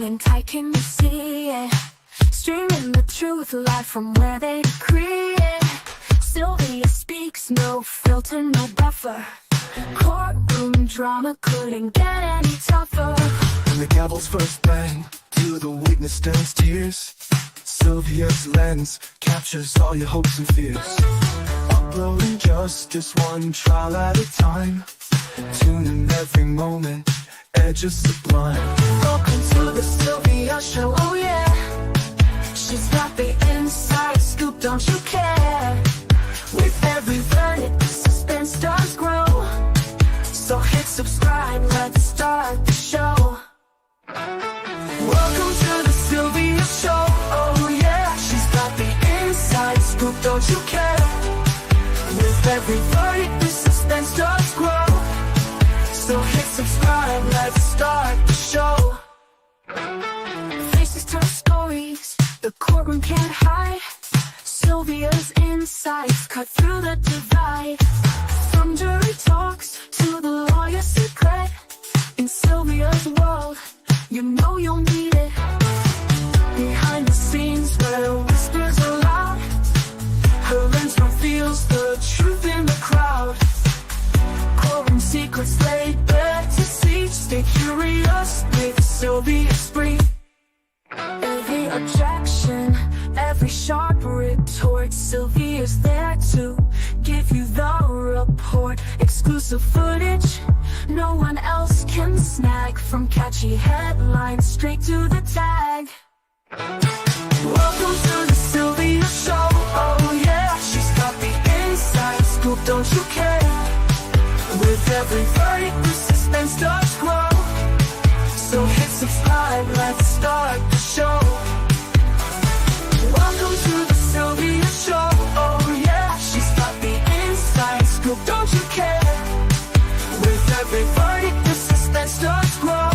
and tight, can you see it? Streaming the truth live from where they decree it. Sylvia speaks, no filter, no buffer. Courtroom drama couldn't get any tougher. When the gavel's first bang, to the witness turns tears. Sylvia's lens captures all your hopes and fears. Uploading justice one trial at a time. Tune in every moment, edges sublime. Welcome to the Sylvia Show, oh yeah. She's got the inside scoop, don't you care? With every verdict, the suspense does grow. So hit subscribe, let's start the show. Welcome to the Sylvia Show, oh yeah. She's got the inside scoop, don't you care? With every verdict, the suspense does grow. So hit subscribe, let's start the show. Faces tell stories, the courtroom can't hide. Sylvia's insights cut through the divide. From jury talks to the lawyer's secret. In Sylvia's world, you know you'll need it. Behind the scenes where whispers are loud, her lens reveals the truth in the crowd. Courtroom secrets laid bare to see. Stay curious with Sylvia Spree. Every objection, every sharp retort, Sylvia's there to give you the report. Exclusive footage no one else can snag. From catchy headlines straight to the tag. Welcome to the Sylvia Show, oh yeah. She's got the inside scoop, don't you care? With every verdict, the suspense does grow. So hit subscribe, let's start the show. Welcome to the Sylvia Show, oh yeah. She's got the inside scoop, don't you care? With every verdict, the suspense does grow.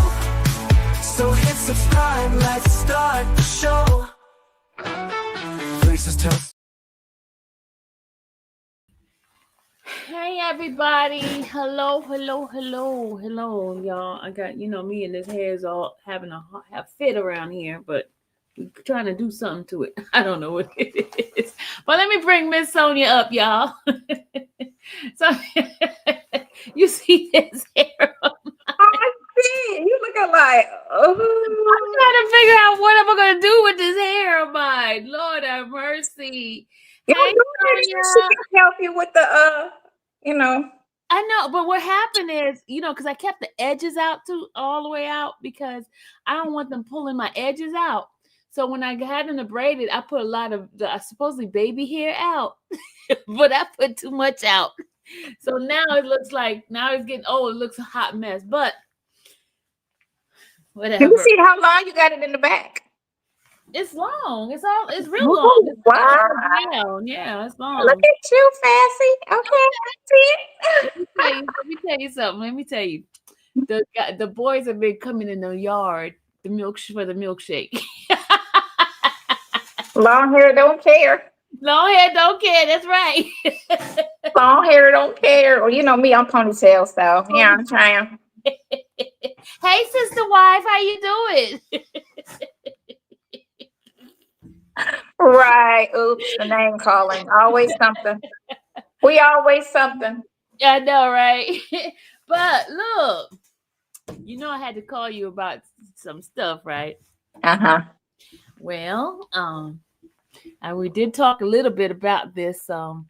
So hit subscribe, let's start the show. Faces tell. Hey everybody, hello, y'all. I got, me and this hair's all having a fit around here, but we're trying to do something to it. I don't know what it is, but let me bring Miss Sonya up, y'all. So you see this hair? I see. You looking like, I'm trying to figure out what am I gonna do with this hair of mine. Lord have mercy. you Hey, know, she Sonya. can help you with the I know, but what happened is, because I kept the edges out all the way out because I don't want them pulling my edges out. So when I had them braided, I put a lot of the supposedly baby hair out, but I put too much out. So now it looks like, now it's getting old. It looks a hot mess, but whatever. Let me see how long you got it in the back. It's long. It's real long. It's wow. Down. Yeah, it's long. Look at you, Fancy. Okay, I see it. Let me tell you something. Let me tell you. The boys have been coming in the yard, for the milkshake. Long hair don't care. Long hair don't care. That's right. Long hair don't care. Or me, I'm ponytail style. Yeah, I'm trying. Hey, sister wife, how you doing? Right. Oops, the name calling. Always something. We always something. I know, right? But look, I had to call you about some stuff, right? Uh-huh. Well, we did talk a little bit about this. Tell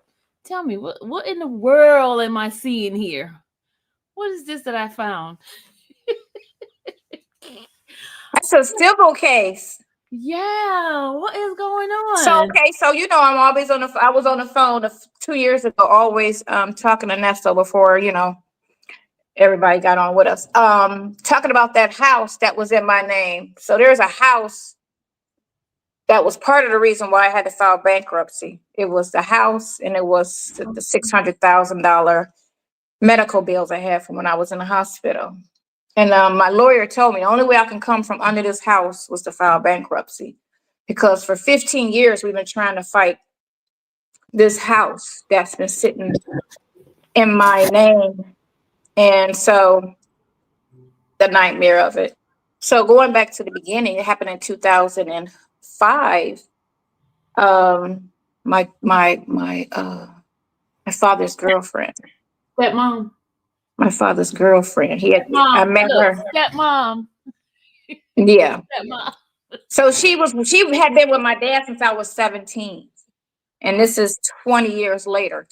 me, what in the world am I seeing here? What is this that I found? That's a civil case. Yeah, what is going on? So I'm always I was on the phone 2 years ago, always talking to Nesto before, everybody got on with us. Talking about that house that was in my name. So there's a house that was part of the reason why I had to file bankruptcy. It was the house, and it was the $600,000 medical bills I had from when I was in the hospital. And my lawyer told me the only way I can come from under this house was to file bankruptcy, because for 15 years we've been trying to fight this house that's been sitting in my name. And so the nightmare of it. So going back to the beginning, it happened in 2005. Um, my father's girlfriend. Stepmom. My father's girlfriend. I Stepmom. met Look, her. stepmom. Yeah. Stepmom. So she had been with my dad since I was 17. And this is 20 years later.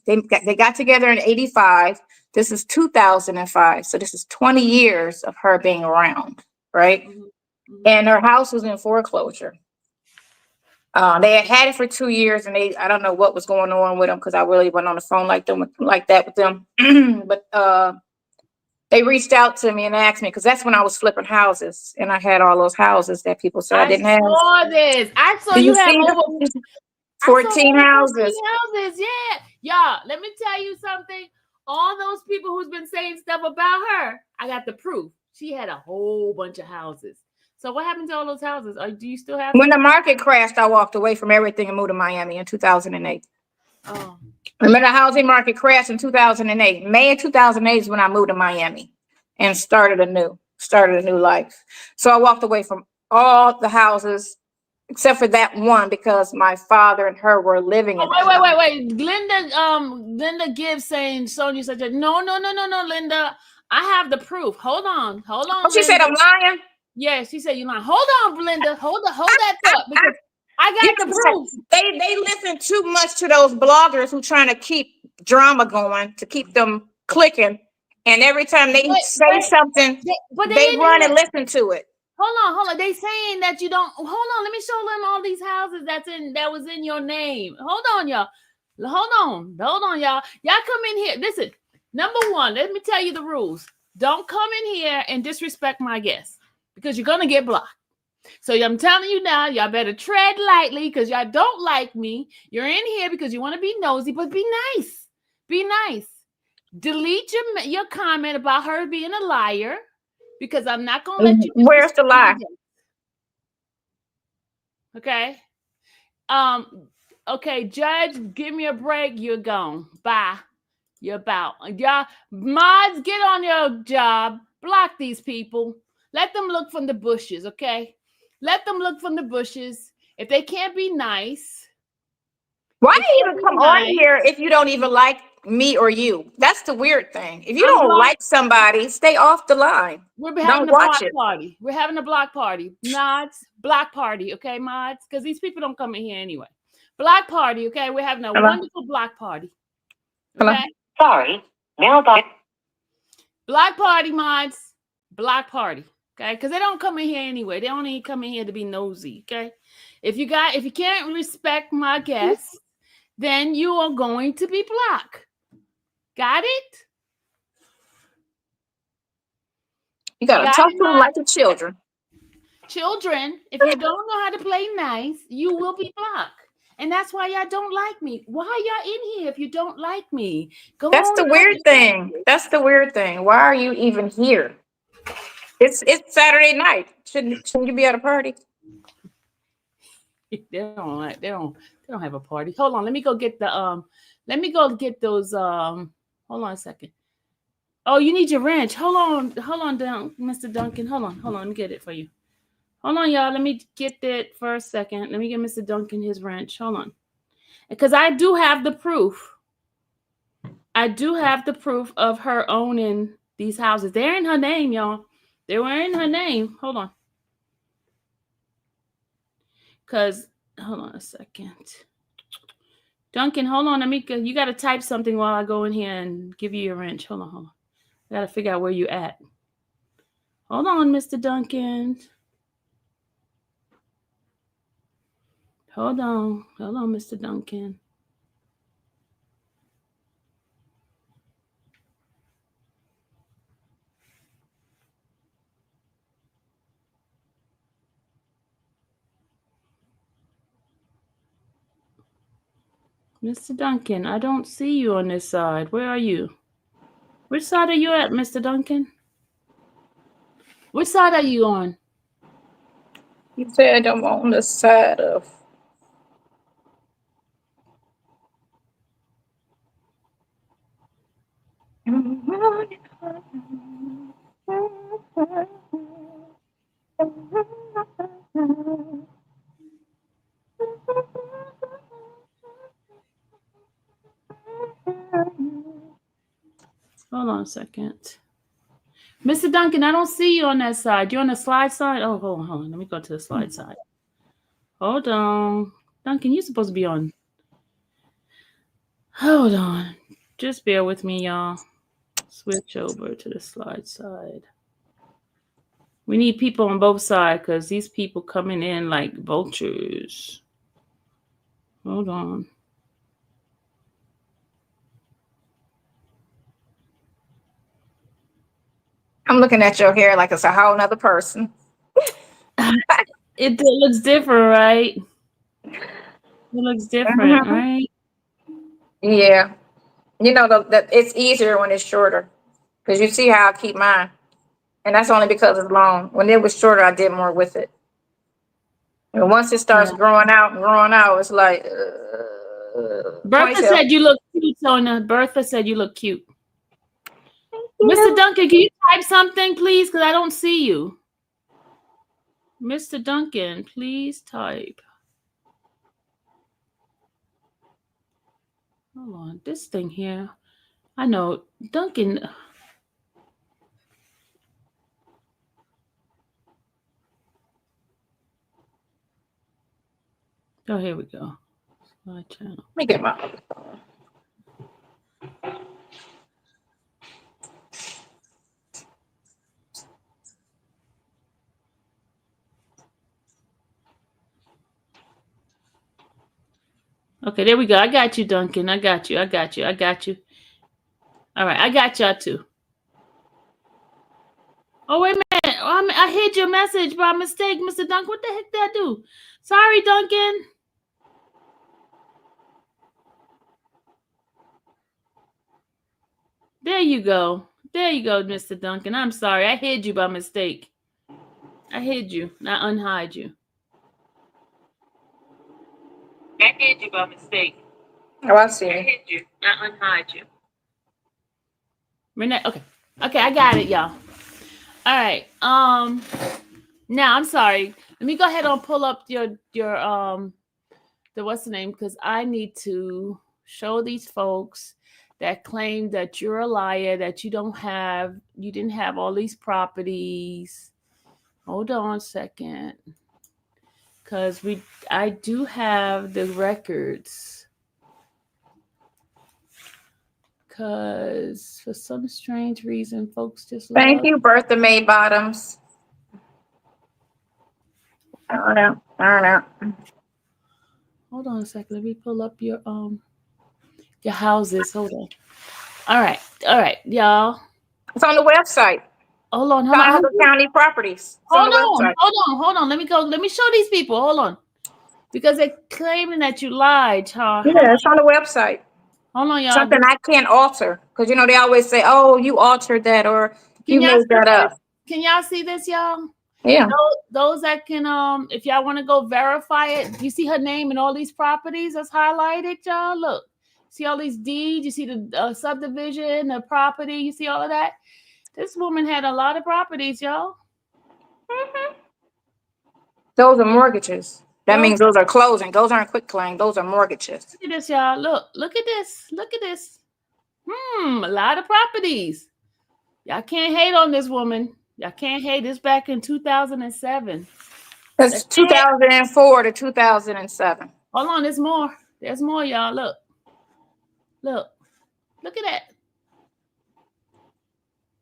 They got together in 85. This is 2005. So this is 20 years of her being around, right? And her house was in foreclosure. They had it for 2 years, and I don't know what was going on with them because I really went on the phone like that with them. But they reached out to me and asked me because that's when I was flipping houses, and I had all those houses that people said I didn't have. Saw this. I saw Do you you have see over them? I saw 14 over houses. 14 houses. Yeah. Y'all, let me tell you something. All those people who's been saying stuff about her, I got the proof. She had a whole bunch of houses. So what happened to all those houses? Do you still have When them? the market crashed, I walked away from everything and moved to Miami in 2008. Oh. Remember the housing market crashed in 2008. May of 2008 is when I moved to Miami and started a new life. So I walked away from all the houses except for that one because my father and her were living in that house. Wait. Linda Gibbs saying Sonya such a no, Linda. I have the proof. Hold on, Oh, she said Linda. I'm lying. Yeah, she said you're lying. Hold on, Linda. Hold that thought because I You got the know, proof. they listen too much to those bloggers who trying to keep drama going, to keep them clicking. And every time they say something, they run and listen to it. Hold on. They saying that you don't. Hold on. Let me show them all these houses that was in your name. Hold on, y'all. Hold on, y'all. Y'all come in here. Listen. Number one, let me tell you the rules. Don't come in here and disrespect my guests because you're gonna get blocked. So I'm telling you now, y'all better tread lightly because y'all don't like me. You're in here because you want to be nosy, but be nice. Be nice. Delete your comment about her being a liar because I'm not gonna let you. Where's the lie? Okay. Okay, Judge, give me a break. You're gone. Bye. You're about. Y'all mods, get on your job. Block these people. Let them look from the bushes, okay? Let them look from the bushes. If they can't be nice. Why do you even come on here if you don't even like me or you? That's the weird thing. If you don't like somebody, stay off the line. We're having a block party. We're having a block party. Mods, block party, okay, mods? Because these people don't come in here anyway. Block party, okay? We're having a wonderful block party. Okay? Hello? Sorry. Mailbox. Block party, mods. Block party. Okay? Because they don't come in here anyway. They only come in here to be nosy. Okay. If you can't respect my guests, then you are going to be blocked. Got it? You gotta talk to them like the children. Children, if you don't know how to play nice, you will be blocked. And that's why y'all don't like me. Why y'all in here if you don't like me? That's the weird thing. That's the weird thing. Why are you even here? It's Saturday night. Shouldn't you be at a party? They don't have a party. Hold on, let me go get those hold on a second. Oh, you need your wrench. Hold on, Mr. Duncan. Hold on, let me get it for you. Hold on, y'all. Let me get that for a second. Let me get Mr. Duncan his wrench. Hold on. Because I do have the proof. I do have the proof of her owning these houses. They're in her name, y'all. They were in her name. Hold on. Because, hold on a second. Duncan, hold on. You got to type something while I go in here and give you your wrench. Hold on. I got to figure out where you at. Hold on, Mr. Duncan. Hold on, Mr. Duncan. Mr. Duncan, I don't see you on this side. Where are you? Which side are you at, Mr. Duncan? Which side are you on? You said I'm on the side of. on a second. Mr. Duncan, I don't see you on that side. You're on the slide side? Oh, hold on. Let me go to the slide side. Hold on. Duncan, you're supposed to be on. Hold on. Just bear with me, y'all. Switch over to the slide side. We need people on both sides because these people coming in like vultures. Hold on. I'm looking at your hair like it's a whole nother person. It looks different, right? It looks different, right? Yeah. You know, that it's easier when it's shorter because you see how I keep mine. And that's only because it's long. When it was shorter, I did more with it. And once it starts growing out, it's like Bertha ponytail. said you look cute, Sonya. Bertha said you look cute. Mr. Duncan, can you type something, please? Because I don't see you. Mr. Duncan, please type. Hold on. This thing here. I know. Duncan. Oh, here we go. My channel. Let me get my other phone. Okay, there we go. I got you, Duncan. I got you. All right, I got y'all too. Oh, wait a minute. I hid your message by mistake, Mr. Duncan. What the heck did I do? Sorry, Duncan. There you go. There you go, Mr. Duncan. I'm sorry. I hid you by mistake. I hid you, not unhide you. I hid you by mistake. Oh, I see. I hid you, not unhide you. Renee, okay. Okay, I got it, y'all. All right. Now I'm sorry. Let me go ahead and pull up your the what's the name? Because I need to show these folks that claim that you're a liar, that you didn't have all these properties. Hold on a second. Because I do have the records. Because for some strange reason, folks just Thank you, Bertha May Bottoms. I don't know. Hold on a second. Let me pull up your houses. Hold on. All right, y'all. It's on the website. Hold on. Cuyahoga County Properties. It's on the website. Hold on. Let me show these people. Hold on. Because they're claiming that you lied, huh? Yeah, it's on the website. Hold on, y'all. Something I can't alter. Because, they always say, oh, you altered that or you made that up. Can y'all see this, y'all? Yeah. Those that can, if y'all want to go verify it, you see her name and all these properties that's highlighted, y'all? Look. See all these deeds? You see the subdivision, the property? You see all of that? This woman had a lot of properties, y'all. Mm-hmm. Those are mortgages. That means those are closing. Those aren't quick claim. Those are mortgages. Look at this, y'all. Look at this. Look at this. A lot of properties. Y'all can't hate on this woman. Y'all can't hate this back in 2007. That's 2004 to 2007. Hold on, there's more. There's more, y'all. Look at that.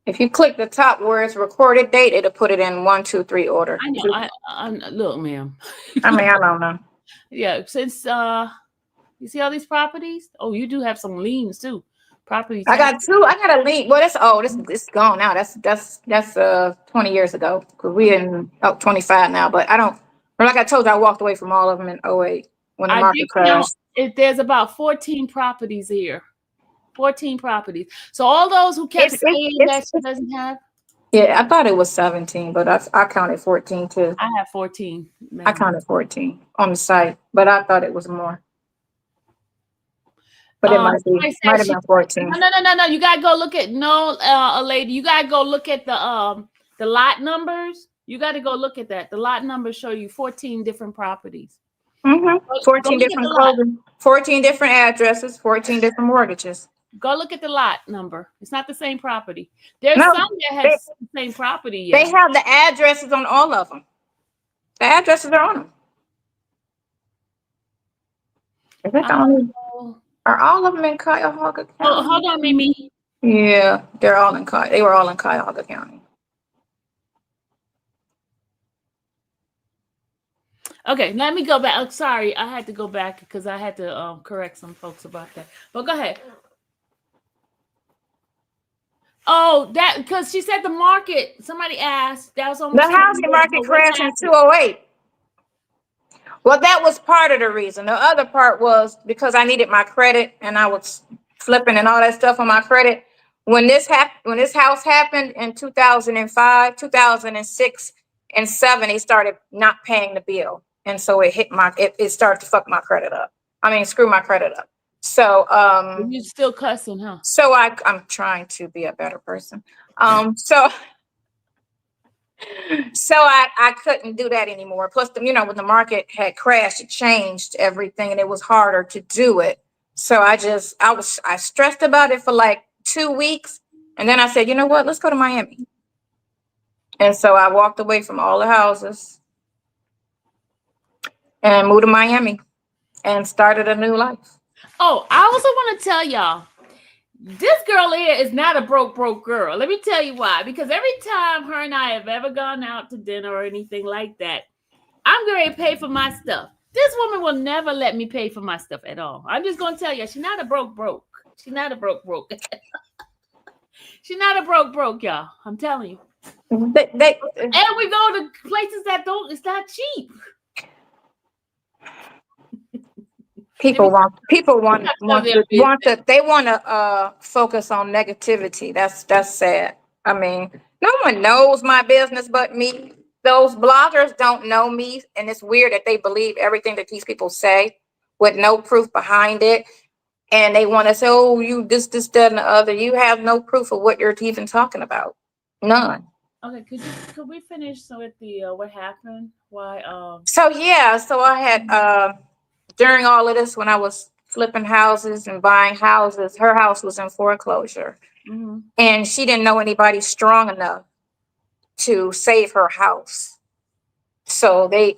If you click the top where it's recorded date, it'll put it in 1, 2, 3 order. I know. I look, ma'am. I mean, I don't know. Yeah, since you see all these properties? Oh, you do have some liens too. Properties. I got 2. I got a lien. Well, this gone now. That's 20 years ago. Because we in 25 now. But I don't. But like I told you, I walked away from all of them in 08 when the market crashed. There's about 14 properties here. 14 properties. So all those who kept saying that she doesn't have. Yeah, I thought it was 17, but I counted 14 too. I have 14. I counted 14 on the site, but I thought it was more. But it might have been 14. No. You gotta go look at a lady. You gotta go look at the lot numbers. You gotta go look at that. The lot numbers show you 14 different properties. Mm-hmm. 14 different closings, 14 different addresses, 14 different mortgages. Go look at the lot number. It's not the same property. There's No, some that they, have the same property. they Yeah. have the addresses on all of them. The addresses are on them. Is that the only? Oh, Are all of them in Cuyahoga County? hold on, Mimi. Yeah, they're all in They were all in Cuyahoga County. Okay, let me go back. Oh, sorry, I had to go back because I had to correct some folks about that. But go ahead. Oh, that because she said the market. Somebody asked. That was The almost 20 housing years market ago. What crashed in happened? 208. Well, that was part of the reason. The other part was because I needed my credit and I was flipping and all that stuff on my credit. When this house happened in 2005, 2006, and 7, they started not paying the bill. And so it started to fuck my credit up. I mean, screw my credit up. So You still cussing, huh? so I'm trying to be a better person. So I couldn't do that anymore. Plus, when the market had crashed, it changed everything, and it was harder to do it. So I stressed about it for like 2 weeks, and then I said, you know what? Let's go to Miami. And so I walked away from all the houses and moved to Miami and started a new life. Oh, I also want to tell y'all, this girl here is not a broke girl. Let me tell you why. Because every time her and I have ever gone out to dinner or anything like that, I'm going to pay for my stuff. This woman will never let me pay for my stuff at all. I'm just going to tell you, she's not a broke. She's not a broke. She's not a broke, y'all. I'm telling you. And we go to places that it's not cheap. People want to focus on negativity. That's sad. I mean, no one knows my business but me. Those bloggers don't know me, and it's weird that they believe everything that these people say with no proof behind it. And they want to say, "Oh, you this, that, and the other." You have no proof of what you're even talking about. None. Okay, could we finish with the what happened? Why? So I had during all of this, when I was flipping houses and buying houses, her house was in foreclosure, and she didn't know anybody strong enough to save her house. So they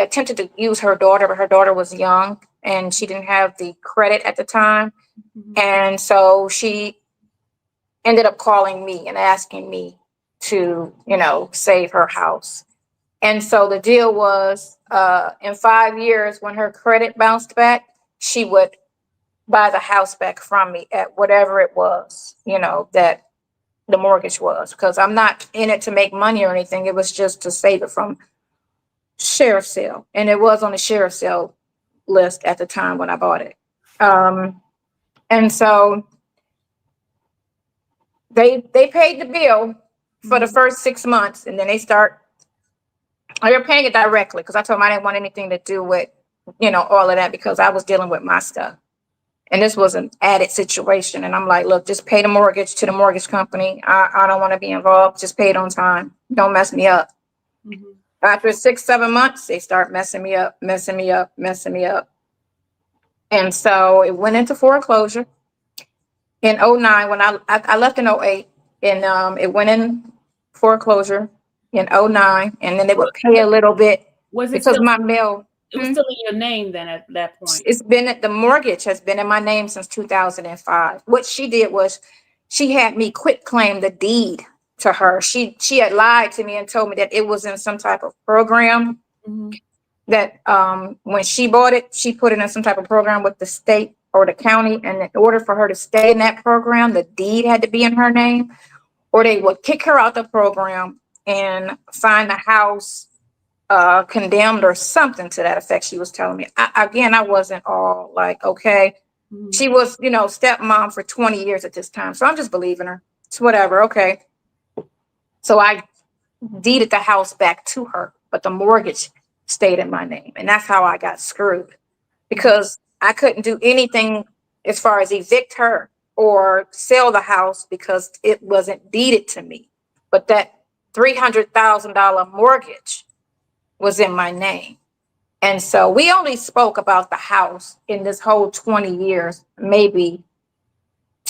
attempted to use her daughter, but her daughter was young and she didn't have the credit at the time, and so she ended up calling me and asking me to, save her house. And so the deal was, in 5 years, when her credit bounced back, she would buy the house back from me at whatever it was, that the mortgage was. Because I'm not in it to make money or anything. It was just to save it from sheriff sale. And it was on the sheriff sale list at the time when I bought it. And so they paid the bill for the first 6 months, and then they're paying it directly because I told them I didn't want anything to do with, all of that because I was dealing with my stuff. And this was an added situation. And I'm like, look, just pay the mortgage to the mortgage company. I don't want to be involved. Just pay it on time. Don't mess me up. After 6, 7 months, they start messing me up. And so it went into foreclosure in 09 when I left in 08. And it went in foreclosure in 09, and then they would pay a little bit because my mail. It was still in your name then at that point. The mortgage has been in my name since 2005. What she did was she had me quit claim the deed to her. She had lied to me and told me that it was in some type of program that when she bought it, she put it in some type of program with the state or the county. And in order for her to stay in that program, the deed had to be in her name, or they would kick her out the program and find the house condemned or something to that effect. She was telling me. I wasn't all like, okay. She was, stepmom for 20 years at this time. So I'm just believing her. It's whatever. Okay. So I deeded the house back to her, but the mortgage stayed in my name. And that's how I got screwed, because I couldn't do anything as far as evict her or sell the house because it wasn't deeded to me. But that $300,000 mortgage was in my name. And so we only spoke about the house in this whole 20 years, maybe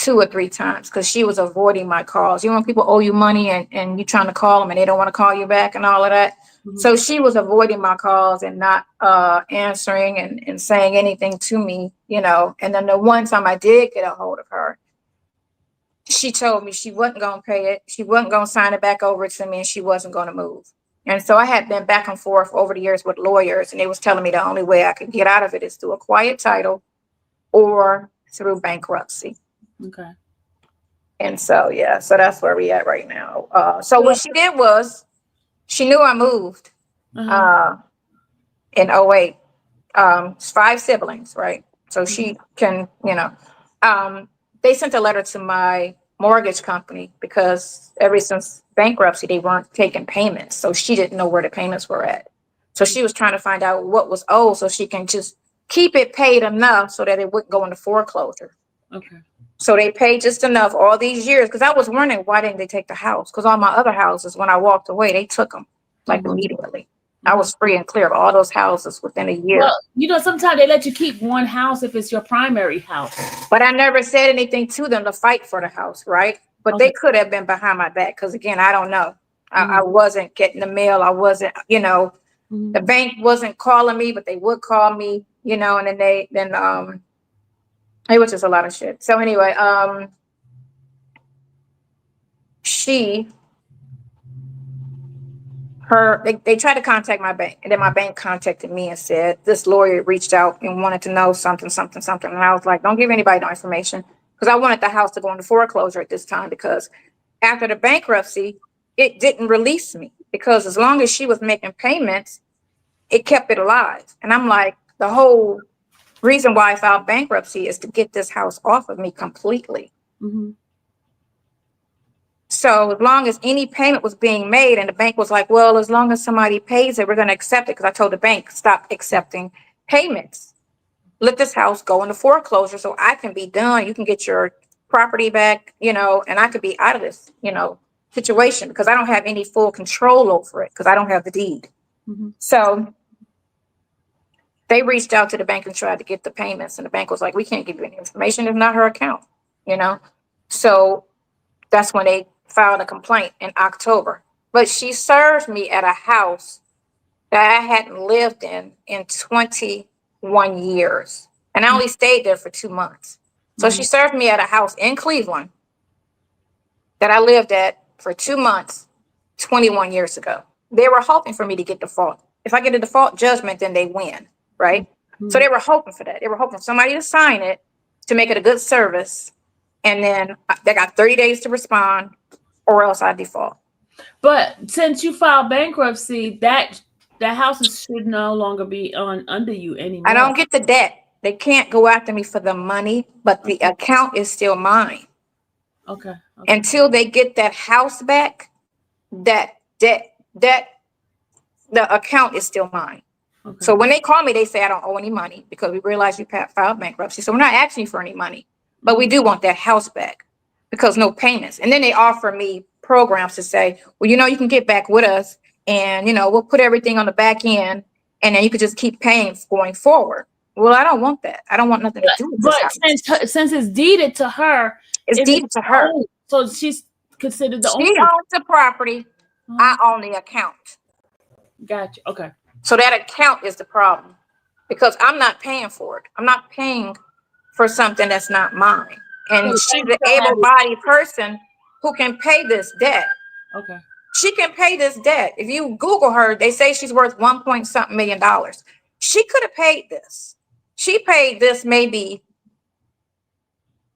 2 or 3 times because she was avoiding my calls. You know, when people owe you money and you're trying to call them and they don't want to call you back and all of that. So she was avoiding my calls and not answering and saying anything to me, you know. And then the one time I did get a hold of her, she told me she wasn't going to pay it. She wasn't going to sign it back over to me, and she wasn't going to move. And so I had been back and forth over the years with lawyers, and they was telling me the only way I could get out of it is through a quiet title or through bankruptcy. Okay. And so, yeah, so that's where we at right now. So what she did was she knew I moved in '08. 5 siblings, right? So she can, you know, they sent a letter to my mortgage company because ever since bankruptcy, they weren't taking payments. So she didn't know where the payments were at. So she was trying to find out what was owed so she can just keep it paid enough so that it wouldn't go into foreclosure. Okay. So they paid just enough all these years because I was wondering why didn't they take the house? Because all my other houses, when I walked away, they took them like immediately. I was free and clear of all those houses within a year. Well, you know, sometimes they let you keep one house if it's your primary house. But I never said anything to them to fight for the house, right? But they could have been behind my back because, again, I don't know. I wasn't getting the mail. I wasn't, you know, the bank wasn't calling me, but they would call me, you know, and then it was just a lot of shit. So anyway, they tried to contact my bank, and then my bank contacted me and said this lawyer reached out and wanted to know something. And I was like, don't give anybody no information, because I wanted the house to go into foreclosure at this time, because after the bankruptcy, it didn't release me, because as long as she was making payments, it kept it alive. And I'm like, the whole reason why I filed bankruptcy is to get this house off of me completely. So as long as any payment was being made, and the bank was like, well, as long as somebody pays it, we're going to accept it. Because I told the bank, stop accepting payments. Let this house go into foreclosure so I can be done. You can get your property back, you know, and I could be out of this, you know, situation, because I don't have any full control over it because I don't have the deed. So they reached out to the bank and tried to get the payments. And the bank was like, we can't give you any information. It's not her account, you know. So that's when they filed a complaint in October. But she served me at a house that I hadn't lived in 21 years. And I only stayed there for 2 months. So she served me at a house in Cleveland that I lived at for 2 months, 21 years ago. They were hoping for me to get default. If I get a default judgment, then they win, right? So they were hoping for that. They were hoping for somebody to sign it to make it a good service. And then they got 30 days to respond, or else I default. But since you filed bankruptcy, that house should no longer be under you anymore. I don't get the debt. They can't go after me for the money, but the account is still mine. Okay. Until they get that house back, the account is still mine. So when they call me, they say I don't owe any money because we realize you filed bankruptcy. So we're not asking you for any money, but we do want that house back because no payments. And then they offer me programs to say, well, you know, you can get back with us, and, you know, we'll put everything on the back end, and then you could just keep paying going forward. Well, I don't want that. I don't want nothing to do with this. But since it's deeded to her, it's deeded to her. So she's considered the owner. She owns the property. I own the account. Gotcha. Okay. So that account is the problem, because I'm not paying for it. I'm not paying for something that's not mine. And she's an able-bodied person who can pay this debt. Okay. She can pay this debt. If you Google her, they say she's worth $1.something million. She could have paid this. She paid this maybe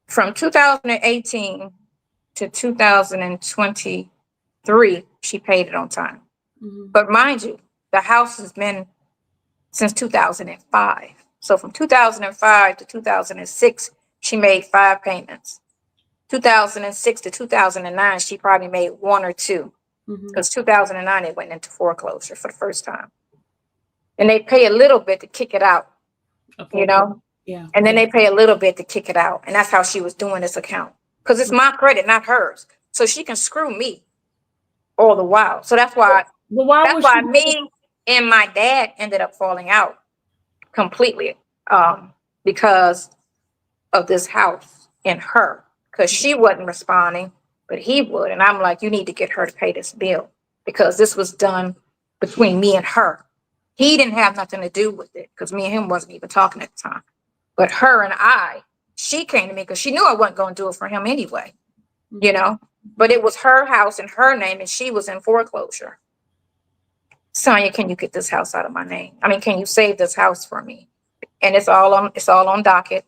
from 2018 to 2023. She paid it on time. But mind you, the house has been since 2005. So from 2005 to 2006, she made 5 payments. 2006 to 2009, she probably made 1 or 2. Because 2009, it went into foreclosure for the first time. And they pay a little bit to kick it out, you know? Yeah. And then they pay a little bit to kick it out. And that's how she was doing this account. Because it's my credit, not hers. So she can screw me all the while. So that's why, me and my dad ended up falling out completely, because of this house and her. because she wasn't responding, but he would. And I'm like, you need to get her to pay this bill because this was done between me and her. He didn't have nothing to do with it because me and him wasn't even talking at the time. But her and she came to me because she knew I wasn't going to do it for him anyway, you know. But it was her house in her name, and she was in foreclosure. Sonya, can you get this house out of my name? I mean, can you save this house for me? And it's all on docket,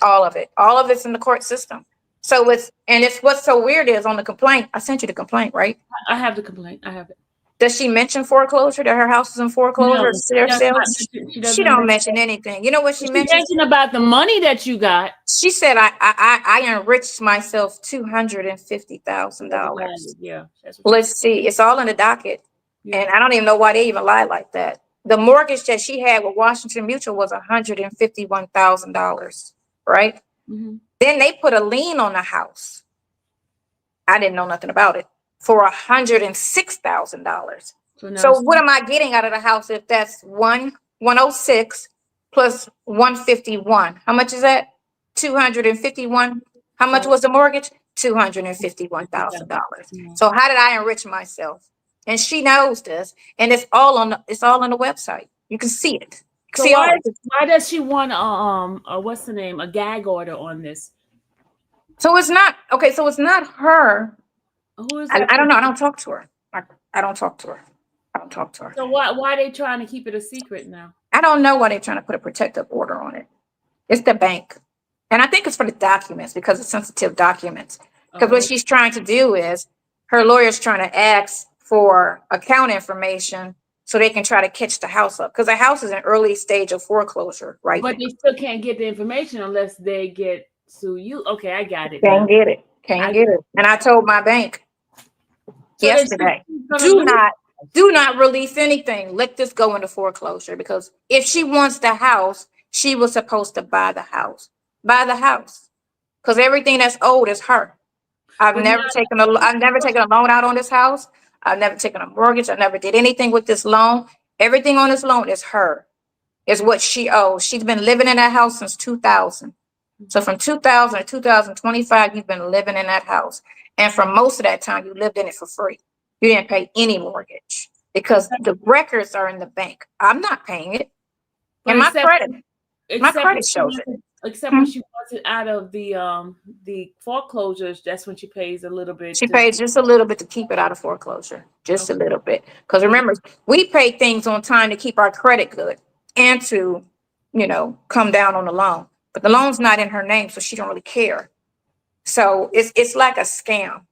all of it. All of it's in the court system. So it's what's so weird is on the complaint. I sent you the complaint, right? I have the complaint. I have it. Does she mention foreclosure? That her house is in foreclosure? No, she don't mention anything. You know what she mentioned? About the money that you got. She said, I enriched myself $250,000. Yeah. Let's see. It's all in the docket. Yeah. And I don't even know why they even lie like that. The mortgage that she had with Washington Mutual was $151,000, right? Mm-hmm. Then they put a lien on the house. I didn't know nothing about it. For $106,000. So what am I getting out of the house if that's 106 plus 151? How much is that? 251. How much was the mortgage? $251,000. So how did I enrich myself? And she knows this, and it's all on the website. You can see it. So why does she want what's the name? A gag order on this? So it's not okay. So it's not her. Who is that? I don't know. I don't talk to her. I don't talk to her. So why are they trying to keep it a secret now? I don't know why they're trying to put a protective order on it. It's the bank. And I think it's for the documents because it's sensitive documents. Because what she's trying to do is her lawyer's trying to ask for account information so they can try to catch the house up. Because the house is an early stage of foreclosure, right? But they still can't get the information unless they sue you. Okay, I got it. Can't get it. And I told my bank yesterday, do not release anything. Let this go into foreclosure because if she wants the house, she was supposed to buy the house. Because everything that's owed is her. I've never taken a loan out on this house. I've never taken a mortgage. I never did anything with this loan. Everything on this loan is her. Is what she owes. She's been living in that house since 2000. So from 2000 to 2025, you've been living in that house. And for most of that time, you lived in it for free. You didn't pay any mortgage because the records are in the bank. I'm not paying it. And my credit shows it. Except when she wants it out of the foreclosures, that's when she pays a little bit. She pays just a little bit to keep it out of foreclosure. Just a little bit. Because remember, we pay things on time to keep our credit good and to, come down on the loan. But the loan's not in her name, so she don't really care. So it's like a scam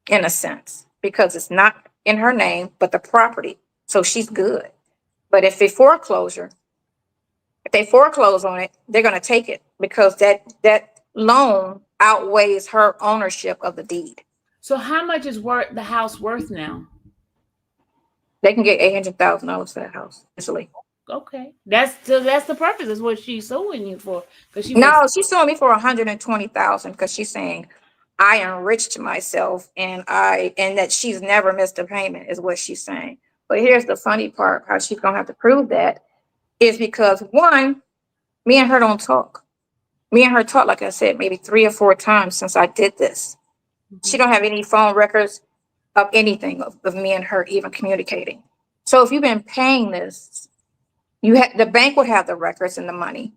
in a sense because it's not in her name, but the property. So she's good. But if they foreclose on it, they're going to take it because that loan outweighs her ownership of the deed. So how much is the house worth now? They can get $800,000 for that house easily. Okay, that's the purpose. Is what she's suing you for? She's suing me for $120,000 because she's saying I enriched myself and that she's never missed a payment is what she's saying. But here's the funny part: how she's gonna have to prove that is because one, me and her don't talk. Me and her talk, like I said, maybe 3 or 4 times since I did this. Mm-hmm. She don't have any phone records of anything of me and her even communicating. So if you've been paying this. The bank would have the records and the money.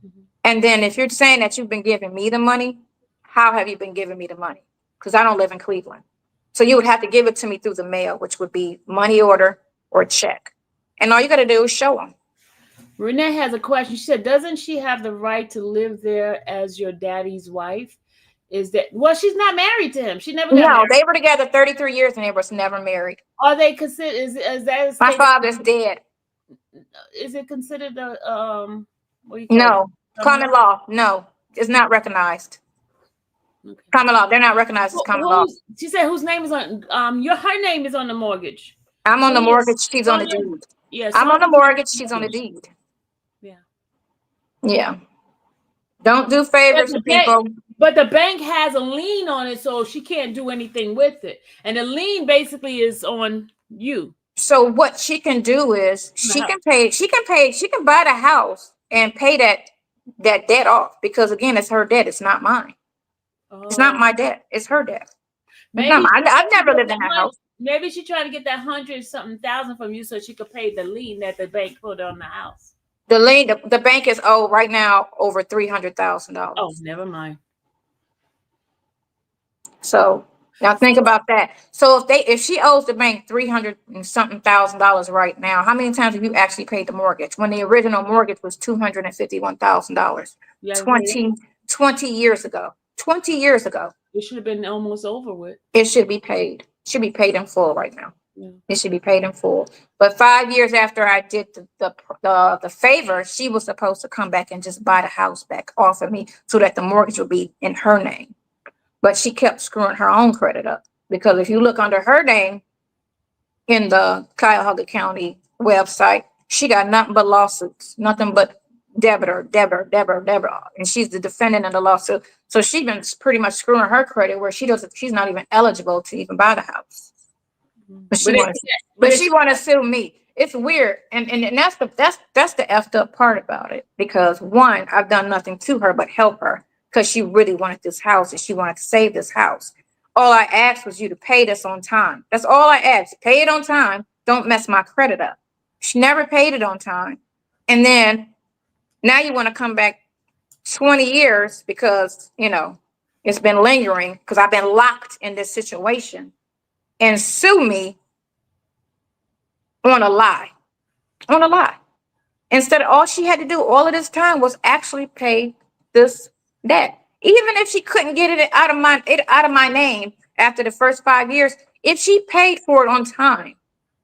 Mm-hmm. And then if you're saying that you've been giving me the money, how have you been giving me the money? Because I don't live in Cleveland. So you would have to give it to me through the mail, which would be money order or check. And all you got to do is show them. Renee has a question. She said, doesn't she have the right to live there as your daddy's wife? She's not married to him. She never got married. They were together 33 years and they was never married. Are they considered, is that my father's dead. Is it considered a no common law? No, it's not recognized. Okay. Common law, they're not recognized as common law. She said whose name is on her name is on the mortgage. I'm on the mortgage, she's on the deed. Yes, I'm on the mortgage, she's on the deed. Yeah. Don't do favors to people. But the bank has a lien on it, so she can't do anything with it. And the lien basically is on you. So what she can do is she can buy the house and pay that debt off because again, it's her debt. It's not mine. It's not Oh, my debt. It's her debt. It's not maybe I've never lived in that house. maybe she tried to get that 100-something thousand from you so she could pay the lien that the bank put on the house. The lien, the bank is owed right now over $300,000. Oh, never mind. So now think about that. So if she owes the bank 300 and something $1,000 right now, how many times have you actually paid the mortgage when the original mortgage was $251,000? Yeah, 20 years ago. 20 years ago. it should have been almost over with. It should be paid. Should be paid in full right now. Yeah. It should be paid in full. But 5 years after I did the favor, she was supposed to come back and just buy the house back off of me so that the mortgage would be in her name. But she kept screwing her own credit up, because if you look under her name in the Cuyahoga County website, she got nothing but lawsuits, nothing but debtor, and she's the defendant in the lawsuit. So she's been pretty much screwing her credit where she's not even eligible to even buy the house. But she want to sue me. It's weird, and that's the effed up part about it, because one, I've done nothing to her but help her, because she really wanted this house and she wanted to save this house. All I asked was you to pay this on time. That's all I asked. Pay it on time. Don't mess my credit up. She never paid it on time. And then now you want to come back 20 years because, it's been lingering, because I've been locked in this situation, and sue me on a lie. On a lie. Instead, all she had to do all of this time was actually pay this debt. Even if she couldn't get it out of my name after the first 5 years, if she paid for it on time,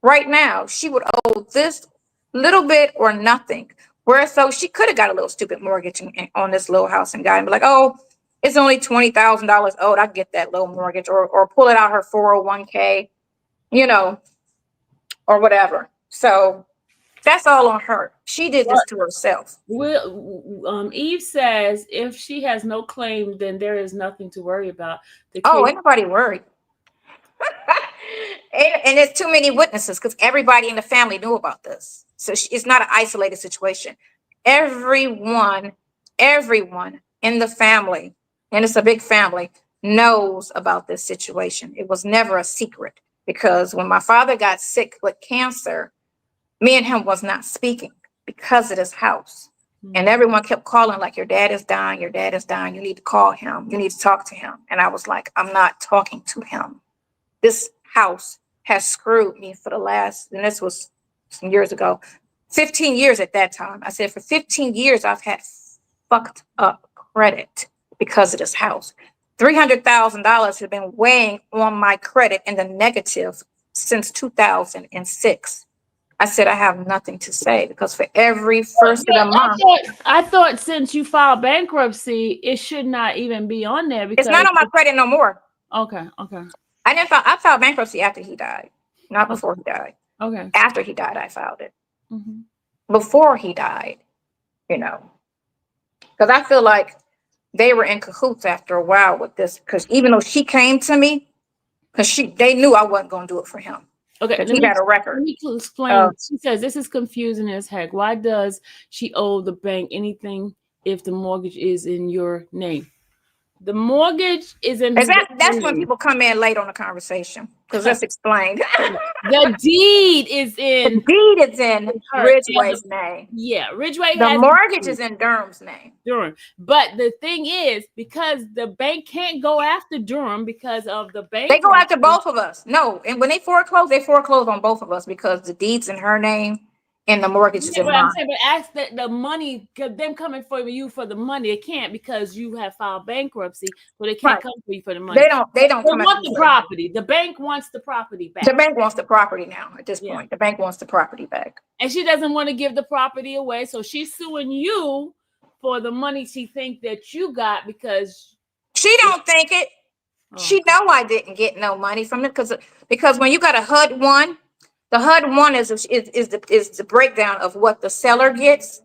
right now she would owe this little bit or nothing. Whereas so she could have got a little stupid mortgage on this little house and got and be like, oh, it's only $20,000 owed. I get that low mortgage, or pull it out her 401k, or whatever. So that's all on her. She did this to herself. Eve says if she has no claim, then there is nothing to worry about. Ain't nobody worried. and there's too many witnesses, because everybody in the family knew about this. So it's not an isolated situation. Everyone in the family, and it's a big family, knows about this situation. It was never a secret, because when my father got sick with cancer, me and him was not speaking because of this house. And everyone kept calling like, your dad is dying. Your dad is dying. You need to call him. You need to talk to him. And I was like, I'm not talking to him. This house has screwed me for the last, and this was some years ago, 15 years at that time. I said, for 15 years, I've had fucked up credit because of this house. $300,000 has been weighing on my credit in the negative since 2006. I said, I have nothing to say, because for every first of the month. I thought since you filed bankruptcy, it should not even be on there. Because it's not on my credit no more. Okay. I filed bankruptcy after he died, not before he died. Okay. After he died, I filed it. Mm-hmm. Before he died, because I feel like they were in cahoots after a while with this, because even though she came to me, because they knew I wasn't going to do it for him. Okay, he got a record. Let me explain. She says this is confusing as heck. Why does she owe the bank anything if the mortgage is in your name? The mortgage is in. That's when people come in late on the conversation, because that's explained. The deed is in. The deed is in Ridgeway's name. Yeah, Ridgeway. The mortgage is in Durham's name. Durham. But the thing is, because the bank can't go after Durham because of the bank. They go after both of us. No, and when they foreclose on both of us, because the deed's in her name and the mortgage is in mine. I'm saying, but ask that the money, them coming for you for the money, they can't, because you have filed bankruptcy, so they can't come for you for the money. They don't come want the property. The bank wants the property back. The bank wants the property now at this point. The bank wants the property back. And she doesn't want to give the property away, so she's suing you for the money she thinks that you got, because she don't think it. She know I didn't get no money from it, because when you got a HUD 1, the HUD 1 is the breakdown of what the seller gets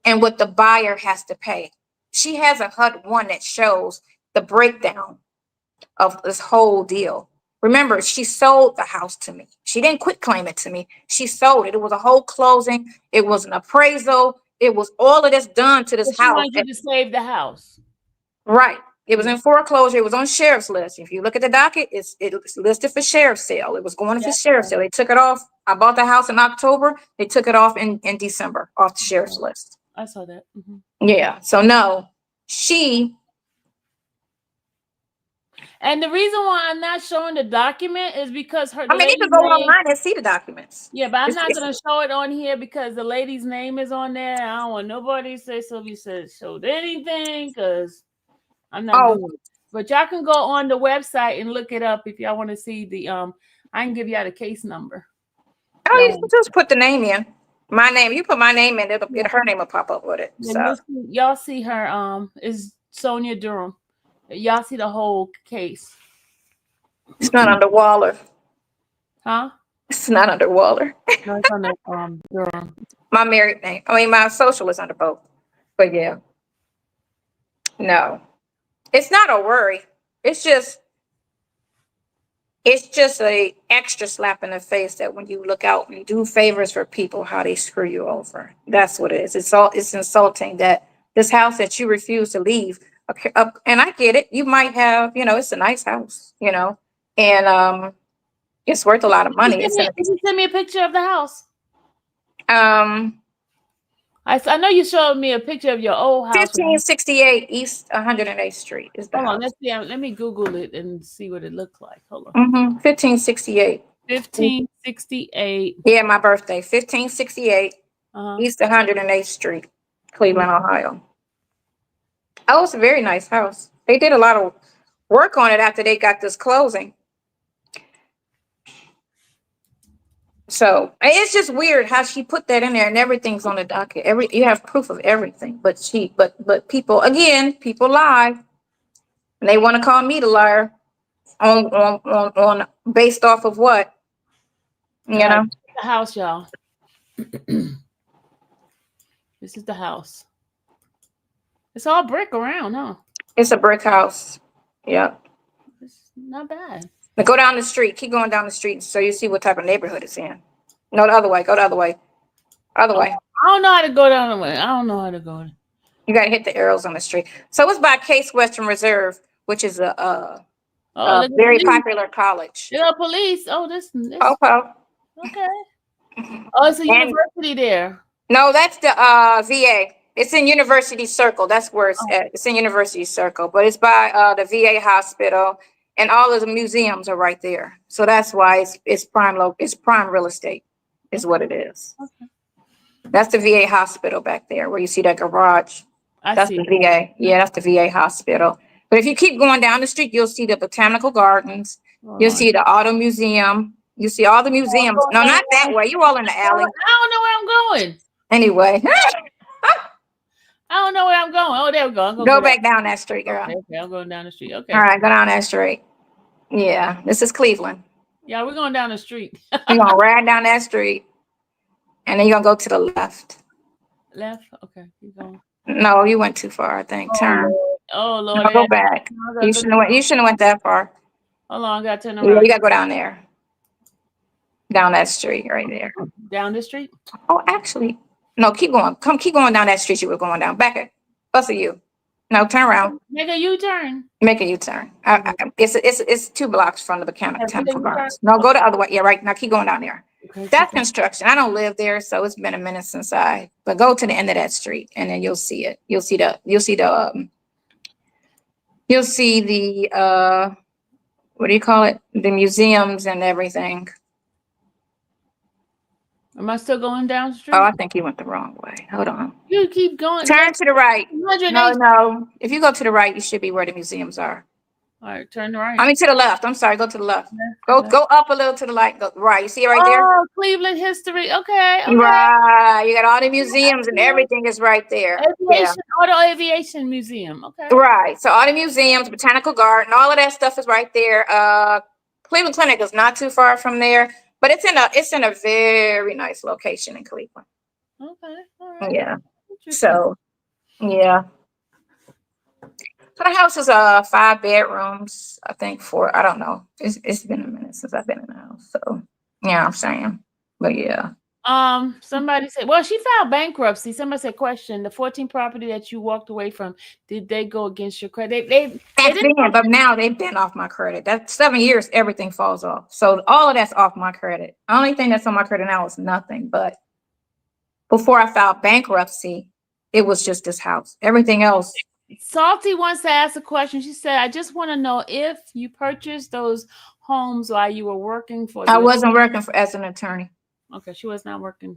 and what the buyer has to pay. She has a HUD 1 that shows the breakdown of this whole deal. Remember, she sold the house to me. She didn't quit claim it to me. She sold it. It was a whole closing. It was an appraisal. It was all of this done to this house. She wanted you to save the house. Right. It was in foreclosure. It was on sheriff's list. If you look at the docket, it's listed for sheriff's sale. It was going for sheriff's sale. They took it off. I bought the house in October. They took it off in December off the sheriff's list. I saw that. Yeah. So no, she. And the reason why I'm not showing the document is because her. I mean, you can go online and see the documents. Yeah, but I'm not going to show it on here because the lady's name is on there. I don't want nobody to say Sylvia said showed anything because I'm not good. But y'all can go on the website and look it up if y'all want to see the I can give y'all the case number. Oh, you can just put the name in. My name. You put my name in, her name will pop up with it. So y'all see her is Sonya Durham. Y'all see the whole case. It's not under Waller. Huh? It's not under Waller. No, it's under Durham. My married name. I mean, my social is under both. But yeah. No. It's not a worry. It's just a extra slap in the face that when you look out and do favors for people, how they screw you over. That's what it is. It's insulting that this house that you refuse to leave. And I get it. You might have, it's a nice house, and it's worth a lot of money. Can you send me a picture of the house? I know you showed me a picture of your old house. 1568 East 108th Street is the house. Hold on, let me Google it and see what it looks like. Hold on. 1568. 1568. Yeah, my birthday. 1568 East 108th Street, Cleveland, Ohio. Oh, it's a very nice house. They did a lot of work on it after they got this closing. So it's just weird how she put that in there and everything's on the docket. You have proof of everything, but people lie, and they want to call me the liar on based off of what, The house, y'all. This is the house. It's all brick around, huh? It's a brick house. Yep. It's not bad. Now go down the street. Keep going down the street so you see what type of neighborhood it's in. No, the other way. Go the other way. Other way. I don't know how to go down the way. I don't know how to go. You got to hit the arrows on the street. So it's by Case Western Reserve, which is a very popular college. Police. Oh, this. Okay. Oh, it's a university there. No, that's the VA. It's in University Circle. That's where it's at. It's in University Circle, but it's by the VA hospital, and all of the museums are right there. So that's why it's prime real estate, is what it is. Okay. That's the VA hospital back there, where you see that garage. That's the VA. Yeah, that's the VA hospital. But if you keep going down the street, you'll see the Botanical Gardens. You'll see the Auto Museum. You see all the museums. No, not that way. You're all in the alley. I don't know where I'm going. Anyway. I don't know where I'm going. Oh, there we go. Go back down that street, girl. Okay, I'm going down the street. Okay. All right, go down that street. Yeah, this is Cleveland. Yeah, we're going down the street. You're going to ride down that street, and then you're going to go to the left. Left? Okay, keep going. No, you went too far, I think. Turn. Oh, Lord. No, go back. You shouldn't have went that far. Hold on, I got to turn around. Yeah, you got to go down there. Down that street right there. Down the street? Oh, actually, no, keep going. Keep going down that street you were going down. Back it. Bust you. No, turn around. Make a U-turn. Make a U-turn. It's 2 blocks from the Botanical Gardens. No, go the other way. Yeah, right. Now keep going down there. Okay, that's construction. I don't live there, so it's been a minute since but go to the end of that street and then you'll see it. You'll see the what do you call it? The museums and everything. Am I still going down the street? Oh, I think you went the wrong way. Hold on. You keep going. Turn to the right. No. If you go to the right, you should be where the museums are. All right, turn right. I mean to the left. I'm sorry, go to the left. Go up a little to the right. Go right. You see it right there? Oh, Cleveland history. Okay. Right. You got all the museums and everything is right there. Auto Aviation Museum. Okay. Right. So all the museums, Botanical Garden, all of that stuff is right there. Cleveland Clinic is not too far from there, but it's in a very nice location in Cleveland. Okay. All right. Yeah. So yeah. So the house is 5 bedrooms, I think 4. I don't know. It's been a minute since I've been in the house. So yeah, I'm saying. But yeah. Somebody said, well, she filed bankruptcy. Somebody said, question, the 14 property that you walked away from, did they go against your credit? They Back didn't. then, but now they've been off my credit. That's 7 years, everything falls off. So all of that's off my credit. Only thing that's on my credit now is nothing. But before I filed bankruptcy, it was just this house. Everything else. Salty wants to ask a question. She said, I just want to know if you purchased those homes while you were working for I wasn't working as an attorney. Okay, she was not working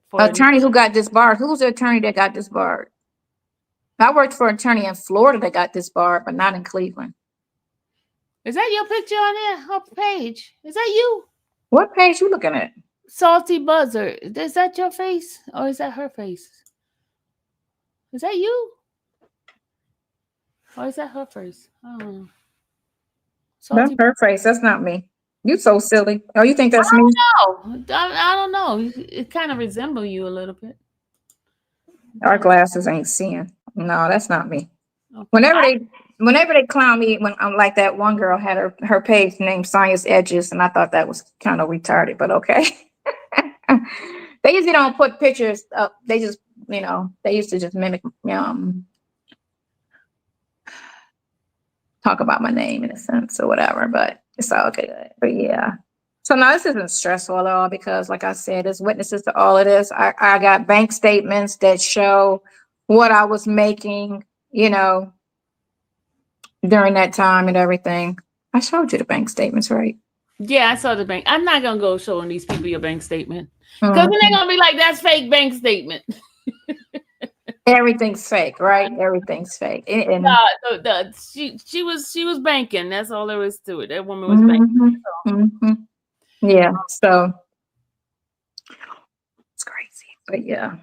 for Attorney who got disbarred. Who's the attorney that got disbarred? I worked for an attorney in Florida that got disbarred, but not in Cleveland. Is that your picture on there? Her page? Is that you? What page you looking at? Salty Buzzer. Is that your face or is that her face? Is that you? Or is that her face? Oh. That's her face. That's not me. You so silly. Oh, you think that's me? No, I don't know. It kind of resembles you a little bit. Our glasses ain't seeing. No, that's not me. Okay. Whenever they clown me, when I'm like that one girl had her page named Sonya's Edges, and I thought that was kind of retarded, but okay. They usually don't put pictures up. They just, they used to just mimic, talk about my name in a sense or whatever, but it's all good. But yeah. So no, this isn't stressful at all because like I said, there's witnesses to all of this. I got bank statements that show what I was making, during that time and everything. I showed you the bank statements, right? Yeah, I saw the bank. I'm not going to go showing these people your bank statement because then they're going to be like, that's fake bank statement. Everything's fake, right? Everything's fake. And she was banking. That's all there was to it. That woman was banking. Yeah, so it's crazy, but yeah.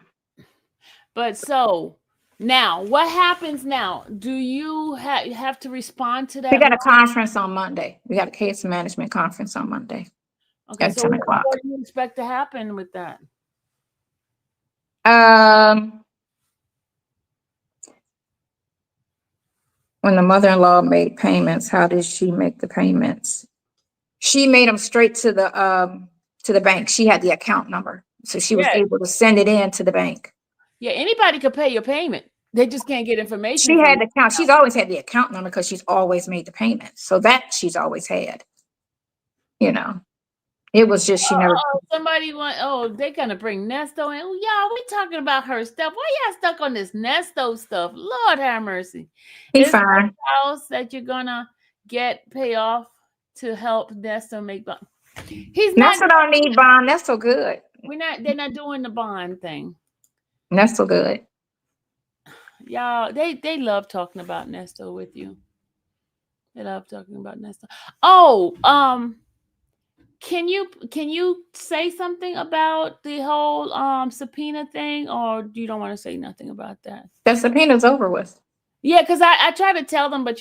But so now, what happens now? Do you have to respond to that? We got a conference on Monday. We got a case management conference on Monday. Okay, at so 10 o'clock. What do you expect to happen with that? When the mother-in-law made payments, how did she make the payments? She made them straight to the bank. She had the account number, so she was able to send it in to the bank. Yeah, anybody could pay your payment. They just can't get information. She had the account. She's always had the account number because she's always made the payment. So that she's always had. It was just she never. They're gonna bring Nesto in. Oh, y'all, we talking about her stuff. Why y'all stuck on this Nesto stuff? Lord have mercy. He's fine. House that you're gonna pay off to help Nesto make bond. Nesto don't need bond. Nesto good. They're not doing the bond thing. Nesto good. Y'all, they love talking about Nesto with you. They love talking about Nesto. Oh, can you say something about the whole subpoena thing, or you don't want to say nothing about that? The subpoena's over with. Yeah, because I try to tell them, but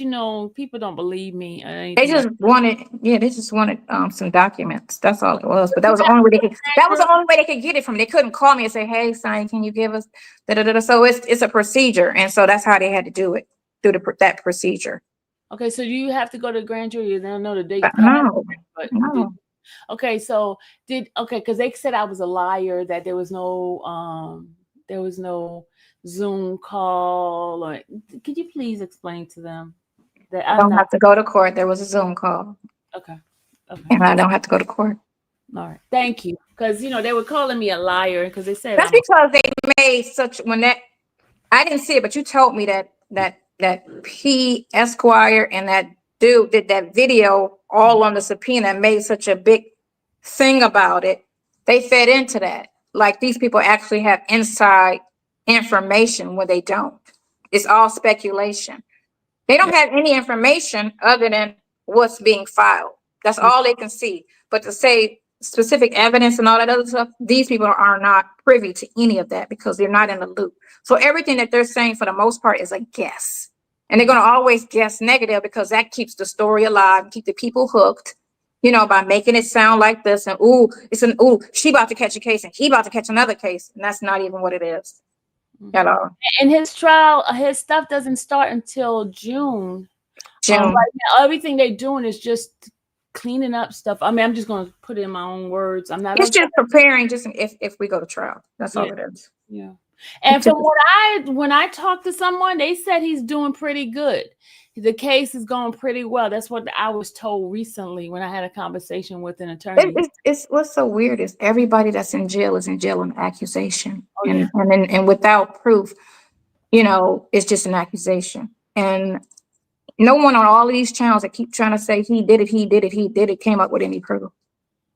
people don't believe me. They just wanted some documents. That's all it was. But that was the only way they could get it from me. They couldn't call me and say, "Hey, Sonya, can you give us da-da-da-da?" So it's a procedure, and so that's how they had to do it through that procedure. Okay, so do you have to go to the grand jury? They don't know the date. No. Okay, so because they said I was a liar, that there was no Zoom call, or could you please explain to them that I don't have to go to court? There was a Zoom call. Okay. And I don't have to go to court. All right, thank you. Because they were calling me a liar because they said that's because they made I didn't see it, but you told me that P Esquire and that dude did that video all on the subpoena and made such a big thing about it. They fed into that. Like these people actually have inside information when they don't. It's all speculation. They don't have any information other than what's being filed. That's all they can see. But to say specific evidence and all that other stuff, these people are not privy to any of that because they're not in the loop. So everything that they're saying for the most part is a guess. And they're going to always guess negative because that keeps the story alive, keep the people hooked, by making it sound like this and she about to catch a case and he about to catch another case. And that's not even what it is at all. And his trial, his stuff doesn't start until June. Right now, everything they're doing is just cleaning up stuff. I mean, I'm just going to put it in my own words. I'm not. It's just preparing, just if we go to trial. That's all it is. Yeah. And from when I talked to someone, they said he's doing pretty good. The case is going pretty well. That's what I was told recently when I had a conversation with an attorney. It's what's so weird is everybody that's in jail is in jail on accusation, and without proof, you know, it's just an accusation. And no one on all of these channels that keep trying to say he did it came up with any proof.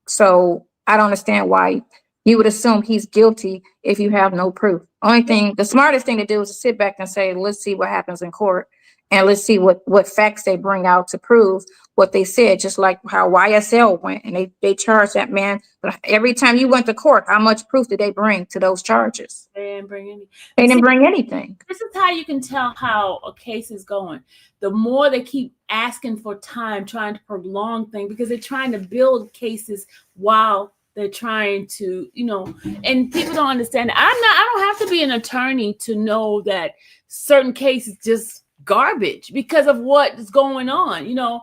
So I don't understand why you would assume he's guilty if you have no proof. The smartest thing to do is to sit back and say, let's see what happens in court. And let's see what facts they bring out to prove what they said, just like how YSL went and they charged that man. But every time you went to court, how much proof did they bring to those charges? They didn't bring any. They didn't bring anything. This is how you can tell how a case is going. The more they keep asking for time, trying to prolong things, because they're trying to build cases while they're trying to, you know, and people don't understand. I don't have to be an attorney to know that certain cases just garbage because of what is going on. You know,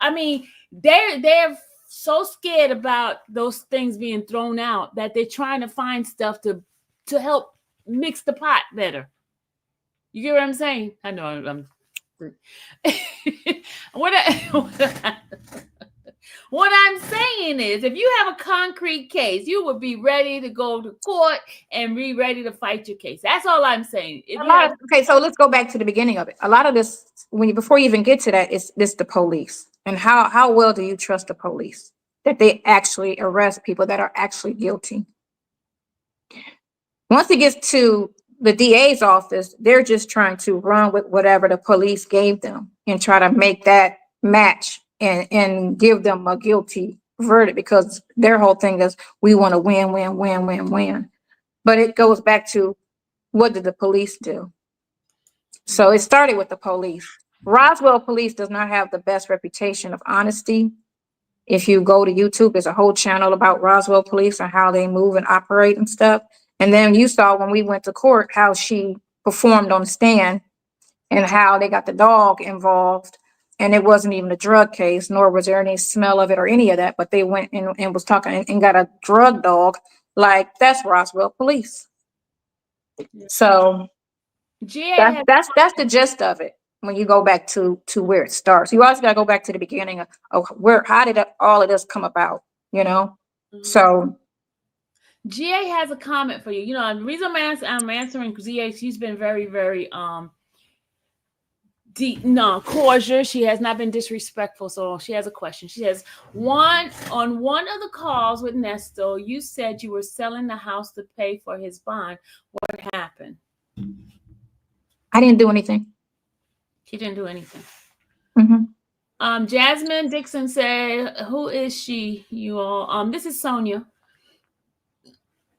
I mean, they're so scared about those things being thrown out that they're trying to find stuff to help mix the pot better. You get what I'm saying? I know I'm what I'm saying is, if you have a concrete case, you would be ready to go to court and be ready to fight your case. That's all I'm saying. Okay, so let's go back to the beginning of it. A lot of this, before you even get to that, is this the police. And how well do you trust the police that they actually arrest people that are actually guilty? Once it gets to the DA's office, they're just trying to run with whatever the police gave them and try to make that match and give them a guilty verdict, because their whole thing is we want to win. But it goes back to, what did the police do? So it started with the police. Roswell police does not have the best reputation of honesty. If you go to YouTube, there's a whole channel about Roswell police and how they move and operate and stuff. And then you saw when we went to court how she performed on the stand and how they got the dog involved. And it wasn't even a drug case, nor was there any smell of it or any of that. But they went and was talking and got a drug dog. Like, that's Roswell police. So that's the gist of it. When you go back to where it starts, you always got to go back to the beginning of how did all of this come about, you know? Mm-hmm. So GA has a comment for you. You know, the reason I'm answering GA, she's been very, very cordial. She has not been disrespectful. So she has a question. She says, on one of the calls with Nesto, you said you were selling the house to pay for his bond. What happened? I didn't do anything. She didn't do anything. Mm-hmm. Jasmine Dixon said, who is she? You all? This is Sonya.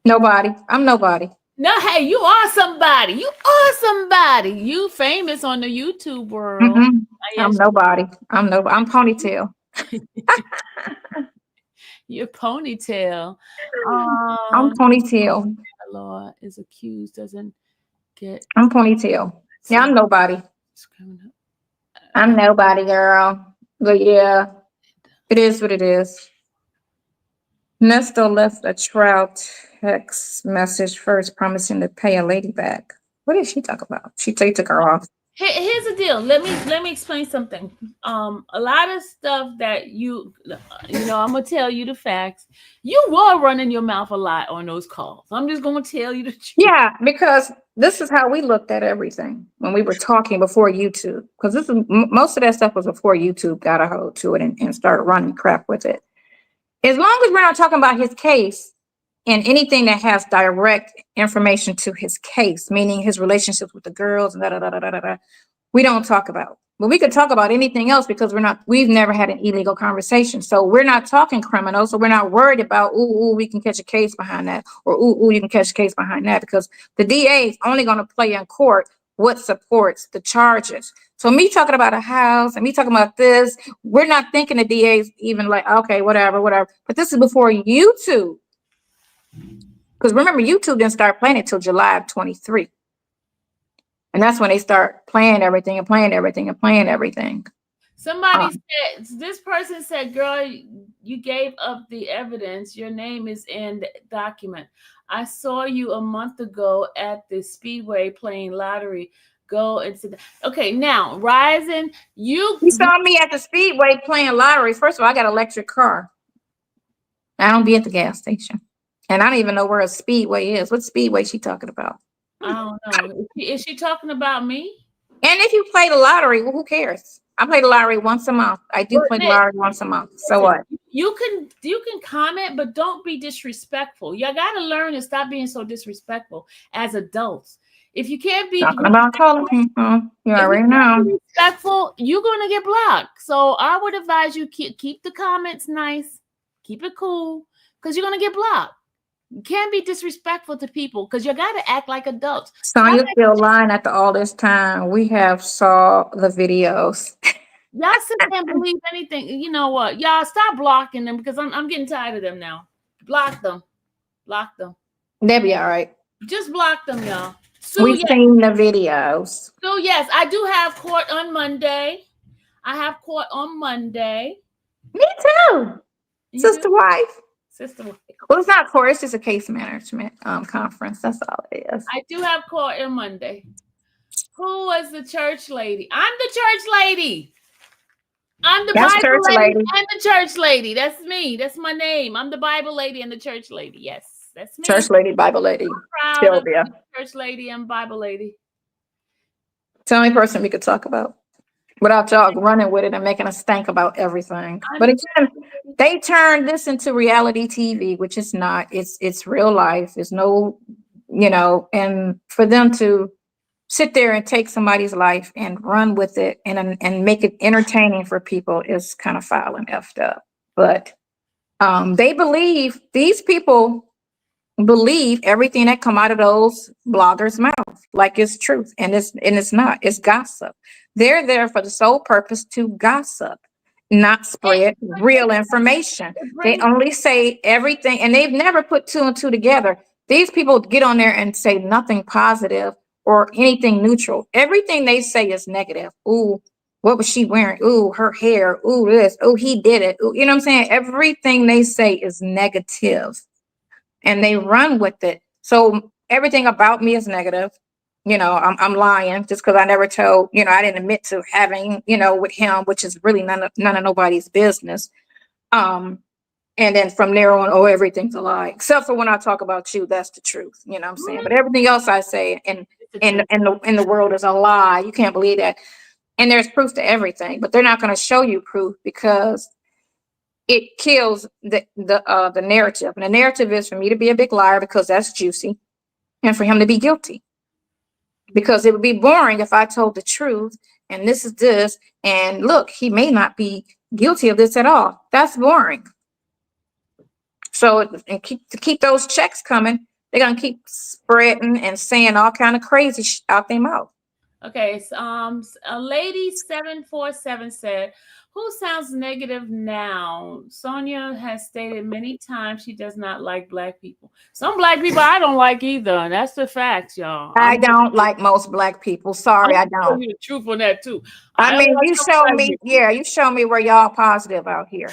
Nobody. I'm nobody. No, hey, you are somebody. You are somebody. You famous on the YouTube world. Mm-hmm. I'm nobody. I'm Ponytail. You're Ponytail. I'm Ponytail. Law is accused, doesn't get. I'm Ponytail. Yeah, I'm nobody. I'm nobody, girl. But yeah, it is what it is. Nesto left a trial text message first promising to pay a lady back. What did she talk about? She took her off. Here's the deal. Let me explain something. A lot of stuff that you know, I'm gonna tell you the facts. You were running your mouth a lot on those calls. I'm just gonna tell you the truth. Yeah, because this is how we looked at everything when we were talking before YouTube. Because this is most of that stuff was before YouTube got a hold to it and started running crap with it. As long as we're not talking about his case and anything that has direct information to his case, meaning his relationships with the girls and we don't talk about. But we could talk about anything else because we've never had an illegal conversation. So we're not talking criminal. So we're not worried about, ooh, we can catch a case behind that, or ooh, you can catch a case behind that, because the DA is only going to play in court what supports the charges. So me talking about a house and me talking about this, we're not thinking the DA's even like, okay, whatever. But this is before YouTube. Because remember, YouTube didn't start playing it till July of 23. And that's when they start playing everything. Somebody said, this person said, girl, you gave up the evidence. Your name is in the document. I saw you a month ago at the Speedway playing lottery. Go and sit down. Okay, now, Rising, You saw me at the Speedway playing lottery. First of all, I got an electric car. I don't be at the gas station. And I don't even know where a Speedway is. What Speedway she talking about? I don't know. Is she talking about me? And if you play the lottery, well, who cares? I play the lottery once a month. I do play the lottery once a month. So what? You can comment, but don't be disrespectful. You got to learn to stop being so disrespectful as adults. If you can't be talking about calling people, you already know. Respectful, you're gonna get blocked. So I would advise you keep the comments nice, keep it cool, because you're gonna get blocked. You can't be disrespectful to people because you got to act like adults. Sonya still lying after all this time. We have saw the videos. Y'all still can't believe anything. You know what? Y'all stop blocking them because I'm getting tired of them now. Block them. Block them. They'll be all right. Just block them, y'all. So we've seen the videos. So yes, I do have court on Monday. I have court on Monday. Me too. Sister wife. Sister wife. Well, it's not court. It's just a case management conference. That's all it is. I do have court on Monday. Who was the church lady? I'm the church lady. I'm the Bible lady and the church lady. That's me. That's my name. I'm the Bible lady and the church lady. Yes, that's me. Church lady, Bible lady. Sylvia. Church lady and Bible lady. It's the only person we could talk about without y'all running with it and making us think about everything. But again, they turned this into reality TV, which is not. It's real life. There's no, and for them to sit there and take somebody's life and run with it and make it entertaining for people is kind of foul and effed up. But these people believe everything that come out of those bloggers' mouth like it's truth, and it's not. It's gossip. They're there for the sole purpose to gossip, not spread real information. They only say everything, and they've never put two and two together. These people get on there and say nothing positive or anything neutral. Everything they say is negative. Ooh, what was she wearing? Ooh, her hair. Ooh, this. Ooh, he did it. Ooh, you know what I'm saying? Everything they say is negative. And they run with it. So everything about me is negative. I'm lying just because I never told, I didn't admit to having, with him, which is really none of nobody's business. And then from there on, everything's a lie, except for when I talk about you, that's the truth. You know what I'm saying? But everything else I say in the world is a lie. You can't believe that. And there's proof to everything, but they're not going to show you proof because it kills the narrative. And the narrative is for me to be a big liar because that's juicy, and for him to be guilty. Because it would be boring if I told the truth and this is this, and look, he may not be guilty of this at all. That's boring. So to keep those checks coming, they're gonna keep spreading and saying all kind of crazy out their mouth. Okay, so a lady 747 said, who sounds negative now? Sonya has stated many times she does not like Black people. Some Black people I don't like either. That's the facts, y'all. I don't like most Black people. Sorry, I don't. The truth on that too. I mean, you show me, you show me where y'all positive out here.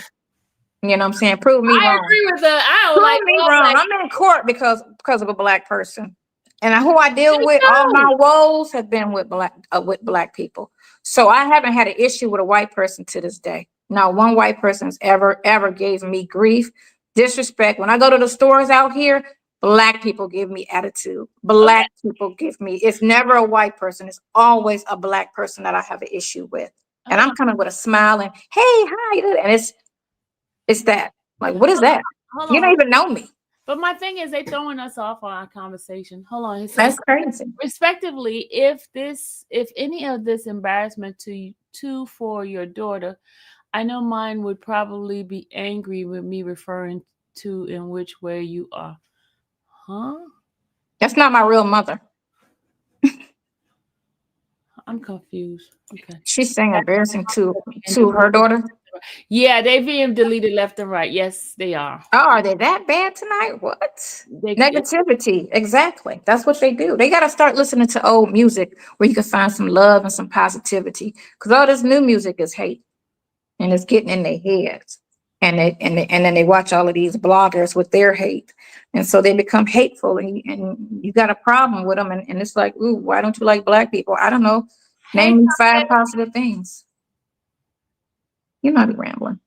You know what I'm saying? Prove me wrong. I agree with that. I don't Prove like me wrong. I'm in court because of a Black person. And who I deal with, all my woes have been with Black people. So I haven't had an issue with a white person to this day. Not one white person's ever gave me grief, disrespect. When I go to the stores out here, Black people give me attitude. Black people give me. It's never a white person. It's always a Black person that I have an issue with. And I'm coming with a smile and, hey, hi. And it's that. Like, what is that? You don't even know me. But my thing is, they throwing us off on our conversation. Hold on. That's crazy. Respectively, if any of this embarrassment to you for your daughter, I know mine would probably be angry with me referring to in which way you are. Huh? That's not my real mother. I'm confused. Okay. She's saying embarrassing to her daughter. Yeah, they're being deleted left and right. Yes, they are. Oh, are they that bad tonight? What? Negativity. Exactly. That's what they do. They got to start listening to old music where you can find some love and some positivity. Because all this new music is hate. and it's getting in their heads. And then they watch all of these bloggers with their hate. And so they become hateful, and you got a problem with them. And it's like, ooh, why don't you like black people? I don't know. Hey, Name me 5 positive things. You might be rambling.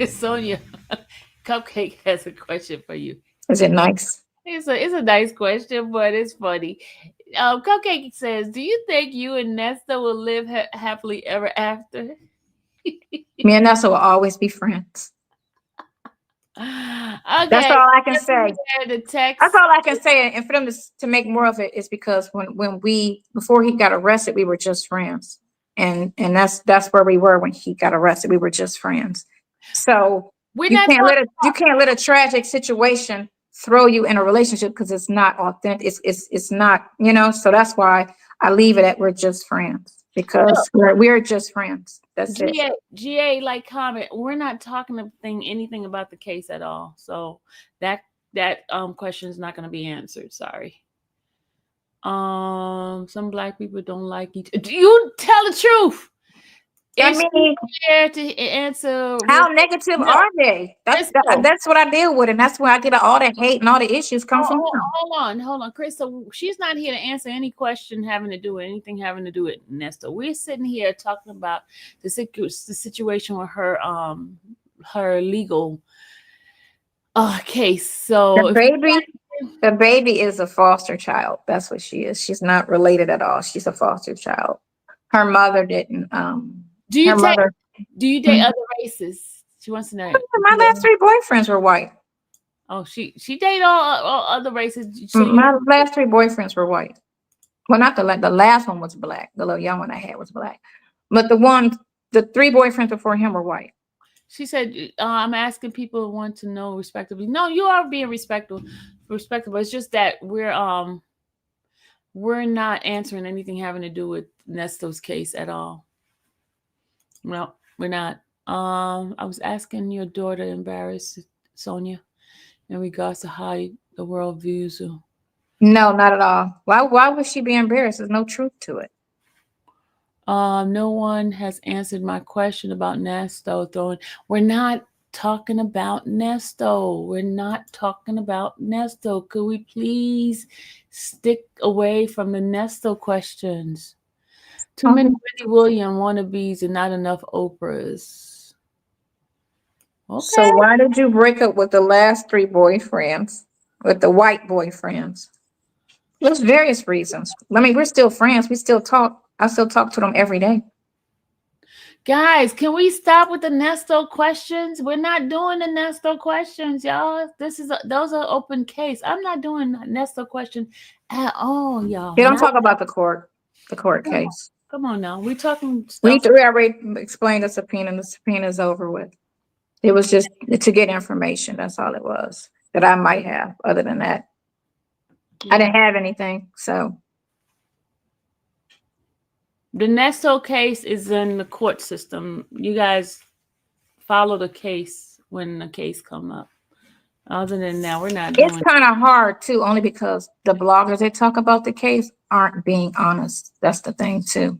Sonya, Cupcake has a question for you. Is it nice? It's a nice question, but it's funny. Cupcake says, "Do you think you and Nesta will live happily ever after?" Me and Nessa will always be friends. Okay, That's all I can say. The text. That's all I can say. And for them to make more of it is because before he got arrested, we were just friends. And that's where we were when he got arrested. We were just friends. So you can't let a tragic situation throw you in a relationship, because it's not authentic. It's not, so that's why I leave it at we're just friends, because we're just friends. That's it. GA, like, comment. We're not talking anything about the case at all. So that question is not going to be answered. Sorry. Some black people don't like each. Do you tell the truth? I mean, here to answer. How negative are they? That's what I deal with, and that's where I get all the hate and all the issues come from. Hold on, Chris. So she's not here to answer any question having to do with anything having to do with Nesta. We're sitting here talking about the situation with her legal case. So the baby is a foster child. That's what she is. She's not related at all. She's a foster child. Her mother didn't. Do you date other races? She wants to know. My last 3 boyfriends were white. Oh, she dated all other races. So my last 3 boyfriends were white. Well, not the last one was black. The little young one I had was black. But the 3 boyfriends before him were white. She said, I'm asking people who want to know respectively. No, you are being respectful. It's just that we're not answering anything having to do with Nesto's case at all. No, we're not. I was asking your daughter, embarrassed Sonya, in regards to how the world views you. No, not at all. Why would she be embarrassed? There's no truth to it. No one has answered my question about Nesto throwing. We're not talking about Nesto. We're not talking about Nesto. Could we please stick away from the Nesto questions? Too many Wendy Williams wannabes and not enough Oprahs. Okay. So why did you break up with the last 3 boyfriends, with the white boyfriends? There's various reasons. I mean, we're still friends. We still talk. I still talk to them every day. Guys, can we stop with the Nesto questions? We're not doing the Nesto questions, y'all. Those are open case. I'm not doing Nesto question at all, y'all. They don't talk about the court case. Come on now. We're talking stuff. We already explained the subpoena, and the subpoena is over with. It was just to get information. That's all it was that I might have. Other than that, I didn't have anything. So the Nesto case is in the court system. You guys follow the case when the case come up. Other than that, we're not doing. It's kind of hard too, only because the bloggers that talk about the case aren't being honest. That's the thing too.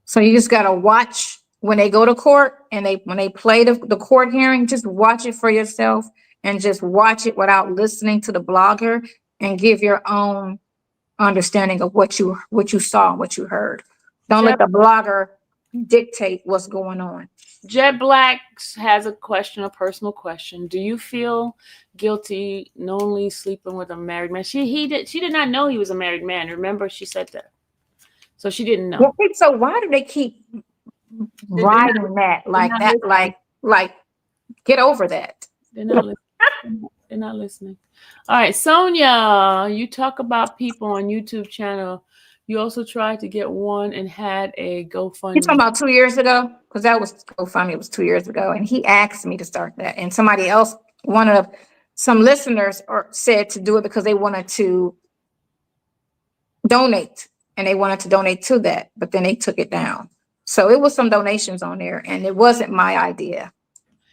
So you just gotta watch when they go to court, and when they play the court hearing. Just watch it for yourself, and just watch it without listening to the blogger, and give your own understanding of what you saw and what you heard. Don't let the blogger dictate what's going on. Jet Black has a personal question. Do you feel guilty knowingly sleeping with a married man? She did not know he was a married man. Remember, she said that. So she didn't know. Well, so why do they keep riding that like that? Like, get over that. They're not listening. They're not listening. All right, Sonya, you talk about people on YouTube channel. You also tried to get one and had a GoFundMe. You're talking about 2 years ago? Because that was GoFundMe. It was 2 years ago. And he asked me to start that. And somebody else, some listeners said to do it because they wanted to donate. And they wanted to donate to that. But then they took it down. So it was some donations on there. And it wasn't my idea.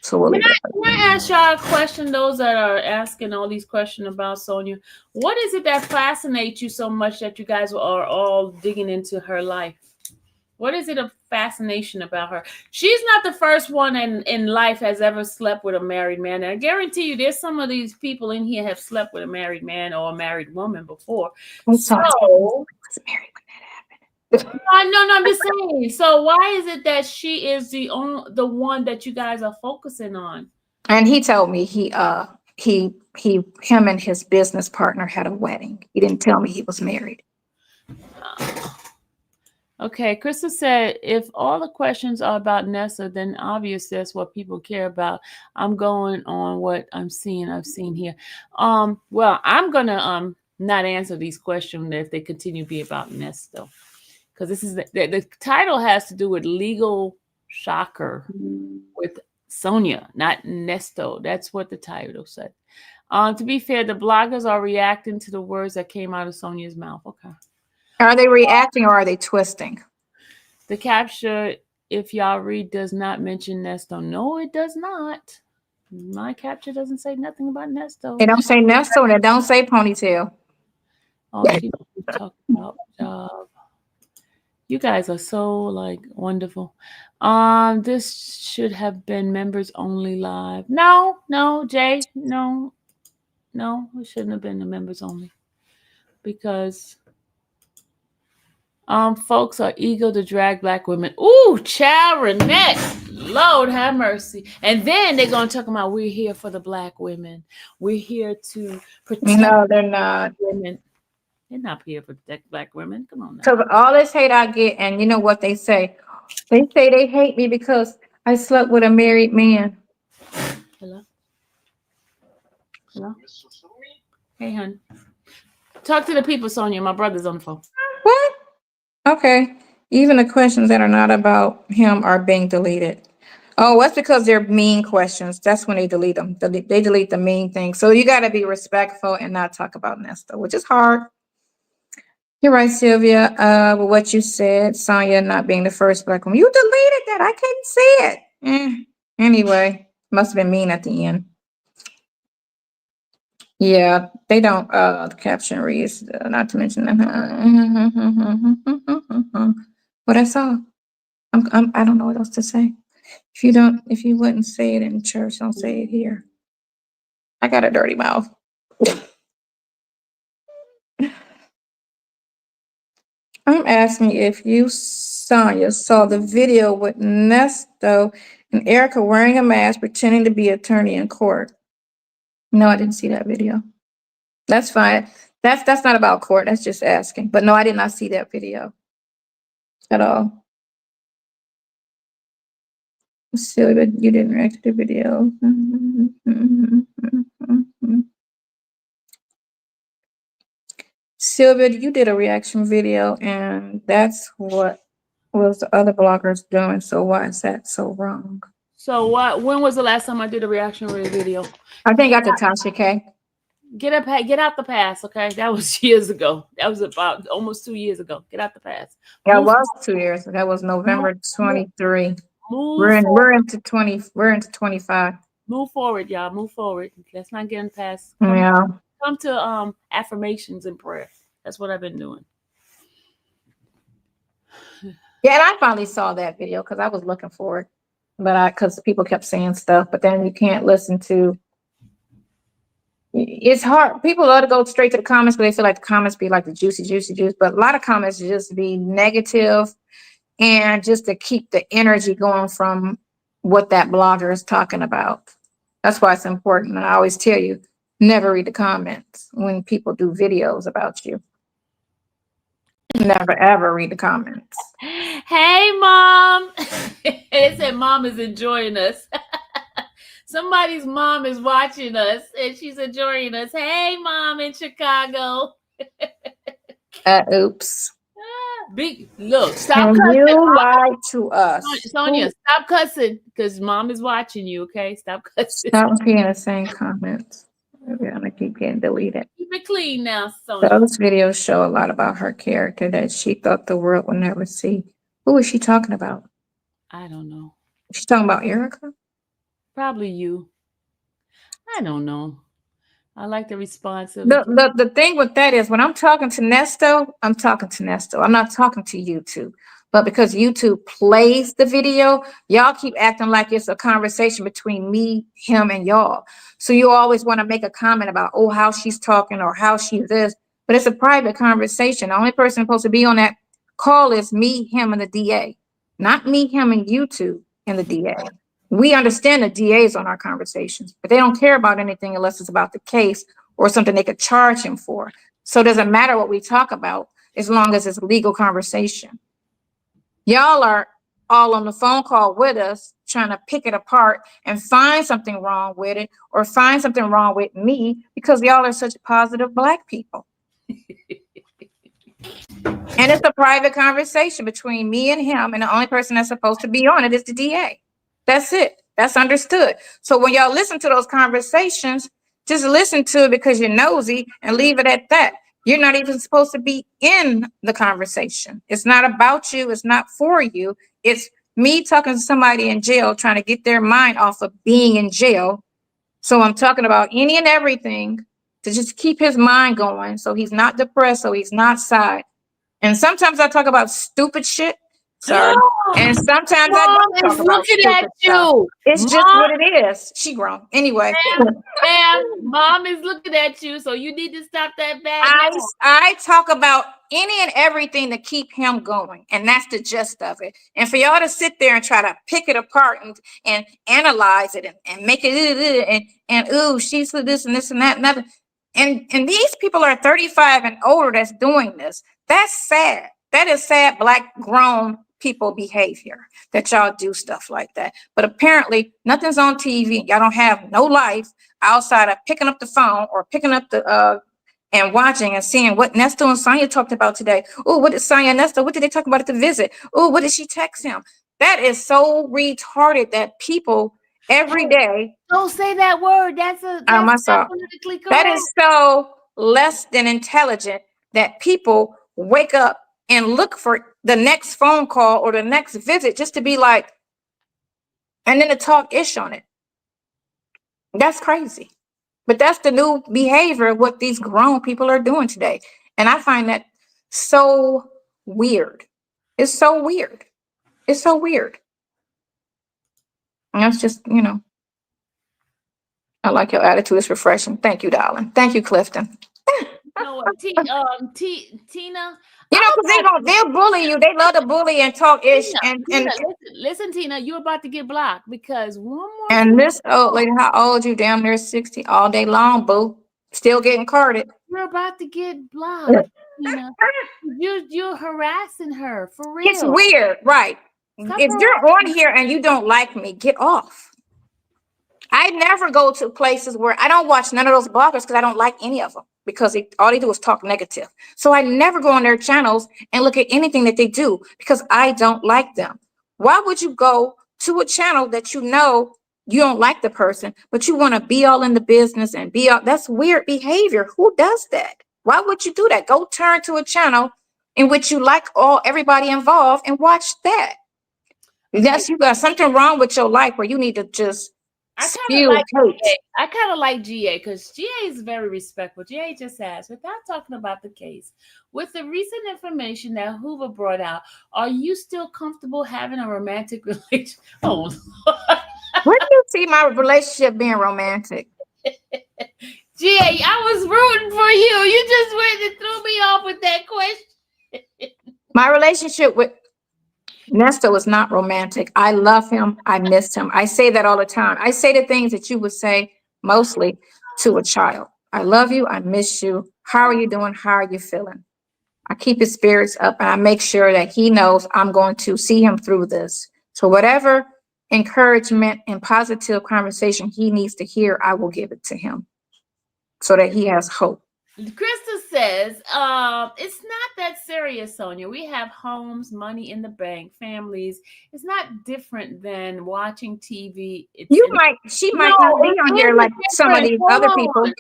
So can I ask y'all a question, those that are asking all these questions about Sonya? What is it that fascinates you so much that you guys are all digging into her life? What is it a fascination about her? She's not the first one in life has ever slept with a married man. And I guarantee you there's some of these people in here have slept with a married man or a married woman before. So was married when that happened. no, I'm just saying. So why is it that she is the one that you guys are focusing on? And he told me him and his business partner had a wedding. He didn't tell me he was married. Okay, Krista said, if all the questions are about Nesto, then obviously that's what people care about. I'm going on what I've seen here. Well, I'm gonna not answer these questions if they continue to be about Nesto, because this is the title has to do with legal shocker with Sonya, not Nesto. That's what the title said. To be fair, the bloggers are reacting to the words that came out of Sonya's mouth. Okay. Are they reacting or are they twisting? The capture, if y'all read, does not mention Nesto. No, it does not. My capture doesn't say nothing about Nesto. They don't say Nesto and they don't say ponytail. All she talk about job. You guys are so like wonderful. This should have been members only live. No, Jay, no, it shouldn't have been the members only, because folks are eager to drag black women. Ooh, child, Renette, Lord have mercy. And then they're gonna talk about we're here for the black women. We're here to protect. No, they're not. Women. They're not here to protect black women. Come on now. So all this hate I get, and you know what they say? They say they hate me because I slept with a married man. Hello? Hey, hon. Talk to the people, Sonya. My brother's on the phone. What? Okay. Even the questions that are not about him are being deleted. Oh, that's because they're mean questions. That's when they delete them. They delete the mean things. So you got to be respectful and not talk about Nesto, which is hard. You're right, Sylvia. With what you said, Sonya not being the first black woman. You deleted that. I couldn't see it. Anyway, must have been mean at the end. Yeah, they don't the caption reads, not to mention that. But that's all. I don't know what else to say. If you wouldn't say it in church, don't say it here. I got a dirty mouth. I'm asking if you, Sonya, saw the video with Nesto and Erica wearing a mask pretending to be attorney in court. No, I didn't see that video. That's fine. That's not about court. That's just asking. But no, I did not see that video at all. Silly, but you didn't react to the video. Sylvia, you did a reaction video, and that's what was the other bloggers doing. So why is that so wrong? So what? When was the last time I did a reaction video? I think I did Tasha K. Get out the past, okay? That was years ago. That was about almost 2 years ago. Get out the past. That was 2 years. That was November 23. We're into 25. Move forward, y'all. Move forward. Let's not get in the past. Come to affirmations and prayer. That's what I've been doing. Yeah, and I finally saw that video because I was looking for it, but because people kept saying stuff, but then you can't listen to. It's hard. People love to go straight to the comments, but they feel like the comments be like the juicy juice. But a lot of comments just be negative, and just to keep the energy going from what that blogger is talking about. That's why it's important. And I always tell you, never read the comments when people do videos about you. Never ever read the comments. Hey, Mom. It said Mom is enjoying us. Somebody's mom is watching us and she's enjoying us. Hey, Mom in Chicago. Oops. Look, stop and cussing. You lied to us. Sonya, stop cussing because Mom is watching you, okay? Stop cussing. Stop repeating the same comments. We're gonna keep getting deleted. Keep it clean now, Sonya. Those videos show a lot about her character that she thought the world would never see. Who is she talking about? I don't know. She's talking about Erica? Probably you. I don't know. I like the response of the thing with that is when I'm talking to Nesto, I'm talking to Nesto. I'm not talking to you two. But because YouTube plays the video, y'all keep acting like it's a conversation between me, him, and y'all. So you always want to make a comment about, oh, how she's talking or how she's this. But it's a private conversation. The only person supposed to be on that call is me, him, and the DA. Not me, him, and YouTube and the DA. We understand the DAs on our conversations, but they don't care about anything unless it's about the case or something they could charge him for. So it doesn't matter what we talk about as long as it's a legal conversation. Y'all are all on the phone call with us trying to pick it apart and find something wrong with it or find something wrong with me because y'all are such positive Black people. And it's a private conversation between me and him, and the only person that's supposed to be on it is the DA. That's it. That's understood. So when y'all listen to those conversations, just listen to it because you're nosy and leave it at that. You're not even supposed to be in the conversation. It's not about you. It's not for you. It's me talking to somebody in jail, trying to get their mind off of being in jail. So I'm talking about any and everything to just keep his mind going. So he's not depressed. So he's not sad. And sometimes I talk about stupid shit. Sorry. And sometimes I Mom don't is talk about looking stupid at stuff. you. It's just Mom, what it is. She grown. Anyway. Ma'am, Mom is looking at you, so you need to stop that bad. I talk about any and everything to keep him going, and that's the gist of it. And for y'all to sit there and try to pick it apart and analyze it and make it and ooh, she's this and this and that and other. And these people are 35 and older that's doing this. That's sad. That is sad Black grown people behavior that y'all do stuff like that. But apparently nothing's on TV. Y'all don't have no life outside of picking up the phone or picking up the and watching and seeing what Nesto and Sonya talked about today. Oh, what did Sonya and Nesto, what did they talk about at the visit? Oh, what did she text him? That is so retarded that people every day. Don't say that word. That's not politically correct. That is so less than intelligent that people wake up and look for the next phone call or the next visit just to be like, and then to talk ish on it. That's crazy. But that's the new behavior of what these grown people are doing today. And I find that so weird. It's so weird. It's so weird. And that's just, you know, I like your attitude. It's refreshing. Thank you, darling. Thank you, Clifton. You know what, Tina? You know, because they'll bully you. They love to bully and talk ish. Tina, listen, Tina, you're about to get blocked because one more. And this old lady, how old you? Damn near 60 all day long, boo. Still getting carded. You're about to get blocked, Tina. You're harassing her for real. It's weird, right? If you're on here and you don't like me, get off. I never go to places where I don't watch none of those bloggers because I don't like any of them because all they do is talk negative. So I never go on their channels and look at anything that they do because I don't like them. Why would you go to a channel that you know you don't like the person, but you want to be all in the business and be all? That's weird behavior. Who does that? Why would you do that? Go turn to a channel in which you like everybody involved and watch that. Yes, you got something wrong with your life where you need to just I kind of like GA because GA is very respectful. GA just asked, without talking about the case, with the recent information that Hoover brought out, are you still comfortable having a romantic relationship? Oh, Lord. Where do you see my relationship being romantic? GA, I was rooting for you. You just went and threw me off with that question. My relationship with Nesto is not romantic. I love him. I miss him. I say that all the time. I say the things that you would say mostly to a child. I love you. I miss you. How are you doing? How are you feeling? I keep his spirits up and I make sure that he knows I'm going to see him through this. So whatever encouragement and positive conversation he needs to hear, I will give it to him so that he has hope. Krista says, it's not that serious, Sonya. We have homes, money in the bank, families. It's not different than watching TV. She might not be on here like some of these other people.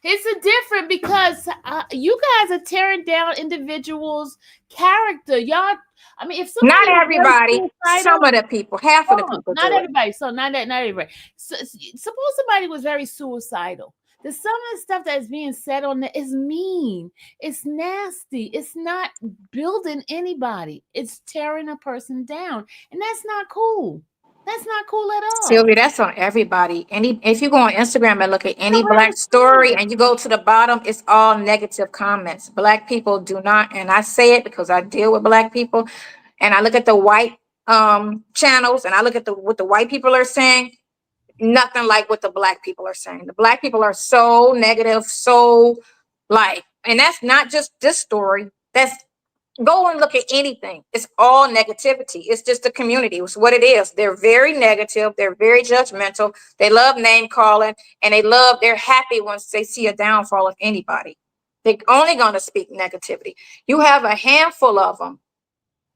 It's a different because you guys are tearing down individuals' character. Y'all, I mean, if not everybody, some of the people, half of the people. Not everybody. So not everybody. So, suppose somebody was very suicidal. some of the stuff that is being said on there is mean. It's nasty. It's not building anybody. It's tearing a person down. And that's not cool. That's not cool at all. Sylvia, that's on everybody. If you go on Instagram and look at any Black story and you go to the bottom, it's all negative comments. Black people do not, and I say it because I deal with Black people, and I look at the white channels and I look at what the white people are saying. Nothing like what the Black people are saying. The Black people are so negative, so like, and that's not just this story. That's go and look at anything. It's all negativity. It's just the community. It's what it is. They're very negative. They're very judgmental. They love name calling, and they're happy once they see a downfall of anybody. They're only going to speak negativity. You have a handful of them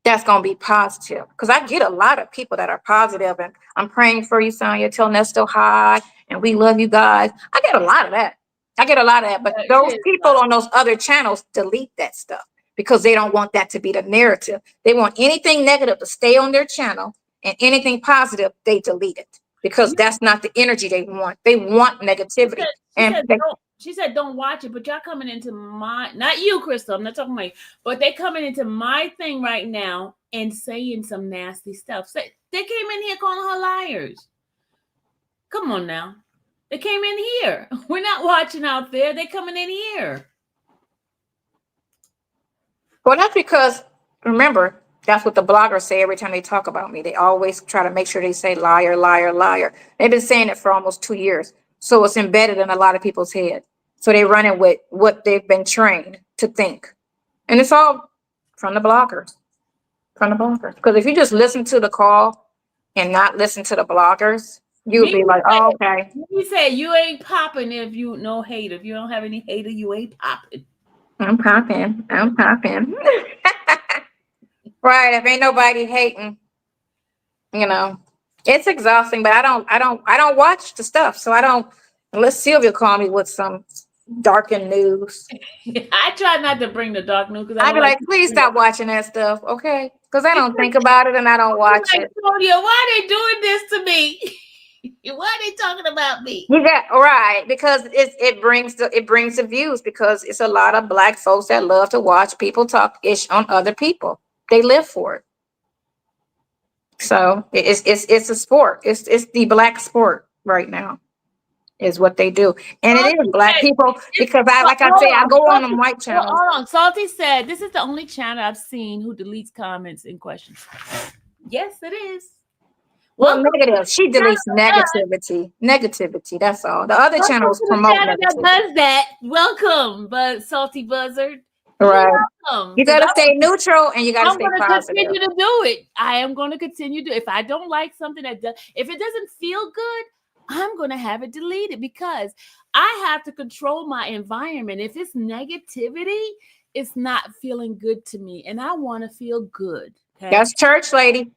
that's going to be positive. Because I get a lot of people that are positive, and I'm praying for you, Sonya. Tell Nesto hi, and we love you guys. I get a lot of that. But those people on those other channels delete that stuff, because they don't want that to be the narrative. They want anything negative to stay on their channel, and anything positive, they delete it, because that's not the energy they want. They want negativity. She said, don't watch it, but y'all coming into not you, Crystal, I'm not talking about you, but they coming into my thing right now and saying some nasty stuff. So they came in here calling her liars. Come on now. They came in here. We're not watching out there. They coming in here. Well, that's because, remember, that's what the bloggers say every time they talk about me. They always try to make sure they say liar, liar, liar. They've been saying it for almost 2 years. So it's embedded in a lot of people's head. So they run it with what they've been trained to think. And it's all from the bloggers. Because if you just listen to the call and not listen to the bloggers, you'll be like, oh, okay. He said, you ain't popping if you no hate. If you don't have any hater, you ain't popping. I'm popping. Right. If ain't nobody hating, it's exhausting, but I don't watch the stuff. So I don't, unless Sylvia call me with some darkened news. I try not to bring the dark news, because I'd be like, please stop watching that stuff. Okay. Because I don't think about it and I don't watch it. Sonya, why they doing this to me? Why are they talking about me? Yeah, right. Because it brings the views, because it's a lot of Black folks that love to watch people talk ish on other people. They live for it. So it's a sport. It's the Black sport right now, is what they do. And it is Black people, because I go on them white channels. Hold on. Salty said, this is the only channel I've seen who deletes comments and questions. Yes, it is. Well, negative. She deletes negativity. That's all. The other channels promote negativity. That does that. Welcome, but Salty Buzzard. Right. You gotta stay neutral, and you gotta stay positive. I'm gonna continue to do it. I am gonna continue to. If I don't like something if it doesn't feel good, I'm gonna have it deleted, because I have to control my environment. If it's negativity, it's not feeling good to me, and I want to feel good. Okay? That's church, lady.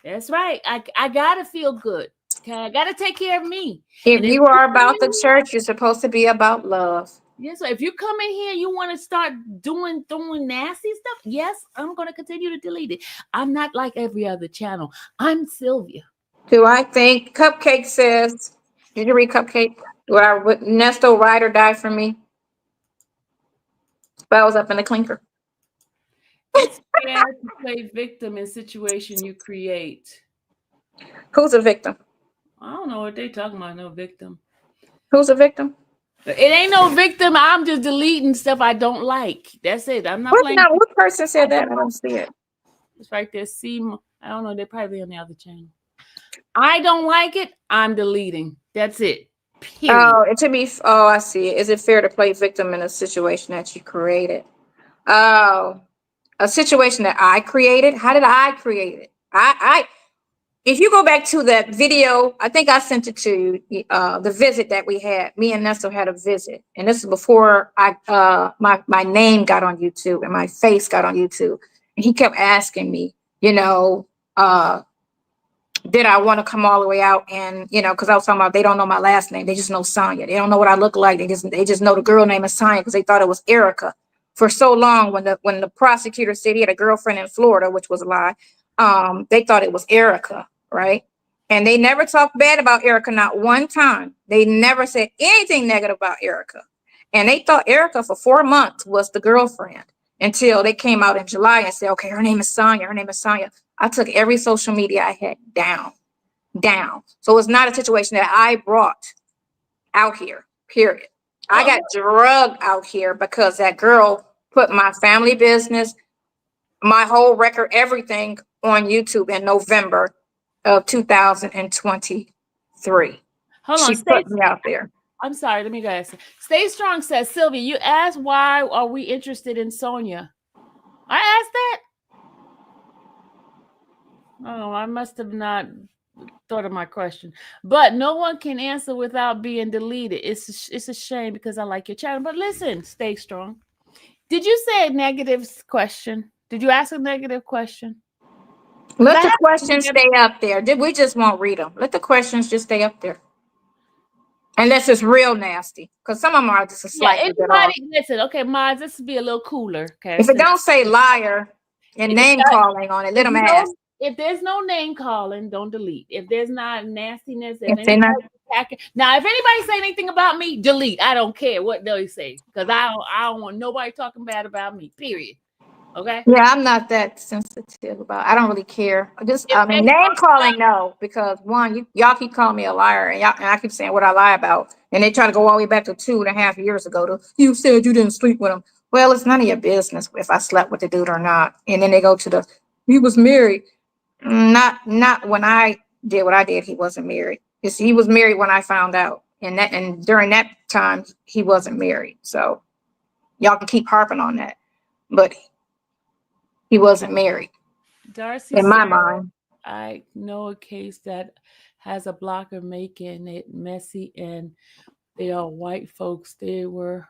That's right. I gotta feel good. Okay, I gotta take care of me. If you are about the church, you're supposed to be about love. Yes. So if you come in here, you want to start doing nasty stuff. Yes, I'm gonna continue to delete it. I'm not like every other channel. I'm Sylvia. Do I think Cupcake says? Did you read Cupcake? Would Nesto ride or die for me? If I was up in the clinker. It's fair to play victim in situation you create. Who's a victim? I don't know what they talking about. No victim. Who's a victim? It ain't no victim. I'm just deleting stuff I don't like. That's it. I'm not playing. What person said that? I don't see it. It's right there. See, I don't know. They're probably on the other channel. I don't like it. I'm deleting. That's it. Period. I see it. Is it fair to play victim in a situation that you created? Oh. A situation that I created. How did I create it? If you go back to that video, I think I sent it to you, the visit that we had. Me and Nesto had a visit, and this is before my name got on YouTube and my face got on YouTube. And he kept asking me, did I want to come all the way out? And because I was talking about, they don't know my last name, they just know Sonya. They don't know what I look like. They just know the girl name is Sonya, because they thought it was Erica. For so long, when the prosecutor said he had a girlfriend in Florida, which was a lie, they thought it was Erica, right? And they never talked bad about Erica, not one time. They never said anything negative about Erica. And they thought Erica for 4 months was the girlfriend until they came out in July and said, okay, her name is Sonya. Her name is Sonya. I took every social media I had down. So it's not a situation that I brought out here, period. I got drugged out here because that girl put my family business, my whole record, everything on YouTube in November of 2023. Hold on, She put me out there. I'm sorry, let me go ask. Stay Strong says, Sylvia, you asked why are we interested in Sonya? I asked that? Oh, I must have not thought of my question. But no one can answer without being deleted. It's a shame because I like your channel. But listen, Stay Strong. Did you say a negative question? Did you ask a negative question? Let the questions stay up there. We just won't read them. Let the questions just stay up there. Unless it's real nasty. Because some of them are just a slight. Listen, okay, Maz, this will be a little cooler. Okay. If it don't say liar and name calling on it, let them ask. If there's no name calling, don't delete. If there's not nastiness, now, if anybody say anything about me, delete. I don't care what they say. Because I don't want nobody talking bad about me, period. Okay. Yeah, I'm not that sensitive about. I don't really care. Name calling, no, because one, y'all keep calling me a liar, and I keep saying what I lie about, and they try to go all the way back to 2.5 years ago. You said you didn't sleep with him. Well, it's none of your business if I slept with the dude or not. And then they go to he was married. Not when I did what I did. He wasn't married. He was married when I found out, and during that time he wasn't married. So y'all can keep harping on that, but he wasn't married. Darcy, in my mind. I know a case that has a blocker making it messy, and they are white folks. We are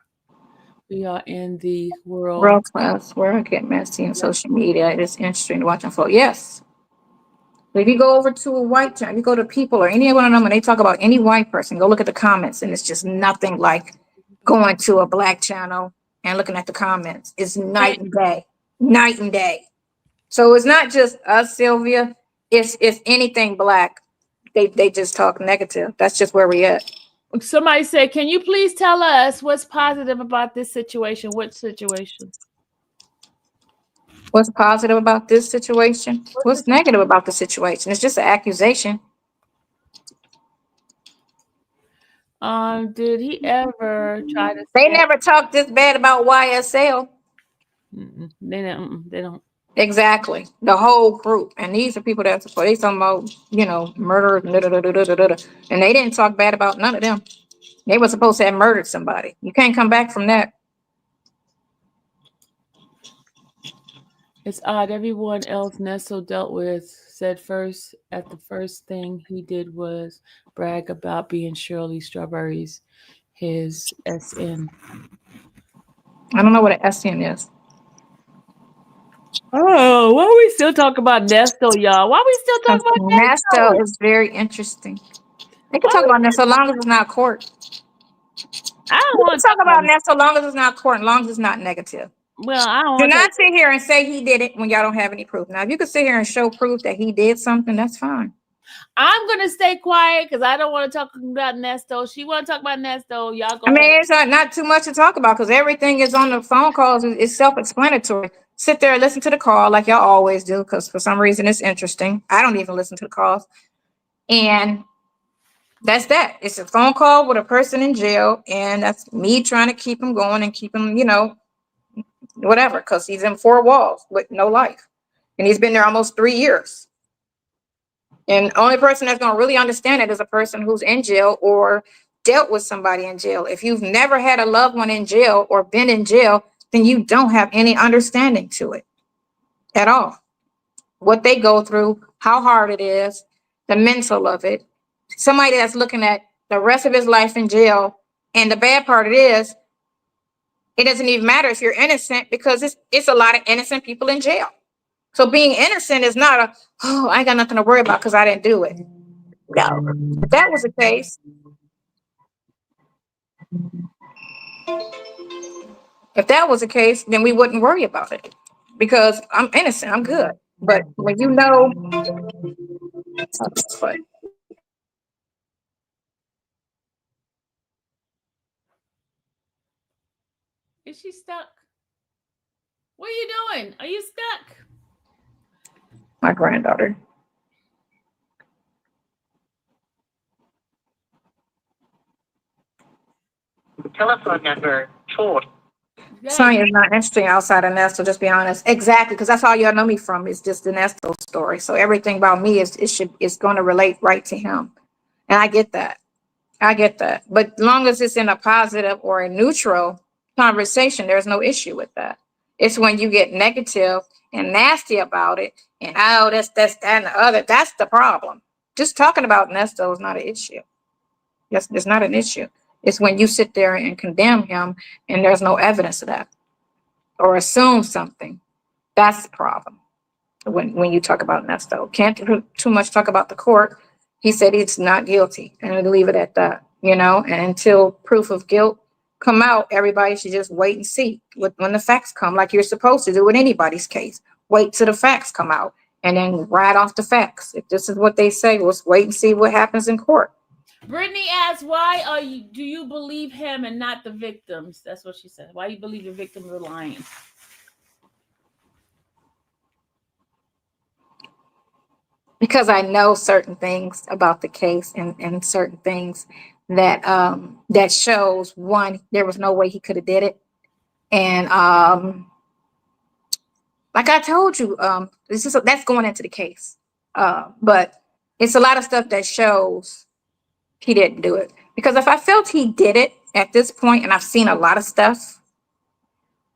in the world class where I get messy in social media. It is interesting to watch them flow. Yes. If you go over to a white channel, you go to people or any one of them, and they talk about any white person, go look at the comments, and it's just nothing like going to a black channel and looking at the comments. It's night and day. Night and day. So it's not just us, Sylvia. It's anything black. They just talk negative. That's just where we at. Somebody said, can you please tell us what's positive about this situation? What situation? What's positive about this situation? What's negative about the situation? It's just an accusation. Did he ever try to? They never talked this bad about YSL. They don't. Exactly. The whole group. And these are people that support. They talking about, murder, and they didn't talk bad about none of them. They were supposed to have murdered somebody. You can't come back from that. It's odd. Everyone else Nesto dealt with said the first thing he did was brag about being Shirley Strawberry's his SN. I don't know what an SN is. Oh, why we still talk about Nesto, y'all? Why we still talk about Nesto? Nesto is very interesting. They can talk about Nesto so long as it's not court. I don't want to talk about Nesto so long as it's not court, and long as it's not negative. Well, I don't do not sit here and say he did it when y'all don't have any proof. Now, if you could sit here and show proof that he did something, that's fine. I'm gonna stay quiet because I don't want to talk about Nesto. She want to talk about Nesto. Y'all go. I mean, it's not too much to talk about because everything is on the phone calls. It's self-explanatory. Sit there and listen to the call like y'all always do because for some reason it's interesting. I don't even listen to the calls. And that's that. It's a phone call with a person in jail, and that's me trying to keep him going and keep him, whatever, because he's in 4 walls with no life. And he's been there almost 3 years. And the only person that's going to really understand it is a person who's in jail or dealt with somebody in jail. If you've never had a loved one in jail or been in jail, then you don't have any understanding to it at all. What they go through, how hard it is, the mental of it. Somebody that's looking at the rest of his life in jail. And the bad part is, it doesn't even matter if you're innocent because it's a lot of innocent people in jail. So being innocent is not I got nothing to worry about because I didn't do it. No, if that was the case, then we wouldn't worry about it because I'm innocent. I'm good. But when Is she stuck? What are you doing? Are you stuck? My granddaughter. Telephone number 4. Yeah. Sonya's not interesting outside of Nesto, just be honest. Exactly, because that's all y'all know me from is just the Nesto story. So everything about me is going to relate right to him. And I get that. I get that. But as long as it's in a positive or a neutral conversation, there's no issue with that. It's when you get negative and nasty about it and oh, that's that and the other. That's the problem. Just talking about Nesto is not an issue. Yes, it's not an issue. It's when you sit there and condemn him and there's no evidence of that or assume something. That's the problem. When you talk about Nesto, can't too much talk about the court. He said he's not guilty, and we'll leave it at that. You know, and until proof of guilt come out, everybody should just wait and see when the facts come, like you're supposed to do in anybody's case. Wait till the facts come out, and then ride off the facts. If this is what they say, let's wait and see what happens in court. Brittany asked, "Why are you? Do you believe him and not the victims?" That's what she said. Why you believe the victims are lying? Because I know certain things about the case and certain things that that shows one, there was no way he could have did it. And like I told you, that's going into the case. But it's a lot of stuff that shows he didn't do it. Because if I felt he did it at this point, and I've seen a lot of stuff,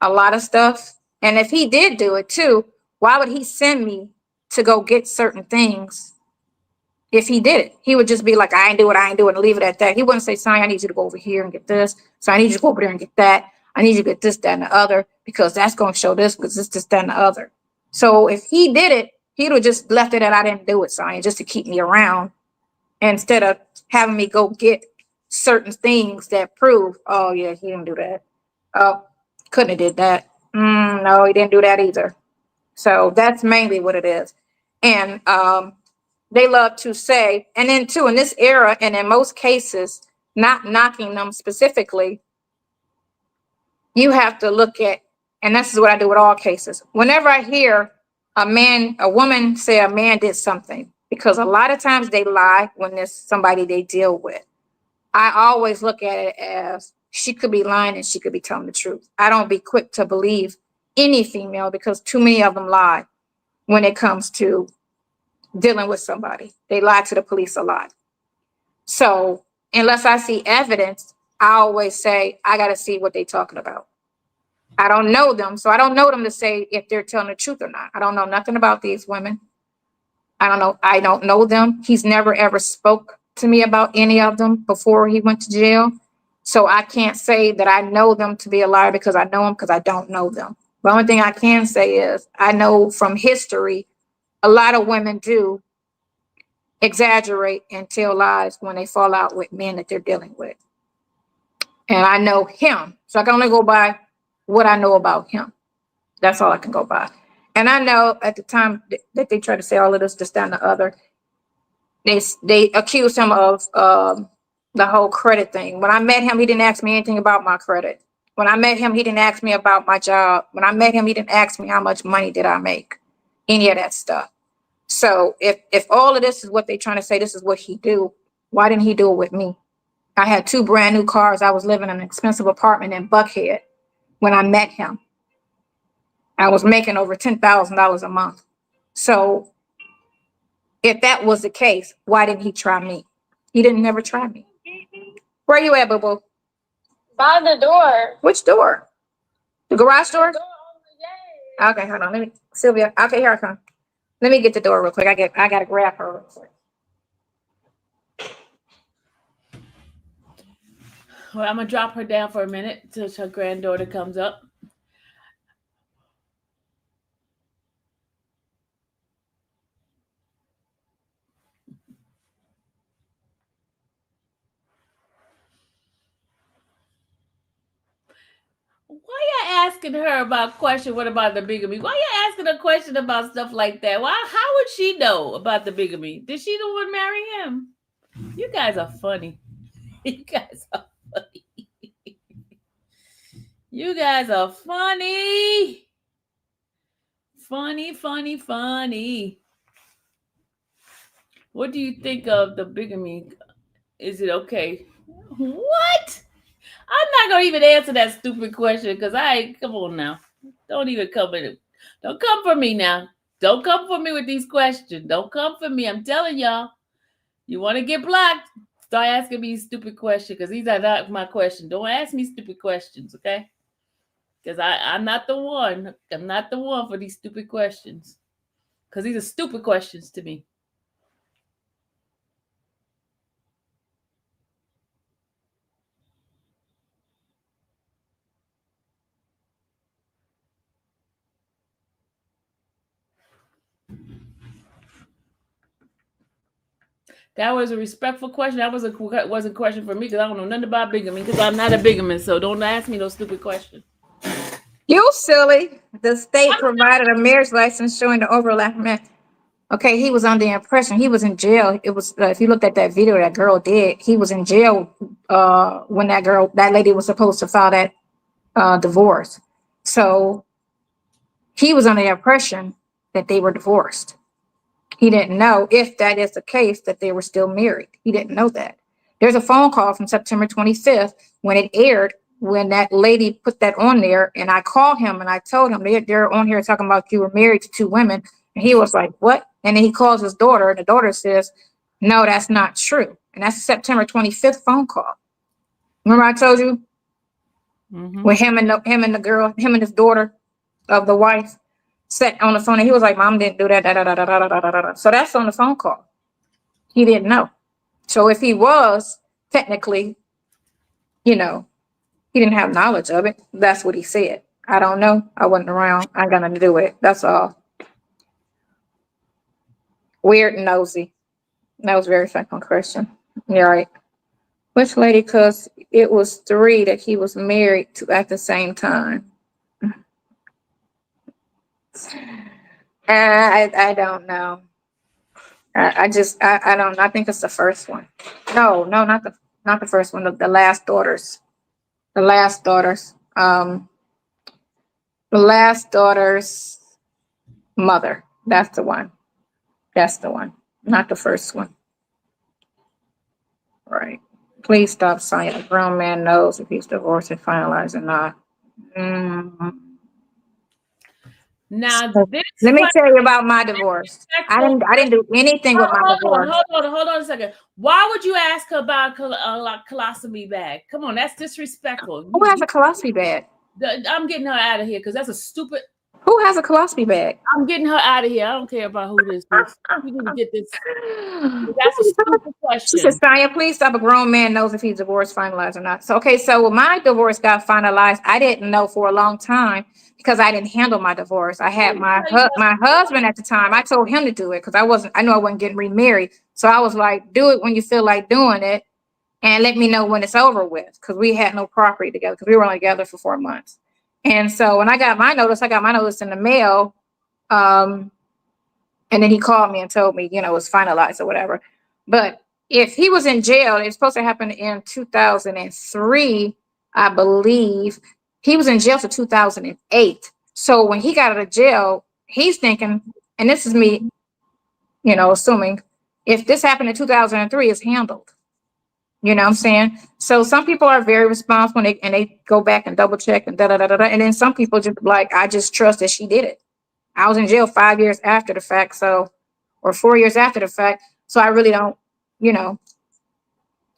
and if he did do it too, why would he send me to go get certain things? If he did it, he would just be like, I ain't do it, and leave it at that. He wouldn't say, Sonya, I need you to go over here and get this. So I need you to go over there and get that. I need you to get this, that, and the other, because that's going to show this, because this, that, and the other. So if he did it, he would have just left it at I didn't do it, Sonya, just to keep me around, instead of having me go get certain things that prove, oh, yeah, he didn't do that. Oh, couldn't have did that. No, he didn't do that either. So that's mainly what it is. And they love to say, and then too, in this era, and in most cases, not knocking them specifically, you have to look at, and this is what I do with all cases. Whenever I hear a woman say a man did something, because a lot of times they lie when there's somebody they deal with. I always look at it as she could be lying and she could be telling the truth. I don't be quick to believe any female because too many of them lie when it comes to dealing with somebody. They lie to the police a lot. So unless I see evidence, I always say, I got to see what they're talking about. I don't know them, so I don't know them to say if they're telling the truth or not. I don't know nothing about these women. I don't know them. He's never ever spoke to me about any of them before he went to jail. So I can't say that I know them to be a liar because I know them, because I don't know them. The only thing I can say is I know from history, a lot of women do exaggerate and tell lies when they fall out with men that they're dealing with. And I know him, so I can only go by what I know about him. That's all I can go by. And I know at the time that they try to say all of this, that, and the other, they accused him of the whole credit thing. When I met him, he didn't ask me anything about my credit. When I met him, he didn't ask me about my job. When I met him, he didn't ask me how much money did I make, any of that stuff. So if all of this is what they're trying to say, this is what he do, why didn't he do it with me? I had 2 brand new cars. I was living in an expensive apartment in Buckhead when I met him. I was making over $10,000 a month. So if that was the case, why didn't he try me? He didn't never try me. Where you at, boo-boo? By the door. Which door? The garage door? Okay, hold on. Let me, Sylvia. Okay, here I come. Let me get the door real quick. I gotta grab her real quick. Well, I'm gonna drop her down for a minute till her granddaughter comes up. Why you asking her about question? What about the bigamy? Why you asking a question about stuff like that? Why? How would she know about the bigamy? Did she the one marry him? You guys are funny. You guys are funny. You guys are funny. Funny, funny, funny. What do you think of the bigamy? Is it okay? What? I'm not gonna even answer that stupid question because come on now. Don't even come in. Don't come for me now. Don't come for me with these questions. Don't come for me. I'm telling y'all. You want to get blocked? Start asking me stupid questions because these are not my questions. Don't ask me stupid questions, okay? Because I'm not the one. I'm not the one for these stupid questions. Because these are stupid questions to me. That was a respectful question. That wasn't a question for me because I don't know nothing about bigamy because I'm not a bigamist. So don't ask me those stupid questions. You silly. The state provided a marriage license showing the overlap. Okay, he was under the impression he was in jail. It was if you looked at that video that girl did, he was in jail when that lady was supposed to file that divorce. So he was under the impression that they were divorced. He didn't know if that is the case that they were still married. He didn't know that. There's a phone call from September 25th when it aired, when that lady put that on there, and I called him and I told him they're on here talking about you were married to two women. And he was like, what? And then he calls his daughter, and the daughter says, no, that's not true. And that's a September 25th phone call. Remember I told you? With him and the girl, him and his daughter of the wife sat on the phone, and he was like, mom didn't do that. Da, da, da, da, da, da, da, da. So that's on the phone call. He didn't know. So if he was technically, he didn't have knowledge of it. That's what he said. I don't know. I wasn't around. I ain't got nothing to do with it. That's all. Weird and nosy. That was very second question. You're right. Which lady? Because it was 3 that he was married to at the same time. I don't know. I don't. I think it's the first one. No, not the first one. The last daughters. The last daughters. The last daughter's mother. That's the one. That's the one. Not the first one. Right. Please stop, Sonya. A grown man knows if he's divorced and finalized or not. Now, this Let me question tell you about my divorce. I didn't do anything with my divorce. Hold on a second. Why would you ask her about a colostomy bag? Come on, that's disrespectful. Who has a colostomy bag? I'm getting her out of here because that's a stupid. Who has a colostomy bag? I'm getting her out of here. I don't care about who this is. We need to get this. That's a stupid question. She said, Sonya, please stop. A grown man knows if he's divorced, finalized or not. So, okay, so when my divorce got finalized, I didn't know for a long time because I didn't handle my divorce. I had my husband at the time. I told him to do it because I knew I wasn't getting remarried. So I was like, do it when you feel like doing it and let me know when it's over with, because we had no property together because we were only together for 4 months. And so when I got my notice in the mail. And then he called me and told me, it's finalized or whatever. But if he was in jail, it's supposed to happen in 2003, I believe. He was in jail for 2008. So when he got out of jail, he's thinking, and this is me, assuming if this happened in 2003, it's handled. You know what I'm saying? So some people are very responsible and they go back and double check and da-da-da-da-da. And then some people just like, I just trust that she did it. I was in jail 5 years after the fact, or 4 years after the fact. So I really don't,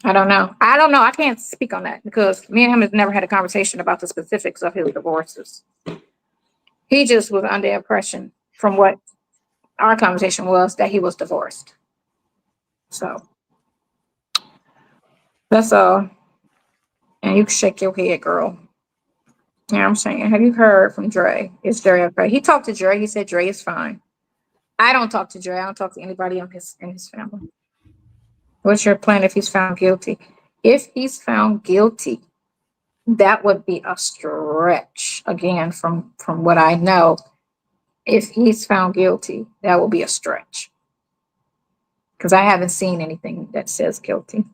I don't know. I can't speak on that because me and him have never had a conversation about the specifics of his divorces. He just was under the impression from what our conversation was that he was divorced. So that's all. And you can shake your head, girl. You know what I'm saying? Have you heard from Dre? Is Dre okay? He talked to Dre. He said Dre is fine. I don't talk to Dre. I don't talk to anybody in his family. What's your plan if he's found guilty? If he's found guilty, that would be a stretch. Again, from what I know, if he's found guilty, that will be a stretch. Because I haven't seen anything that says guilty.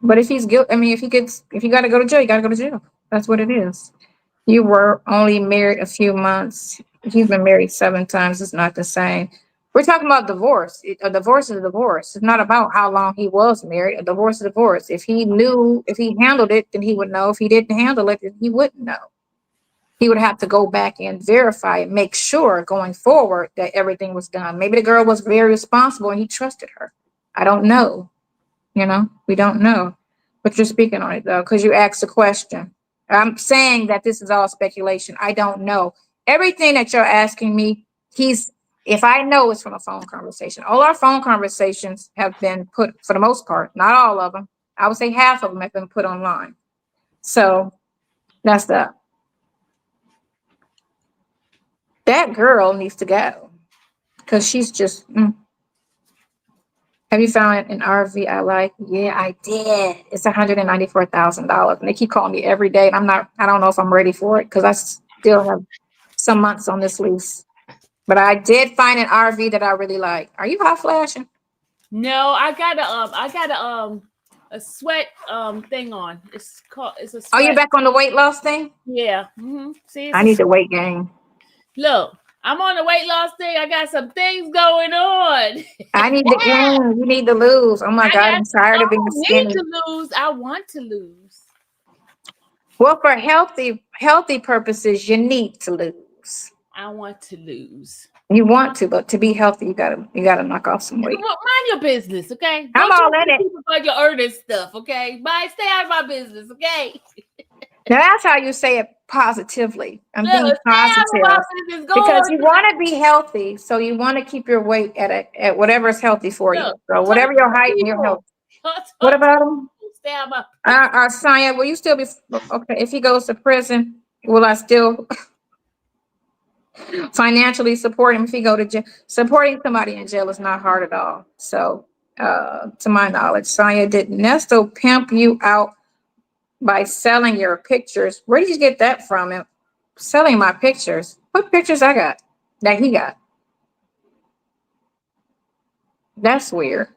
But if he's guilty, I mean, if you got to go to jail, you got to go to jail. That's what it is. You were only married a few months. He's been married 7 times. It's not the same. We're talking about divorce. A divorce is a divorce. It's not about how long he was married. A divorce is a divorce. If he knew, if he handled it, then he would know. If he didn't handle it, then he wouldn't know. He would have to go back and verify and make sure going forward that everything was done. Maybe the girl was very responsible and he trusted her. I don't know. We don't know. But you're speaking on it though, because you asked a question. I'm saying that this is all speculation. I don't know. Everything that you're asking me, if I know, it's from a phone conversation. All our phone conversations have been put, for the most part, not all of them. I would say half of them have been put online. So that's that. That girl needs to go because she's just. Have you found an RV I like? Yeah, I did. It's $194,000, and they keep calling me every day. And I don't know if I'm ready for it because I still have some months on this lease. But I did find an RV that I really like. Are you hot flashing? No, I got a sweat thing on. It's a sweat. Oh, you back on the weight loss thing? Yeah. See, I need the weight gain. Look, I'm on the weight loss thing. I got some things going on. I need to gain. You need to lose. Oh my God, I'm tired of being skinny. I need to lose. I want to lose. Well, for healthy purposes, you need to lose. I want to lose. You want to, but to be healthy, you gotta knock off some weight. Mind your business, okay? I'm all in it. About your earning stuff, okay? Stay out of my business, okay? Now that's how you say it positively. I'm being positive because you want to be healthy, so you want to keep your weight at whatever is healthy for you. So whatever your height and your health. What about him? Stay out of my. Sonya, will you still be okay if he goes to prison? Will I still financially support him if he go to jail? Supporting somebody in jail is not hard at all. So, to my knowledge, Sonya, did Nesto pimp you out by selling your pictures? Where did you get that from? Him selling my pictures? What pictures I got that he got? That's weird.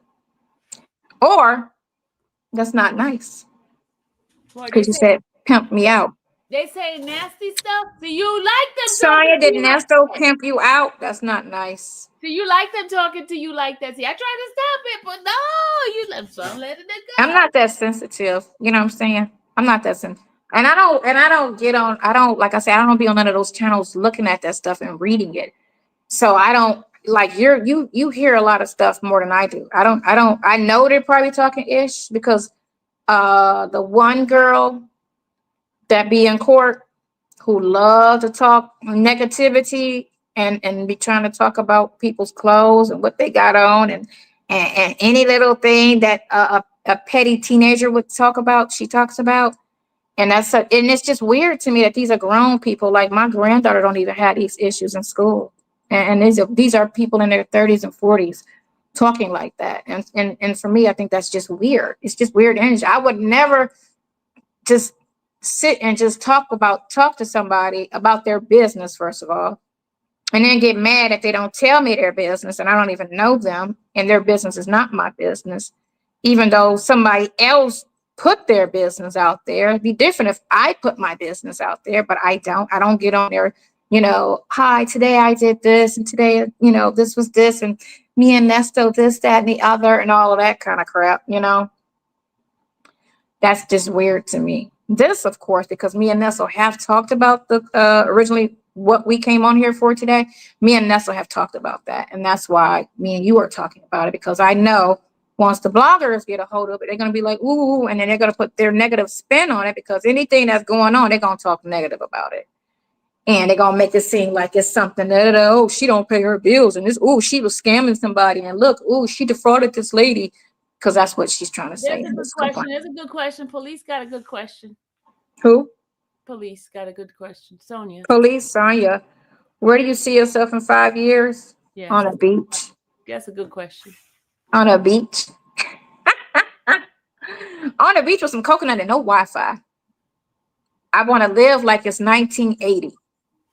Or that's not nice. Because you said pimp me out. They say nasty stuff. Do you like them? Sonya, did Nesto pimp you out? That's not nice. Do you like them talking to you like that? See, I tried to stop it, but no, you let them letting it go. I'm not that sensitive. You know what I'm saying? I'm not that sensitive. And I don't get on, like I said, I don't be on none of those channels looking at that stuff and reading it. So I don't like you hear a lot of stuff more than I do. I know they're probably talking ish because the one girl that be in court who love to talk negativity and be trying to talk about people's clothes and what they got on and any little thing that a petty teenager would talk about, she talks about. And and it's just weird to me that these are grown people. Like my granddaughter don't even have these issues in school. And these are people in their 30s and 40s talking like that. And for me, I think that's just weird. It's just weird energy. I would never just sit and just talk to somebody about their business, first of all, and then get mad if they don't tell me their business and I don't even know them and their business is not my business, even though somebody else put their business out there. It'd be different if I put my business out there, but I don't get on there, hi, today I did this and today, this was this and me and Nesto, this, that, and the other and all of that kind of crap, That's just weird to me. This, of course, because me and Nesto have talked about the originally what we came on here for today. Me and Nesto have talked about that. And that's why me and you are talking about it, because I know once the bloggers get a hold of it, they're going to be like, ooh, and then they're going to put their negative spin on it because anything that's going on, they're going to talk negative about it. And they're going to make it seem like it's something that, oh, she don't pay her bills. And this, oh, she was scamming somebody. And look, oh, she defrauded this lady. Because that's what she's trying to say. That's a good question. Police got a good question. Who? Police got a good question. Sonya. Police, Sonya. Where do you see yourself in 5 years? Yes. On a beach. That's a good question. On a beach. On a beach with some coconut and no Wi-Fi. I want to live like it's 1980.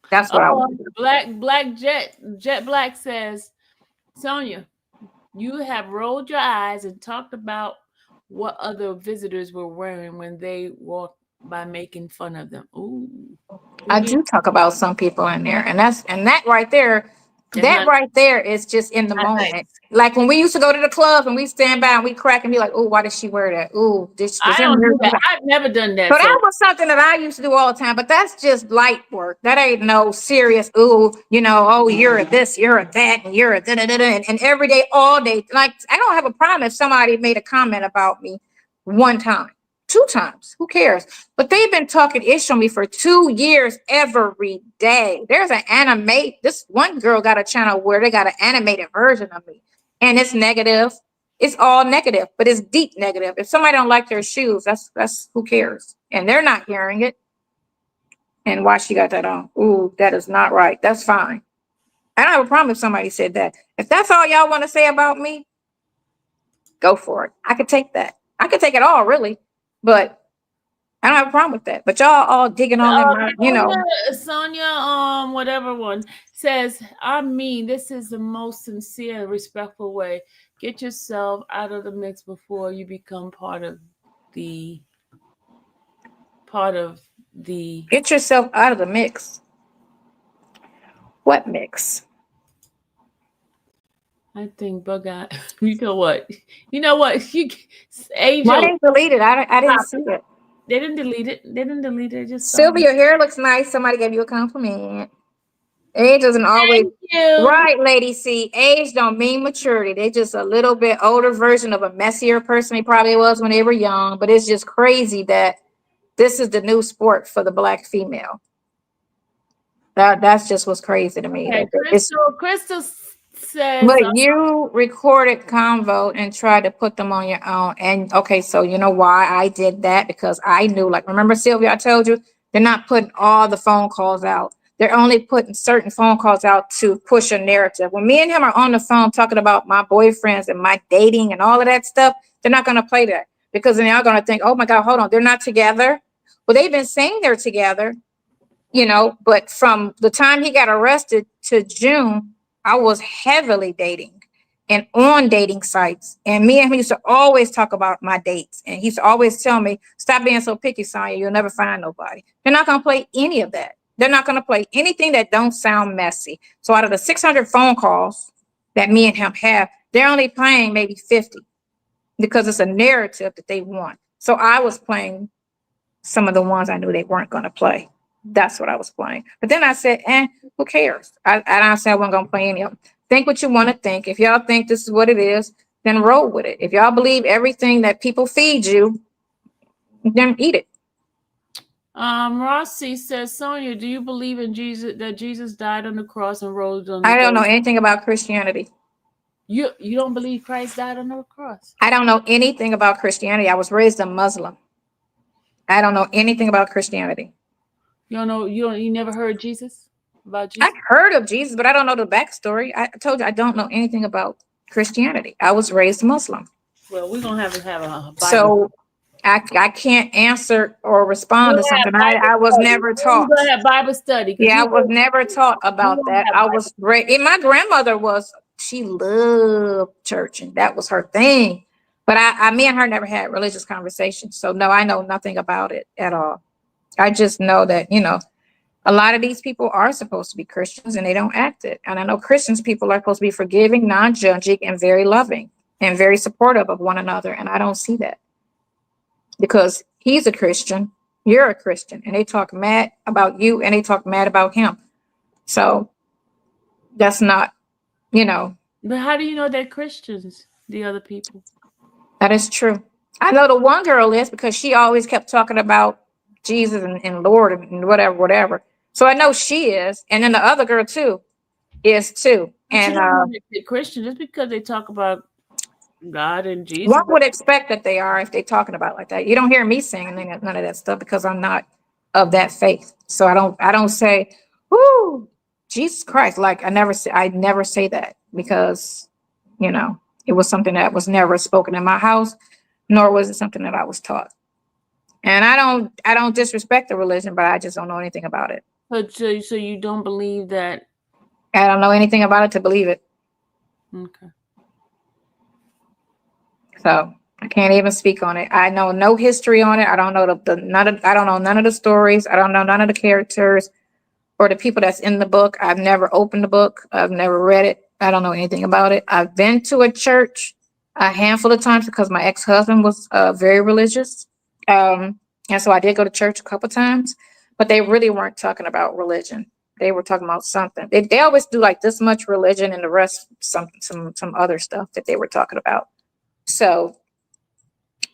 That's what I want. Black Jet Black says, Sonya, you have rolled your eyes and talked about what other visitors were wearing when they walked by making fun of them. Ooh. I do talk about some people in there, and that right there, They're that not, right there is just in the not moment. nice. Like when we used to go to the club and we stand by and we crack and be like, "Oh, why did she wear that? Oh, this I don't do that. I've never done So that. that So was something that I used to do all the time, but that's just light work. That ain't no serious, ooh, oh, you're a this, you're a that, and you're a da da da da. And every day, all day. Like, I don't have a problem if somebody made a comment about me one time, two times, who cares? But they've been talking ish on me for 2 years every day. There's an this one girl got a channel where they got an animated version of me, and it's negative. It's all negative, but it's deep negative. If somebody don't like their shoes, that's who cares? And they're not hearing it. And why she got that on? Ooh, that is not right. That's fine. I don't have a problem if somebody said that. If that's all y'all want to say about me, go for it. I could take that. I could take it all, really. But I don't have a problem with that. But y'all all digging all in my, Sonya, whatever one says, I mean, this is the most sincere and respectful way. Get yourself out of the mix before you become part of the Get yourself out of the mix. What mix? I think bug out. You know what? Angel. Why didn't delete it? I didn't see it. They didn't delete it. They didn't delete it. Just Sylvia, your hair looks nice. Somebody gave you a compliment. Age doesn't always, Thank you. right, Lady C. Age don't mean maturity. They just a little bit older version of a messier person they probably was when they were young. But it's just crazy that this is the new sport for the Black female. That's just what's crazy to me. Okay, Crystal says, But you recorded convo and tried to put them on your own. And okay, so you know why I did that? Because I knew, like, remember, Sylvia, I told you, they're not putting all the phone calls out. They're only putting certain phone calls out to push a narrative. When me and him are on the phone talking about my boyfriends and my dating and all of that stuff, they're not going to play that because then they're going to think, oh my God, hold on, they're not together. Well, they've been saying they're together, but from the time he got arrested to June, I was heavily dating and on dating sites. And me and him used to always talk about my dates. And he used to always tell me, stop being so picky, Sonya. You'll never find nobody. They're not going to play any of that. They're not going to play anything that don't sound messy. So out of the 600 phone calls that me and him have, they're only playing maybe 50 because it's a narrative that they want. So I was playing some of the ones I knew they weren't going to play. That's what I was playing. But then I said, who cares? I said I wasn't going to play any of them. Think what you want to think. If y'all think this is what it is, then roll with it. If y'all believe everything that people feed you, then eat it. Rossi says, Sonya, do you believe in Jesus, that Jesus died on the cross and rose on the I don't know third day? anything about Christianity. You don't believe Christ died on the cross? I don't know anything about Christianity. I was raised a Muslim. I don't know anything about Christianity. You don't know, you never heard Jesus? About Jesus? I've heard of Jesus, but I don't know the backstory. I told you I don't know anything about Christianity. I was raised Muslim. Well, we're gonna have a Bible. So I can't answer or respond to something I was never taught. We're gonna have Bible study. Yeah, I was never taught about that. I was raised, and my grandmother she loved church, and that was her thing. But me and her never had religious conversations. So no, I know nothing about it at all. I just know that, a lot of these people are supposed to be Christians and they don't act it. And I know Christians people are supposed to be forgiving, non-judging, and very loving and very supportive of one another. And I don't see that because he's a Christian, you're a Christian, and they talk mad about you and they talk mad about him. So that's not, But how do you know they're Christians, the other people? That is true. I know the one girl is because she always kept talking about Jesus and Lord and whatever. So I know she is. And then the other girl too is too. And they're Christian just because they talk about God and Jesus. One would expect that they are if they're talking about like that. You don't hear me saying none of that stuff because I'm not of that faith. So I don't say, "Whoo, Jesus Christ." Like I never say that because, it was something that was never spoken in my house, nor was it something that I was taught. And I don't disrespect the religion, but I just don't know anything about it. So you don't believe that? I don't know anything about it to believe it. Okay. So I can't even speak on it. I know no history on it. I don't know I don't know none of the stories. I don't know none of the characters or the people that's in the book. I've never opened the book. I've never read it. I don't know anything about it. I've been to a church a handful of times because my ex-husband was very religious. And so I did go to church a couple times, but they really weren't talking about religion. They were talking about something. They always do like this much religion and the rest some other stuff that they were talking about. So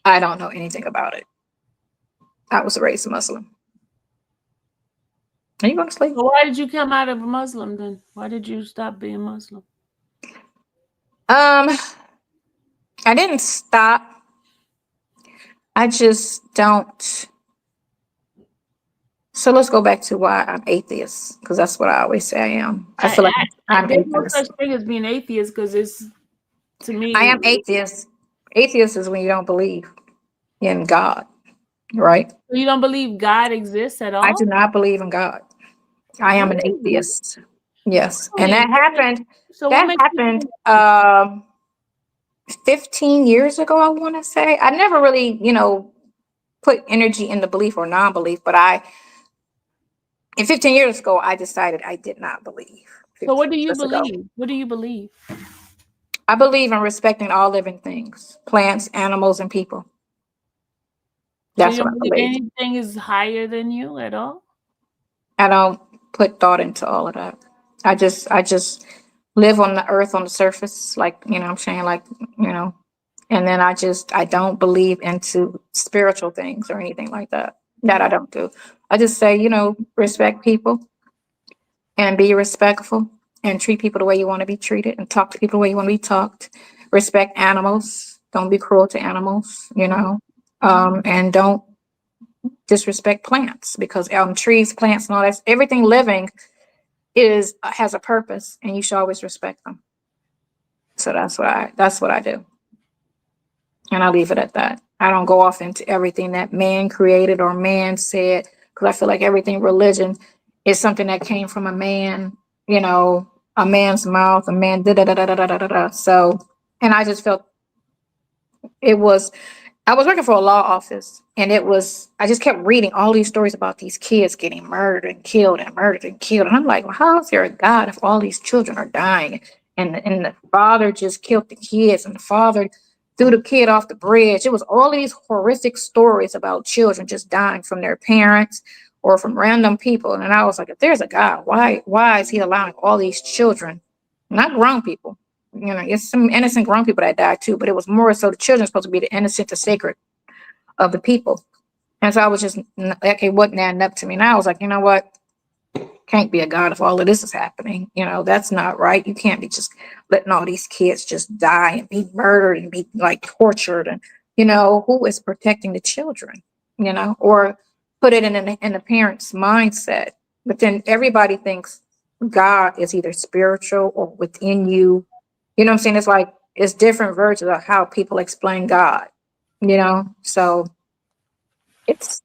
I don't know anything about it. I was raised Muslim. Are you going to sleep? So why did you come out of a Muslim then? Why did you stop being Muslim? I didn't stop. I just don't. So let's go back to why I'm atheist, because that's what I always say I am. I feel like I'm There's no atheist. such thing as being atheist because it's, to me, I am atheist. Atheist is when you don't believe in God, right? you don't believe God exists at all? I do not believe in God. I am an Really? atheist. Yes. And Really? that happened. So what That makes you happened 15 years ago, I want to say. I never really, put energy in the belief or non-belief, but in 15 years ago, I decided I did not believe. So what do you 15 years ago. believe? What do you believe? I believe in respecting all living things, plants, animals, and people. So That's you what I don't believe believe. anything is higher than you at all? I don't put thought into all of that. I just live on the earth on the surface, like, I'm saying, like, and then I don't believe into spiritual things or anything like that. That I don't do. I just say, respect people and be respectful and treat people the way you want to be treated and talk to people the way you want to be talked. Respect animals. Don't be cruel to animals, and don't disrespect plants because trees, plants, and all that, everything living has a purpose, and you should always respect them. So that's what I do, and I leave it at that. I don't go off into everything that man created or man said because I feel like everything religion is something that came from a man, a man's mouth, a man da da da da da da da da. So, and I just felt it was. I was working for a law office, and I just kept reading all these stories about these kids getting murdered and killed and murdered and killed. And I'm like, well, how is there a God if all these children are dying? And the father just killed the kids, and the father threw the kid off the bridge. It was all these horrific stories about children just dying from their parents or from random people. And I was like, if there's a God, why is he allowing all these children, not grown people? It's some innocent grown people that died too, but it was more so the children supposed to be the innocent, the sacred of the people. And so I was just, okay, wasn't adding up to me. And I was like, you know what? Can't be a God if all of this is happening. That's not right. You can't be just letting all these kids just die and be murdered and be like tortured. And, who is protecting the children, or put it in the parents' mindset. But then everybody thinks God is either spiritual or within you. You know what I'm saying? It's like, it's different versions of how people explain God, so it's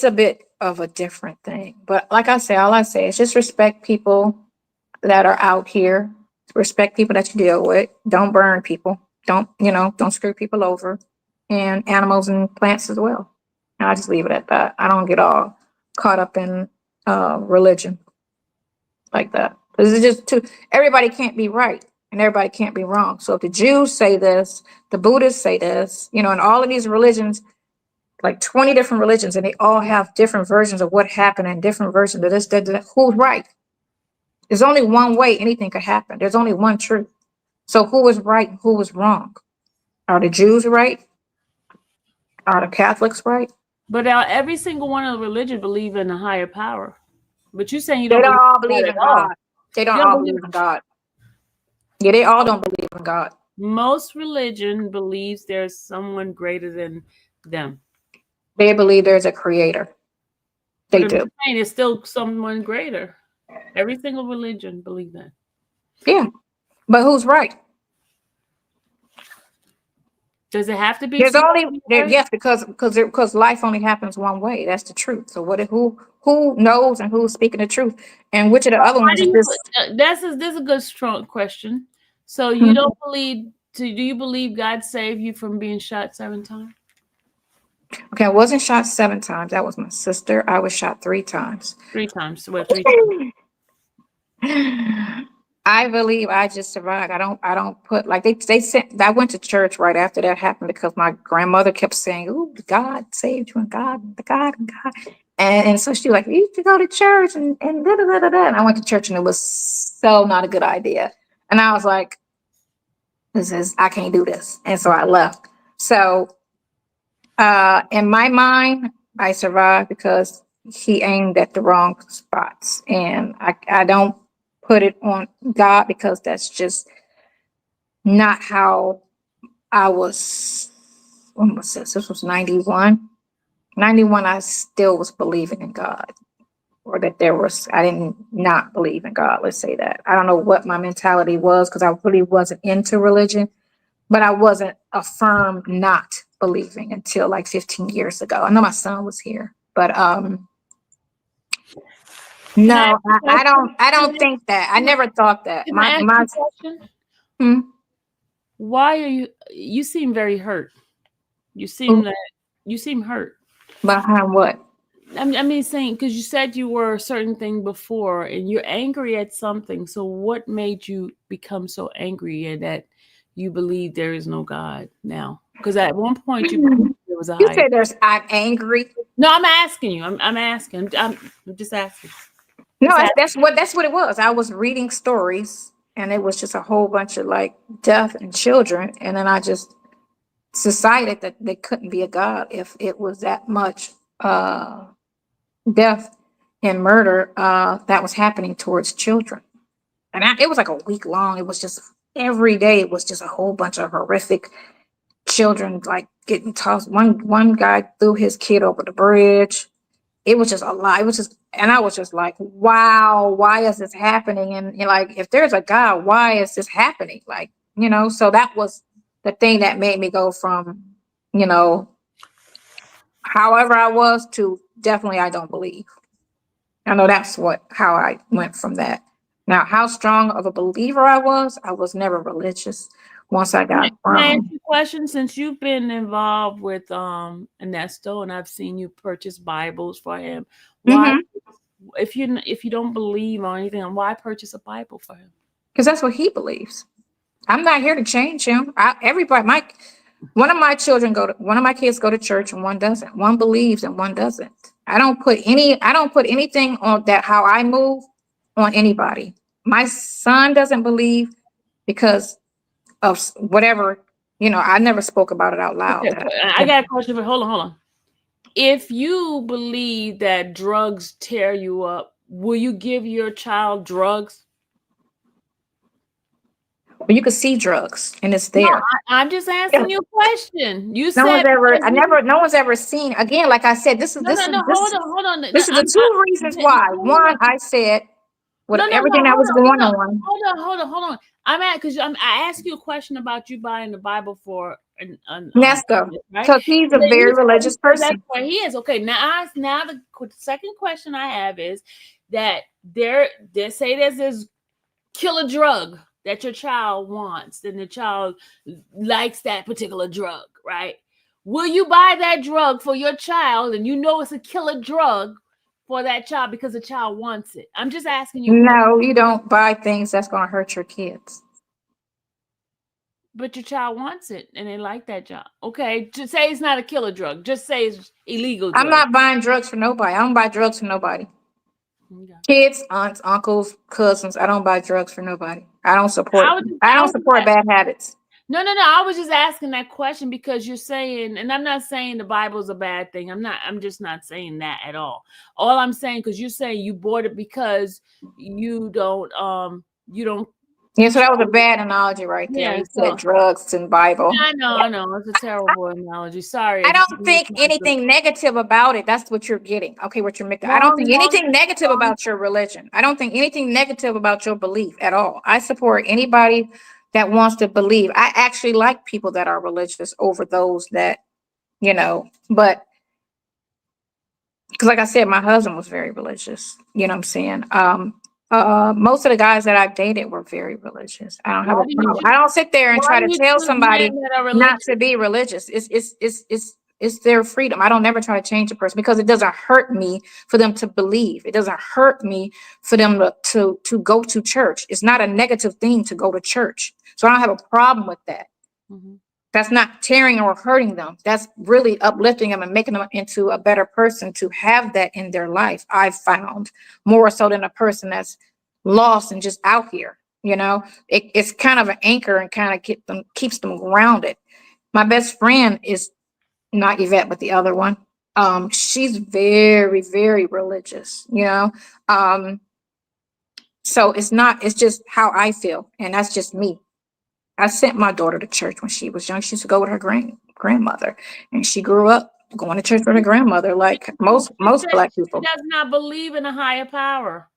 a bit of a different thing. But like I say, all I say is just respect people that are out here, respect people that you deal with. Don't burn people. Don't screw people over, and animals and plants as well. And I just leave it at that. I don't get all caught up in religion like that. Because it's just everybody can't be right. And everybody can't be wrong. So if the Jews say this, the Buddhists say this, and all of these religions, like 20 different religions, and they all have different versions of what happened and different versions of this, that, who's right? There's only one way anything could happen. There's only one truth. So who is right and who is wrong? Are the Jews right? Are the Catholics right? But every single one of the religions believe in a higher power. But you're saying you They don't don't all believe believe that in at all. God. They don't You don't all believe- believe in God. Yeah, they all don't believe in God. Most religion believes there's someone greater than them. They believe there's a creator. They But I'm do. saying it's still someone greater. Every single religion believes that. Yeah. But who's right? Does it have to be? There's only right? yes, because life only happens one way. That's the truth. So who knows and who's speaking the truth, and which of the other Why ones do is you, this? this is a good strong question. So you don't believe So do you believe God saved you from being shot 7 times? Okay, I wasn't shot 7 times. That was my sister. I was shot 3 times. 3 times. What, 3 times? I believe I just survived. I don't put like they sent. I went to church right after that happened because my grandmother kept saying, "Oh, God saved you and God." And so she like, you need to go to church and da da da da da. And I went to church and it was so not a good idea. And I was like, I can't do this. And so I left. So in my mind, I survived because he aimed at the wrong spots. And I don't put it on God because that's just not how I was. When was this? This was 91. 91, I still was believing in God. Or that I didn't not believe in God. Let's say that. I don't know what my mentality was because I really wasn't into religion, but I wasn't a firm not believing until like 15 years ago. I know my son was here, but Can I ask no, you a question? I don't think that. I never thought that. Can I ask you a question? Hmm? Why are you seem very hurt. You seem hurt. Behind what? I mean, saying because you said you were a certain thing before, and you're angry at something. So, what made you become so angry and that you believe there is no God now? Because at one point you believed there was a You higher. say I'm angry. No, I'm asking you. I'm asking. I'm just asking. No, Just that's what it was. I was reading stories, and it was just a whole bunch of like death and children, and then I just decided that there couldn't be a God if it was that much death and murder that was happening towards children. And it was like a week long. It was just every day. It was just a whole bunch of horrific children like getting tossed. One guy threw his kid over the bridge. It was just a lot. It was just, and I was just like, wow, why is this happening? And like, if there's a God, why is this happening? Like, so that was the thing that made me go from, you know, however I was to definitely I don't believe. I know that's how I went from that. Now, how strong of a believer I was never religious once I got Can I ask from. you a question? Since you've been involved with Nesto, and I've seen you purchase Bibles for him, why, Mhm. if you don't believe or anything, why purchase a Bible for him? Because that's what he believes. I'm not here to change him. One of my kids go to church and one doesn't. One believes and one doesn't. I don't put anything on that how I move on anybody. My son doesn't believe because of whatever, I never spoke about it out loud. Okay, I got a question, but hold on. If you believe that drugs tear you up, will you give your child drugs? But you can see drugs and it's No, there. I'm just asking you a question. You No one's said ever, because you, no one's ever seen, again, like I said, no, hold on. No, this is the two reasons why. One, I said, with everything that was going on. Hold on. I'm at because I asked you a question about you buying the Bible for an Nesto, right? because he's a Then very you religious said that's person. where he is. Okay, now the second question I have is that they say there's this killer drug that your child wants, and the child likes that particular drug, right? Will you buy that drug for your child, and you know it's a killer drug for that child because the child wants it? I'm just asking you a question. No, you don't buy things that's going to hurt your kids. But your child wants it and they like that job. Okay, just say it's not a killer drug. Just say it's illegal drug. I'm not buying drugs for nobody. I don't buy drugs for nobody. Okay. Kids, aunts, uncles, cousins. I don't buy drugs for nobody. I don't support I bad habits. No. I was just asking that question because you're saying, and I'm not saying the Bible's a bad thing. I'm just not saying that at all. All I'm saying, because you're saying you bought it because you don't. Yeah, so that was a bad analogy right there. Yeah, You so said drugs and Bible. I know. It's a terrible analogy. Sorry. I don't think anything negative about it. That's what you're getting. Okay, what you're making. I don't think anything negative about your religion. I don't think anything negative about your belief at all. I support anybody that wants to believe. I actually like people that are religious over those that, but because like I said, my husband was very religious. You know what I'm saying? Most of the guys that I've dated were very religious. I don't have Why a do you problem. choose, I don't sit there and why try do to you tell choose men somebody that are not religious? to be religious. It's their freedom. I don't never try to change a person because it doesn't hurt me for them to believe. It doesn't hurt me for them to go to church. It's not a negative thing to go to church. So I don't have a problem with that. Mhm. That's not tearing or hurting them. That's really uplifting them and making them into a better person to have that in their life. I've found more so than a person that's lost and just out here. It's kind of an anchor and kind of keeps them grounded. My best friend is not Yvette, but the other one. She's very, very religious. Um, so it's just how I feel, and that's just me. I sent my daughter to church when she was young. She used to go with her grandmother, and she grew up going to church with her grandmother, like She most said Black she people. does not believe in a higher power.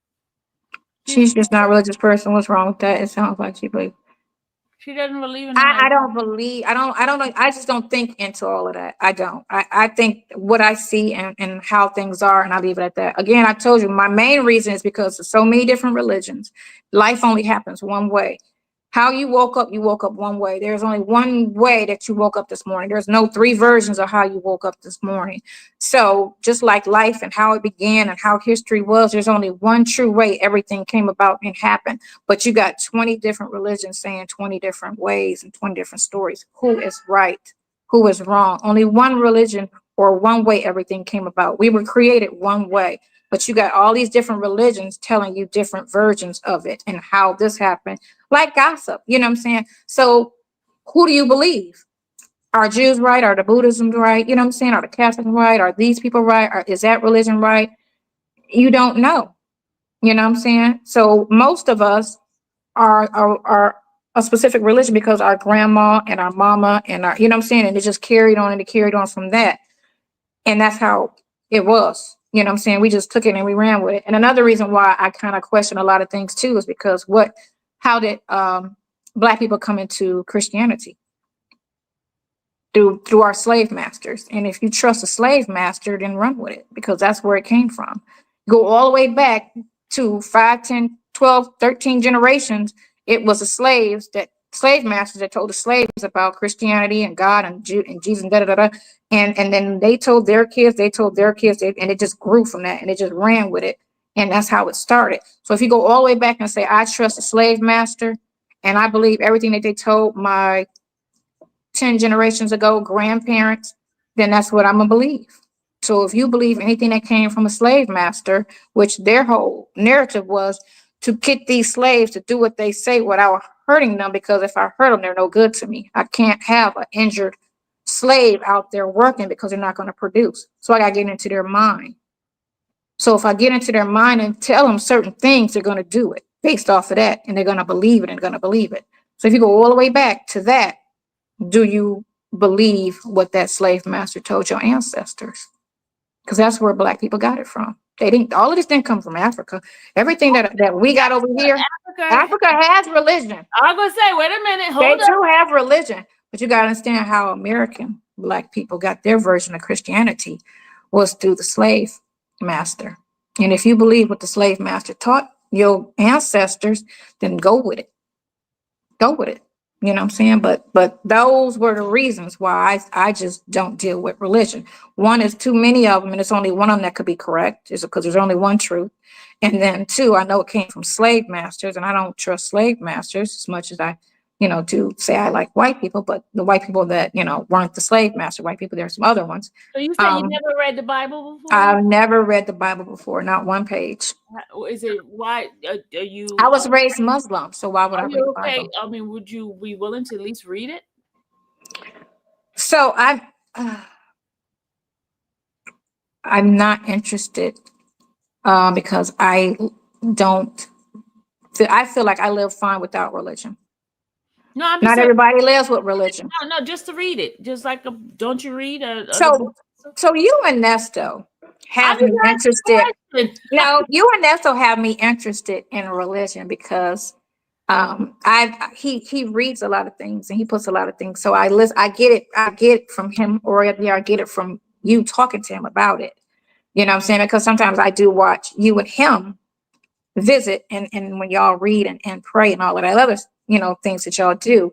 She's just not a religious person. What's wrong with that? It sounds like she believes. She doesn't believe in a I higher don't believe. I don't know. I just don't think into all of that. I don't. I think what I see and how things are, and I leave it at that. Again, I told you my main reason is because of so many different religions. Life only happens one way. How you woke up one way. There's only one way that you woke up this morning. There's no three versions of how you woke up this morning. So just like life and how it began and how history was, there's only one true way everything came about and happened. But you got 20 different religions saying 20 different ways and 20 different stories. Who is right? Who is wrong? Only one religion or one way everything came about. We were created one way. But you got all these different religions telling you different versions of it and how this happened, like gossip. You know what I'm saying? So who do you believe? Are Jews right? Are the Buddhism right? You know what I'm saying? Are the Catholics right? Are these people right? Is that religion right? You don't know. You know what I'm saying? So most of us are a specific religion because our grandma and our mama and our, you know what I'm saying? And it just carried on and it carried on from that. And that's how it was. You know what I'm saying? We just took it and we ran with it. And another reason why I kind of question a lot of things too is because how did Black people come into Christianity? Through our slave masters. And if you trust a slave master, then run with it because that's where it came from. Go all the way back to 5, 10, 12, 13 generations. It was the slave masters that told the slaves about Christianity and God and Jesus and da da da. And then they told their kids, and it just grew from that and it just ran with it. And that's how it started. So if you go all the way back and say, I trust a slave master and I believe everything that they told my 10 generations ago, grandparents, then that's what I'm gonna believe. So if you believe anything that came from a slave master, which their whole narrative was to get these slaves to do what they say without hurting them, because if I hurt them, they're no good to me. I can't have an injured slave out there working because they're not going to produce. So I got to get into their mind. So if I get into their mind and tell them certain things, they're going to do it based off of that, and they're going to believe it and going to believe it. So if you go all the way back to that, do you believe what that slave master told your ancestors? Because that's where Black people got it from. They didn't, all of this didn't come from Africa. Everything that we got over here, Africa has religion. I'm gonna say, wait a minute, They hold up. do have religion, but you got to understand how American Black people got their version of Christianity was through the slave master. And if you believe what the slave master taught your ancestors, then go with it. Go with it. You know what I'm saying? But those were the reasons why I just don't deal with religion. One is too many of them, and it's only one of them that could be correct, is because there's only one truth. And then two, I know it came from slave masters, and I don't trust slave masters as much as I, do say I like white people, but the white people that, weren't the slave master white people, there are some other ones. So you say you never read the Bible before? I've never read the Bible before, not one page. Is it why are you? I was raised Muslim, so why would I Are read you the okay? Bible? I mean, would you be willing to at least read it? So I'm not interested because I feel like I live fine without religion. No, I'm just Not saying, everybody lives with religion. no, just to read it. Just like don't you read other So books? you and Nesto have I'm me just asking interested. a question. No, you and Nesto have me interested in religion because he reads a lot of things and he puts a lot of things. So I get it from him, or I get it from you talking to him about it. You know what I'm saying? Because sometimes I do watch you and him visit and when y'all read and pray and all of that other, things that y'all do,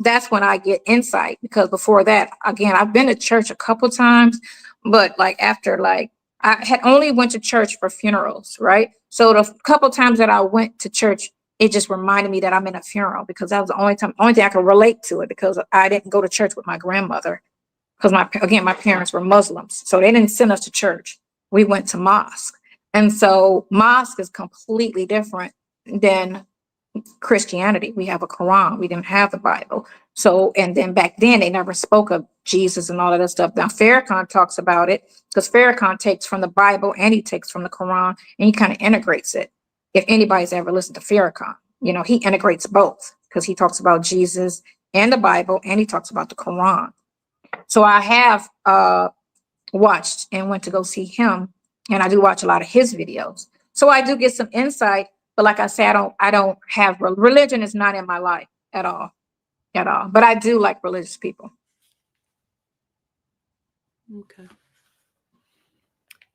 that's when I get insight. Because before that, again, I've been to church a couple times, but like after like I had only went to church for funerals, right? So the couple times that I went to church, it just reminded me that I'm in a funeral, because that was the only thing I could relate to it, because I didn't go to church with my grandmother, because my parents were Muslims, so they didn't send us to church. We went to mosque. And so mosque is completely different than Christianity. We have a Quran. We didn't have the Bible. So, and then back then they never spoke of Jesus and all of that stuff. Now Farrakhan talks about it, because Farrakhan takes from the Bible and he takes from the Quran, and he kind of integrates it. If anybody's ever listened to Farrakhan, he integrates both, because he talks about Jesus and the Bible, and he talks about the Quran. So I have watched and went to go see him, and I do watch a lot of his videos. So I do get some insight, but like I said, I don't have religion is not in my life at all. But I do like religious people. Okay.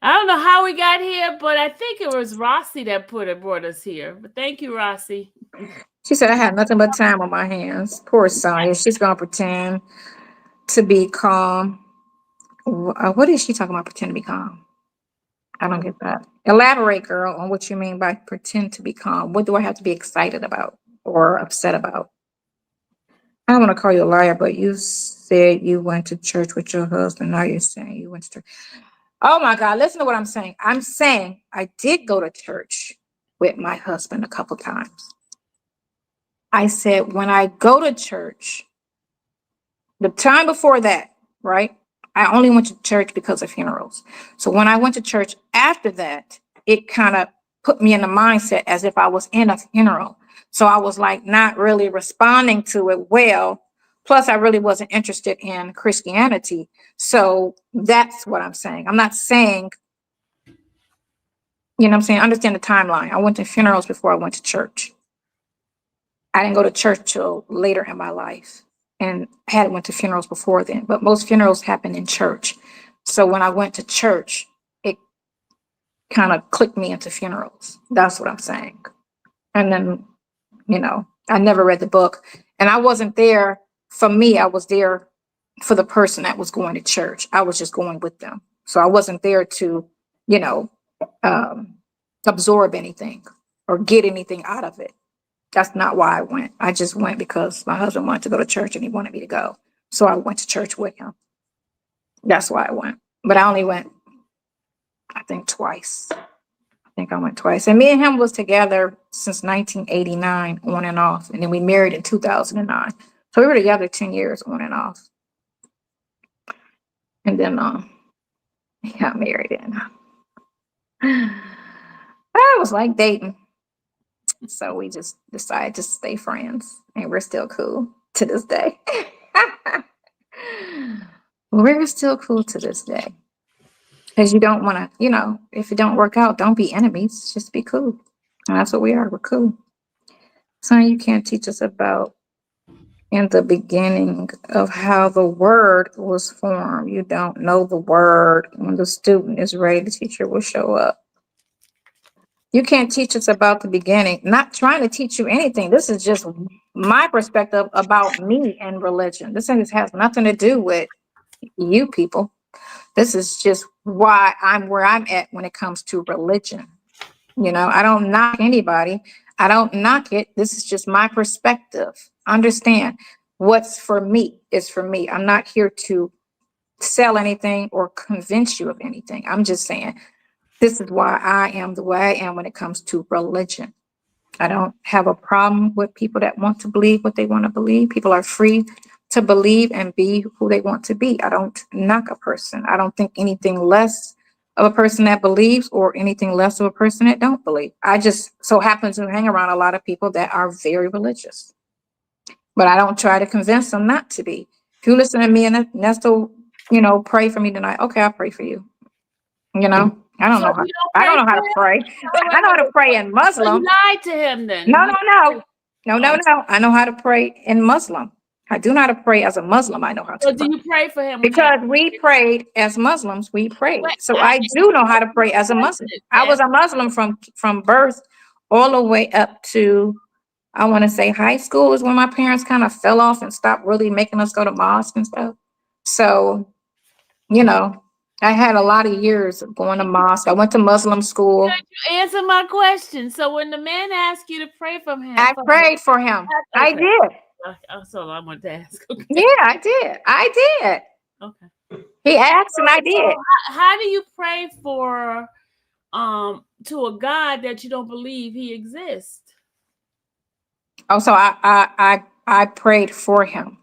I don't know how we got here, but I think it was Rossi that brought us here. But thank you, Rossi. She said I had nothing but time on my hands. Poor Sonya. She's gonna pretend to be calm. What is she talking about? Pretend to be calm. I don't get that. Elaborate, girl, on what you mean by pretend to be calm. What do I have to be excited about or upset about? I don't want to call you a liar, but you said you went to church with your husband. Now you're saying you went to church. Oh my God, listen to what I'm saying. I'm saying I did go to church with my husband a couple times. I said when I go to church, the time before that, right? I only went to church because of funerals. So when I went to church after that, it kind of put me in the mindset as if I was in a funeral. So I was like not really responding to it well. Plus, I really wasn't interested in Christianity. So that's what I'm saying. I'm not saying, I'm saying, understand the timeline. I went to funerals before I went to church. I didn't go to church till later in my life, and I had went to funerals before then, but most funerals happen in church. So when I went to church, it kind of clicked me into funerals. That's what I'm saying. And then, I never read the book, and I wasn't there for me. I was there for the person that was going to church. I was just going with them. So I wasn't there to, absorb anything or get anything out of it. That's not why I went. I just went because my husband wanted to go to church and he wanted me to go. So I went to church with him. That's why I went. But I only went, I think, twice. I went twice. And me and him was together since 1989, on and off. And then we married in 2009. So we were together 10 years on and off. And then he got married, and I was like dating. So we just decided to stay friends, and we're still cool to this day. We're still cool to this day. Because you don't want to, if it don't work out, don't be enemies. Just be cool. And that's what we are. We're cool. So you can't teach us about in the beginning of how the word was formed. You don't know the word. When the student is ready, the teacher will show up. You can't teach us about the beginning. Not trying to teach you anything. This is just my perspective about me and religion. This has nothing to do with you people. This is just why I'm where I'm at when it comes to religion. I don't knock anybody. I don't knock it. This is just my perspective. Understand, what's for me is for me. I'm not here to sell anything or convince you of anything. I'm just saying, this is why I am the way I am when it comes to religion. I don't have a problem with people that want to believe what they want to believe. People are free to believe and be who they want to be. I don't knock a person. I don't think anything less of a person that believes or anything less of a person that don't believe. I just so happen to hang around a lot of people that are very religious, but I don't try to convince them not to be. If you listen to me and Nesto, pray for me tonight. Okay, I'll pray for you. I don't know how to pray. I know how to pray in Muslim. You lied to him then. No. I know how to pray in Muslim. I do not pray as a Muslim. I know how to So do pray. you pray for him? Because we prayed as Muslims, we prayed. Wait, So I do know how to pray as a Muslim. I was a Muslim from birth all the way up to, I want to say high school is when my parents kind of fell off and stopped really making us go to mosque and stuff. So, you know, I had a lot of years of going to mosque. I went to Muslim school. Answer my question. So when the man asked you to pray for him, I prayed for him. I Okay. did. That's all I wanted to ask. Okay. Yeah, I did. I did. Okay. He asked and I did. How do you pray for to a God that you don't believe he exists? Oh, so I prayed for him.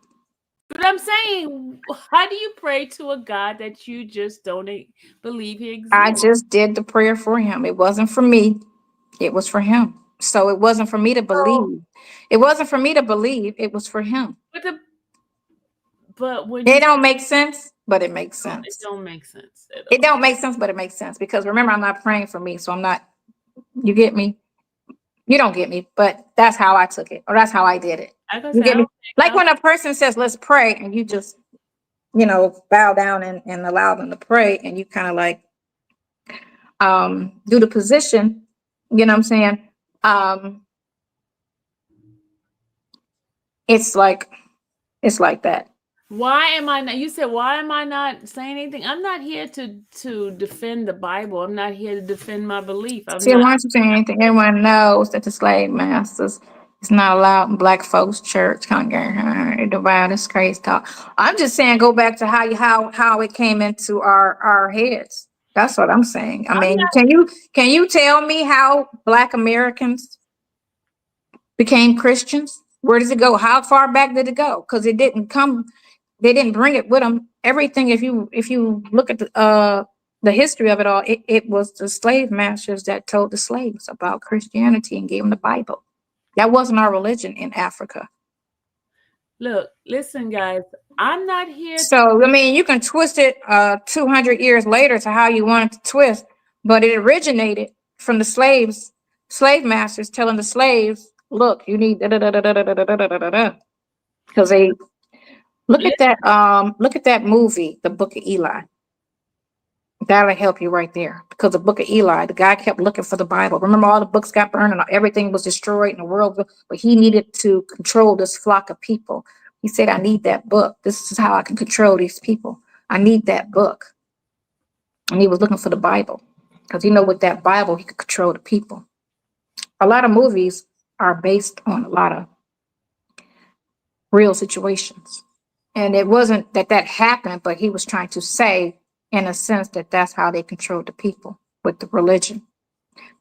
But I'm saying, how do you pray to a God that you just don't believe he exists? I just did the prayer for him. It wasn't for me. It was for him. So it wasn't for me to believe. It wasn't for me to believe. It was for him. But when it don't make sense, but it makes sense. It don't make sense. It don't make sense, but it makes sense. Because remember, I'm not praying for me. So I'm not, you get me? You don't get me, but that's how I took it. Or that's how I did it. You get me? Like when a person says, let's pray, and you just, you know, bow down and allow them to pray, and you kind of like do the position, you know what I'm saying? It's like that. Why am I not? You said, why am I not saying anything? I'm not here to defend the Bible. I'm not here to defend my belief. See, why aren't you saying anything? Everyone knows that the slave masters is not allowed in black folks' church. Wow, this crazy talk. I'm just saying, go back to how it came into our heads. That's what I'm saying. I mean, can you tell me how Black Americans became Christians? Where does it go? How far back did it go? Because it didn't come. They didn't bring it with them. Everything, if you look at the history of it all, it was the slave masters that told the slaves about Christianity and gave them the Bible. That wasn't our religion in Africa. Look, listen, guys, I'm not here. So, I mean, you can twist it 200 years later to how you want it to twist, but it originated from the slave masters telling the slaves, look, you need because they look at that movie, The Book of Eli. That'll help you right there. Because the Book of Eli, the guy kept looking for the Bible. Remember, all the books got burned and everything was destroyed in the world, but he needed to control this flock of people. He said, I need that book. This is how I can control these people. I need that book. And he was looking for the Bible. Because with that Bible, he could control the people. A lot of movies are based on a lot of real situations. And it wasn't that happened, but he was trying to say, in a sense, that that's how they controlled the people with the religion.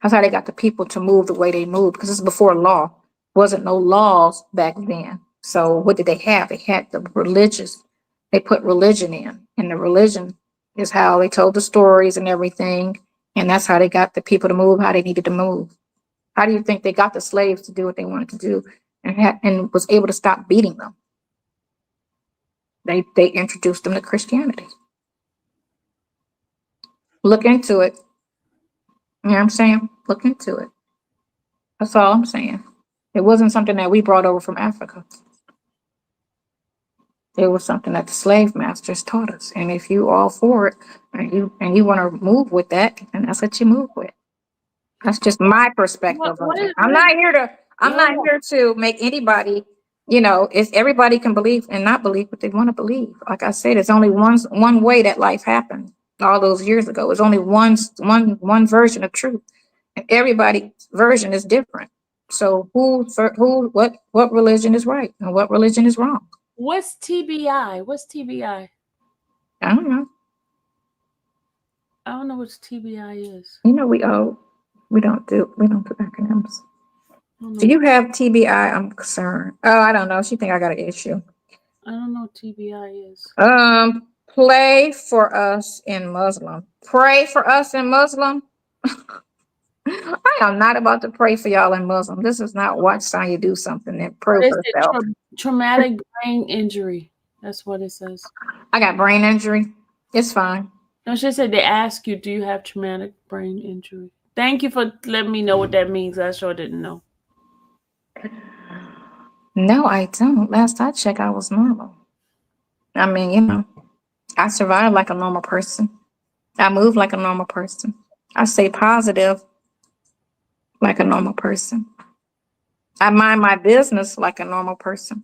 That's how they got the people to move the way they moved, because this is before law. Wasn't no laws back then. So what did they have? They had the religious. They put religion in, and the religion is how they told the stories and everything. And that's how they got the people to move how they needed to move. How do you think they got the slaves to do what they wanted to do and was able to stop beating them? They introduced them to Christianity. Look into it. You know what I'm saying? Look into it. That's all I'm saying. It wasn't something that we brought over from Africa. It was something that the slave masters taught us. And if you all for it and you want to move with that, then that's what you move with. That's just my perspective of it. I'm not here to make anybody, it's everybody can believe and not believe what they want to believe. Like I said, it's only one way that life happened all those years ago. It's only one version of truth. And everybody's version is different. So what religion is right and what religion is wrong? What's TBI? What's TBI? I don't know. I don't know what TBI is. We don't do acronyms. Do you have TBI? I'm concerned. Oh, I don't know. She think I got an issue. I don't know what TBI is. Play for us in Muslim. Pray for us in Muslim. I am not about to pray for y'all in Muslim. This is not watch Sonya do something and prove herself. Traumatic brain injury. That's what it says. I got brain injury. It's fine. No, she said they ask you, do you have traumatic brain injury? Thank you for letting me know what that means. I sure didn't know. No, I don't. Last I checked, I was normal. I mean, I survive like a normal person. I move like a normal person. I stay positive like a normal person. I mind my business like a normal person.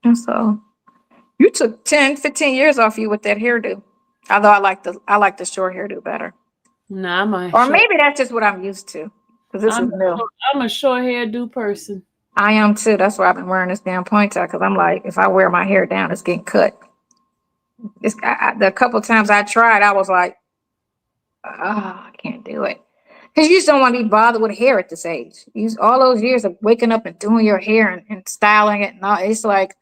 And so you took 10, 15 years off you with that hairdo. Although I like the short hairdo better. Nah, Or maybe that's just what I'm used to. Because this is new. I'm a short hairdo person. I am too. That's why I've been wearing this damn ponytail. Because I'm like, if I wear my hair down, it's getting cut. The couple times I tried, I was like, oh, I can't do it. Because you just don't want to be bothered with hair at this age. All those years of waking up and doing your hair and styling it and all. It's like,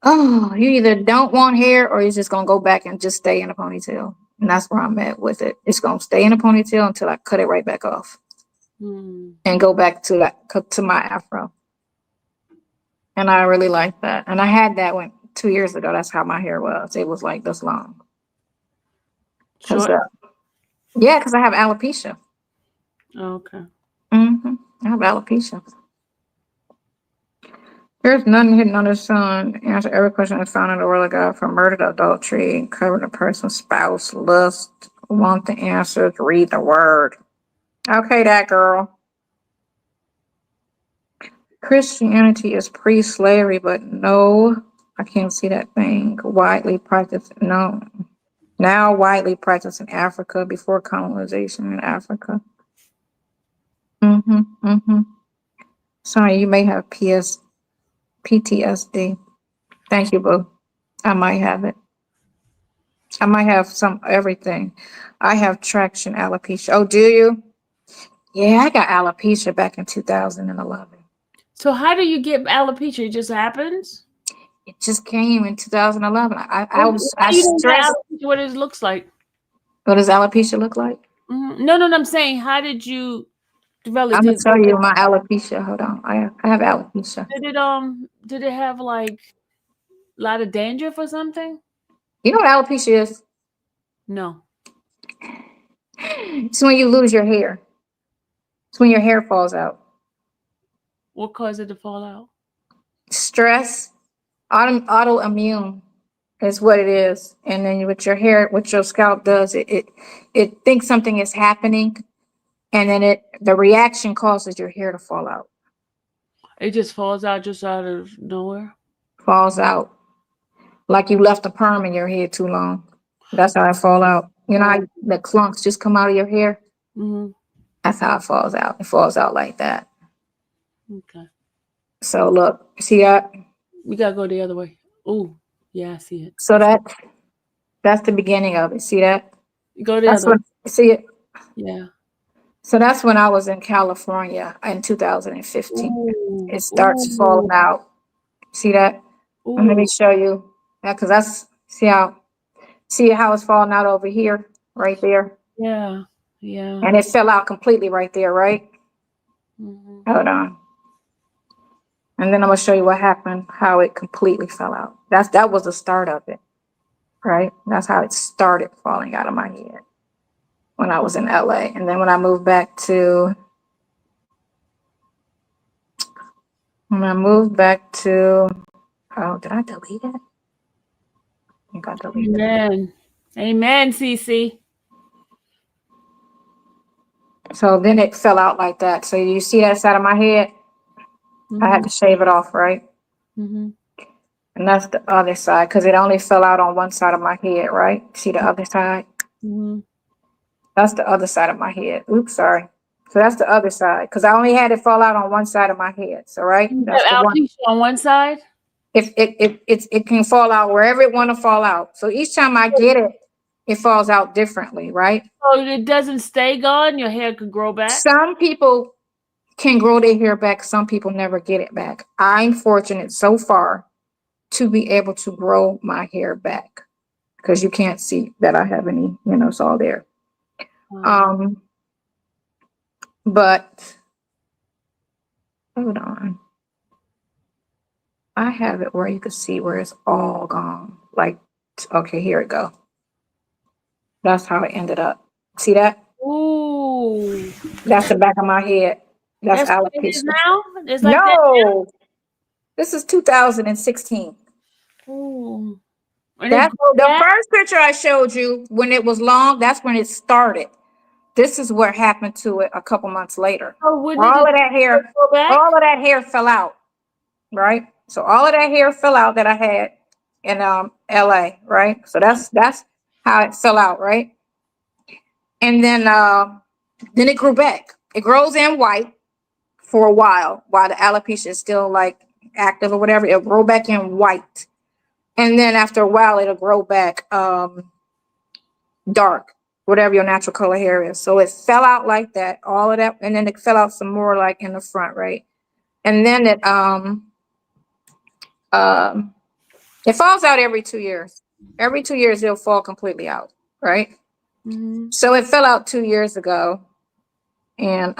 oh, you either don't want hair or you're just going to go back and just stay in a ponytail. And that's where I'm at with it. It's going to stay in a ponytail until I cut it right back off and go back to my afro. And I really like that. And I had that 2 years ago. That's how my hair was. It was like this long. Short? Yeah, because I have alopecia. Okay. I have alopecia. There's nothing hidden under the sun. Answer every question that's found in the world of God, from murder to adultery, covered a person's spouse, lust. Want the answers, read the word. Okay, that girl. Christianity is pre-slavery, but no, I can't see that thing. Widely practiced, no. Now widely practiced in Africa before colonization in Africa. Sorry, you may have PTSD. Thank you, boo. I might have it. I might have everything. I have traction alopecia. Oh, do you? Yeah, I got alopecia back in 2011. So how do you get alopecia? It just happens? It just came in 2011. I stressed. What it looks like. What does alopecia look like? No, I'm saying, how did you develop? I'm gonna tell you my alopecia. Hold on, I have alopecia. Did it have like a lot of dandruff or something? You know what alopecia is? No. It's when you lose your hair. It's when your hair falls out. What caused it to fall out? Stress, autoimmune is what it is. And then with your hair, what your scalp does, it thinks something is happening, and then the reaction causes your hair to fall out. It just falls out just out of nowhere? Falls out. Like you left a perm in your hair too long. That's how it fall out. You know how the clumps just come out of your hair? That's how it falls out. It falls out like that. Okay. So look, see that? We gotta go the other way. Oh, yeah, I see it. So that's the beginning of it. See that? Go the other way. See it? Yeah. So that's when I was in California in 2015. It starts falling out. See that? And let me show you. Yeah, because see how it's falling out over here, right there? Yeah. And it fell out completely right there, right? Hold on. And then I'm gonna show you what happened, how it completely fell out. That was the start of it, right? That's how it started falling out of my head when I was in LA. And then when I moved back to, oh, did I delete it? I think I deleted it. Amen, Cece. So then it fell out like that. So you see that side of my head? I had to shave it off, right? And that's the other side, because it only fell out on one side of my head, right? See the other side? That's the other side of my head. Oops, sorry. So that's the other side, because I only had it fall out on one side of my head. So right, that's the one. On one side. If it can fall out wherever it want to fall out. So each time I get it, it falls out differently, right? So it doesn't stay gone. Your hair could grow back. Some people can grow their hair back. Some people never get it back. I'm fortunate so far to be able to grow my hair back, because you can't see that I have any, it's all there. But hold on. I have it where you can see where it's all gone. Like, okay, here it go. That's how it ended up. See that? Ooh. That's the back of my head. That's That's what it is alopecia. now? It's like that No, this is 2016. now? Ooh. And it That's grow the back? first picture I showed you when it was long. That's when it started. This is what happened to it a couple months later. Oh, when did All it of that hair, grow back? all of that hair fell out, right? So all of that hair fell out that I had in LA, right? So that's how it fell out, right? And then it grew back. It grows in white for a while the alopecia is still like active or whatever. It'll grow back in white. And then after a while it'll grow back dark, whatever your natural color hair is. So it fell out like that, all of that, and then it fell out some more like in the front, right? And then it falls out every 2 years. Every 2 years it'll fall completely out, right? Mm-hmm. So it fell out 2 years ago. And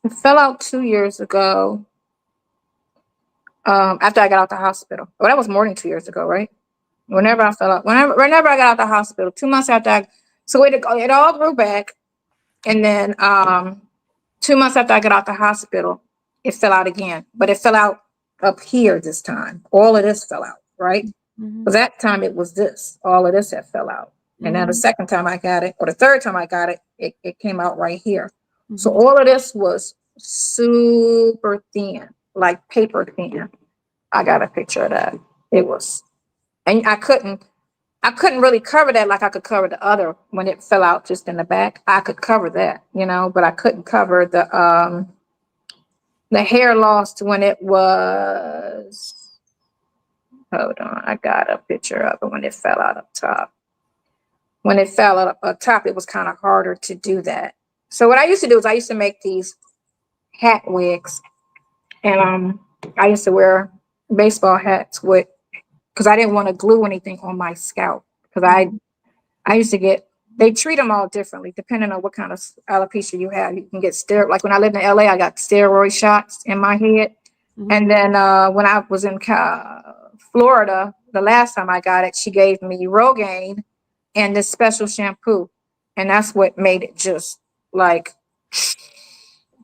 it fell out 2 years ago. After I got out the hospital. Well, that was more than 2 years ago, right? Whenever I fell out, whenever I got out the hospital, 2 months after so it all grew back. And then 2 months after I got out the hospital, it fell out again. But it fell out up here this time. All of this fell out, right? Mm-hmm. Because that time it was this. All of this had fell out. And now the second time I got it, or the third time I got it, it came out right here. Mm-hmm. So all of this was super thin, like paper thin. I got a picture of that. It was, and I couldn't really cover that like I could cover the other when it fell out just in the back. I could cover that, but I couldn't cover the hair loss when it was, hold on, I got a picture of it when it fell out up top. When it fell out up top, it was kind of harder to do that. So what I used to do is I used to make these hat wigs, and I used to wear baseball hats with, because I didn't want to glue anything on my scalp, because I used to get, they treat them all differently depending on what kind of alopecia you have. You can get steroid, like when I lived in LA, I got steroid shots in my head. Mm-hmm. And then when I was in Florida, the last time I got it, she gave me Rogaine and this special shampoo. And that's what made it just like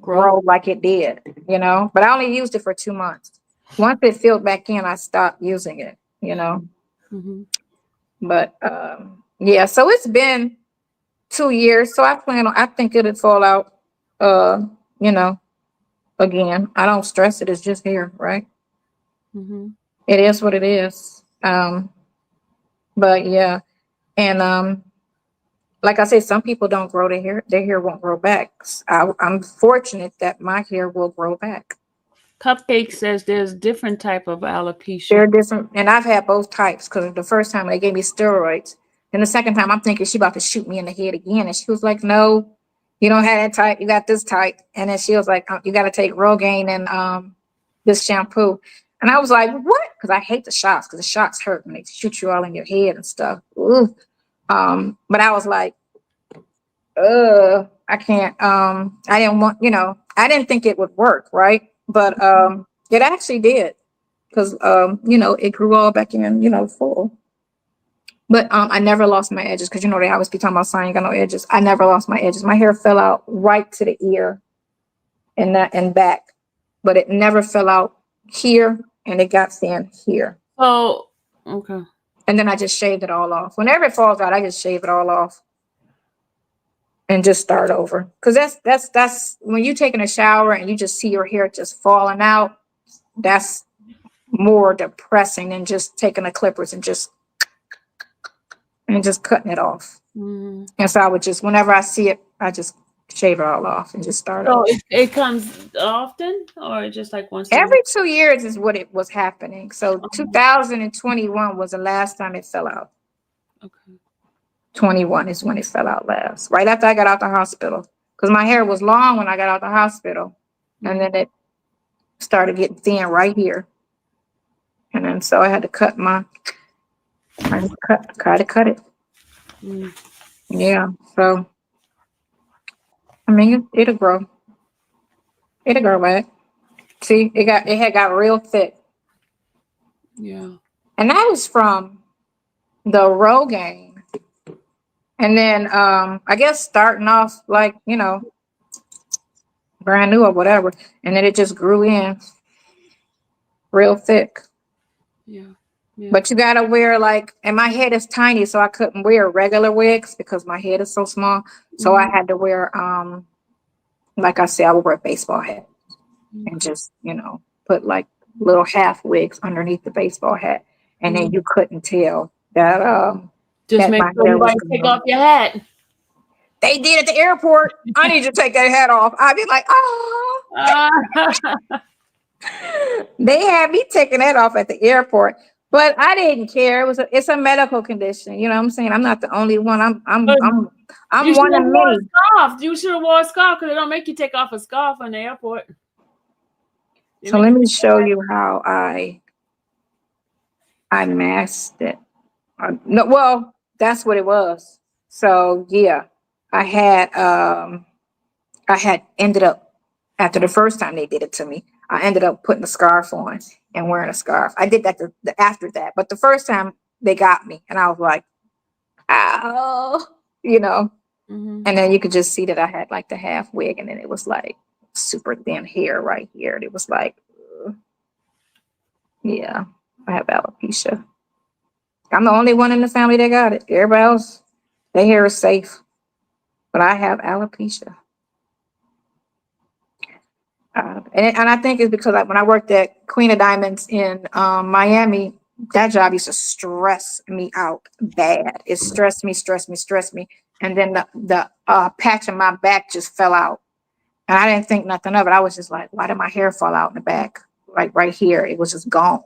grow like it did, But I only used it for 2 months. Once it filled back in, I stopped using it, Mm-hmm. But yeah, so it's been 2 years. So I think it'll fall out, again. I don't stress it. It's just here, right? Mm-hmm. It is what it is. But yeah. And like I said, some people don't grow their hair won't grow back. I'm fortunate that my hair will grow back. Cupcake says there's different type of alopecia. They're different, and I've had both types, because the first time they gave me steroids, and the second time I'm thinking she about to shoot me in the head again, and she was like, "No, you don't have that type. You got this type." And then she was like, "You got to take Rogaine and this shampoo." And I was like, "What?" Because I hate the shots, because the shots hurt when they shoot you all in your head and stuff. Ooh. But I was like, I can't. I didn't want, I didn't think it would work, right? But it actually did, because it grew all back in, full. But I never lost my edges, because they always be talking about Sonya got no edges. I never lost my edges. My hair fell out right to the ear and back, but it never fell out here, and it got thin here. Oh, okay. And then I just shaved it all off. Whenever it falls out, I just shave it all off and just start over. Because that's when you're taking a shower and you just see your hair just falling out. That's more depressing than just taking the clippers and just cutting it off. Mm-hmm. And so I would just, whenever I see it, I just shave it all off and just start over. So it comes often, or just like once? Every 2 years is what it was happening. So 2021 was the last time it fell out. Okay. 21 is when it fell out last, right after I got out the hospital, because my hair was long when I got out the hospital, and then it started getting thin right here, and then so I had to cut it. Mm. Yeah, so I mean it'll grow back. See, it had got real thick. Yeah. And that was from the Rogaine And then I guess starting off like, you know, brand new or whatever. And then it just grew in real thick. Yeah. Yeah. But you gotta wear like, and my head is tiny, so I couldn't wear regular wigs because my head is so small. So I had to wear like I said, I would wear a baseball hat and just, you know, put like little half wigs underneath the baseball hat. And then you couldn't tell that just that make my sure hair was nobody take gone. off your hat. They did at the airport. I need you to take that hat off. I'd be like, oh. They had me taking that off at the airport, but I didn't care. It's a medical condition. You know what I'm saying? I'm not the only one. I'm You should one of have wore a many. scarf. You should have wore a scarf because they don't make you take off a scarf in the airport. So let me show you how I masked it. No, well, that's what it was. So yeah, I had ended up after the first time they did it to me. I ended up putting a scarf on and wearing a scarf. I did that after that, but the first time they got me, and I was like, ow, you know. And then you could just see that I had like the half wig, and then it was like super thin hair right here. And it was like, yeah, I have alopecia. I'm the only one in the family that got it. Everybody else, their hair is safe, but I have alopecia. And I think it's because when I worked at Queen of Diamonds in Miami, that job used to stress me out bad. It stressed me. And then the patch on my back just fell out. And I didn't think nothing of it. I was just like, why did my hair fall out in the back? Like right here, it was just gone.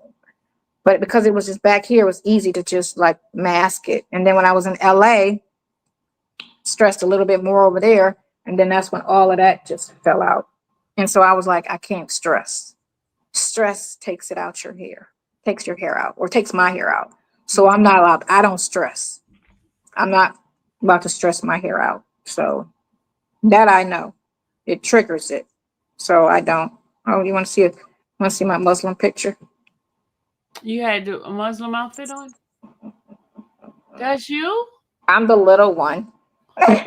But because it was just back here, it was easy to just like mask it. And then when I was in LA, stressed a little bit more over there. And then that's when all of that just fell out. And so I was like, I can't stress. Stress takes it out your hair, takes your hair out, or takes my hair out. So I'm not allowed, I don't stress. I'm not about to stress my hair out. So that I know. It triggers it. So I don't. Oh, you want to see it? Want to see my Muslim picture? You had a Muslim outfit on? That's you? I'm the little one. Oh,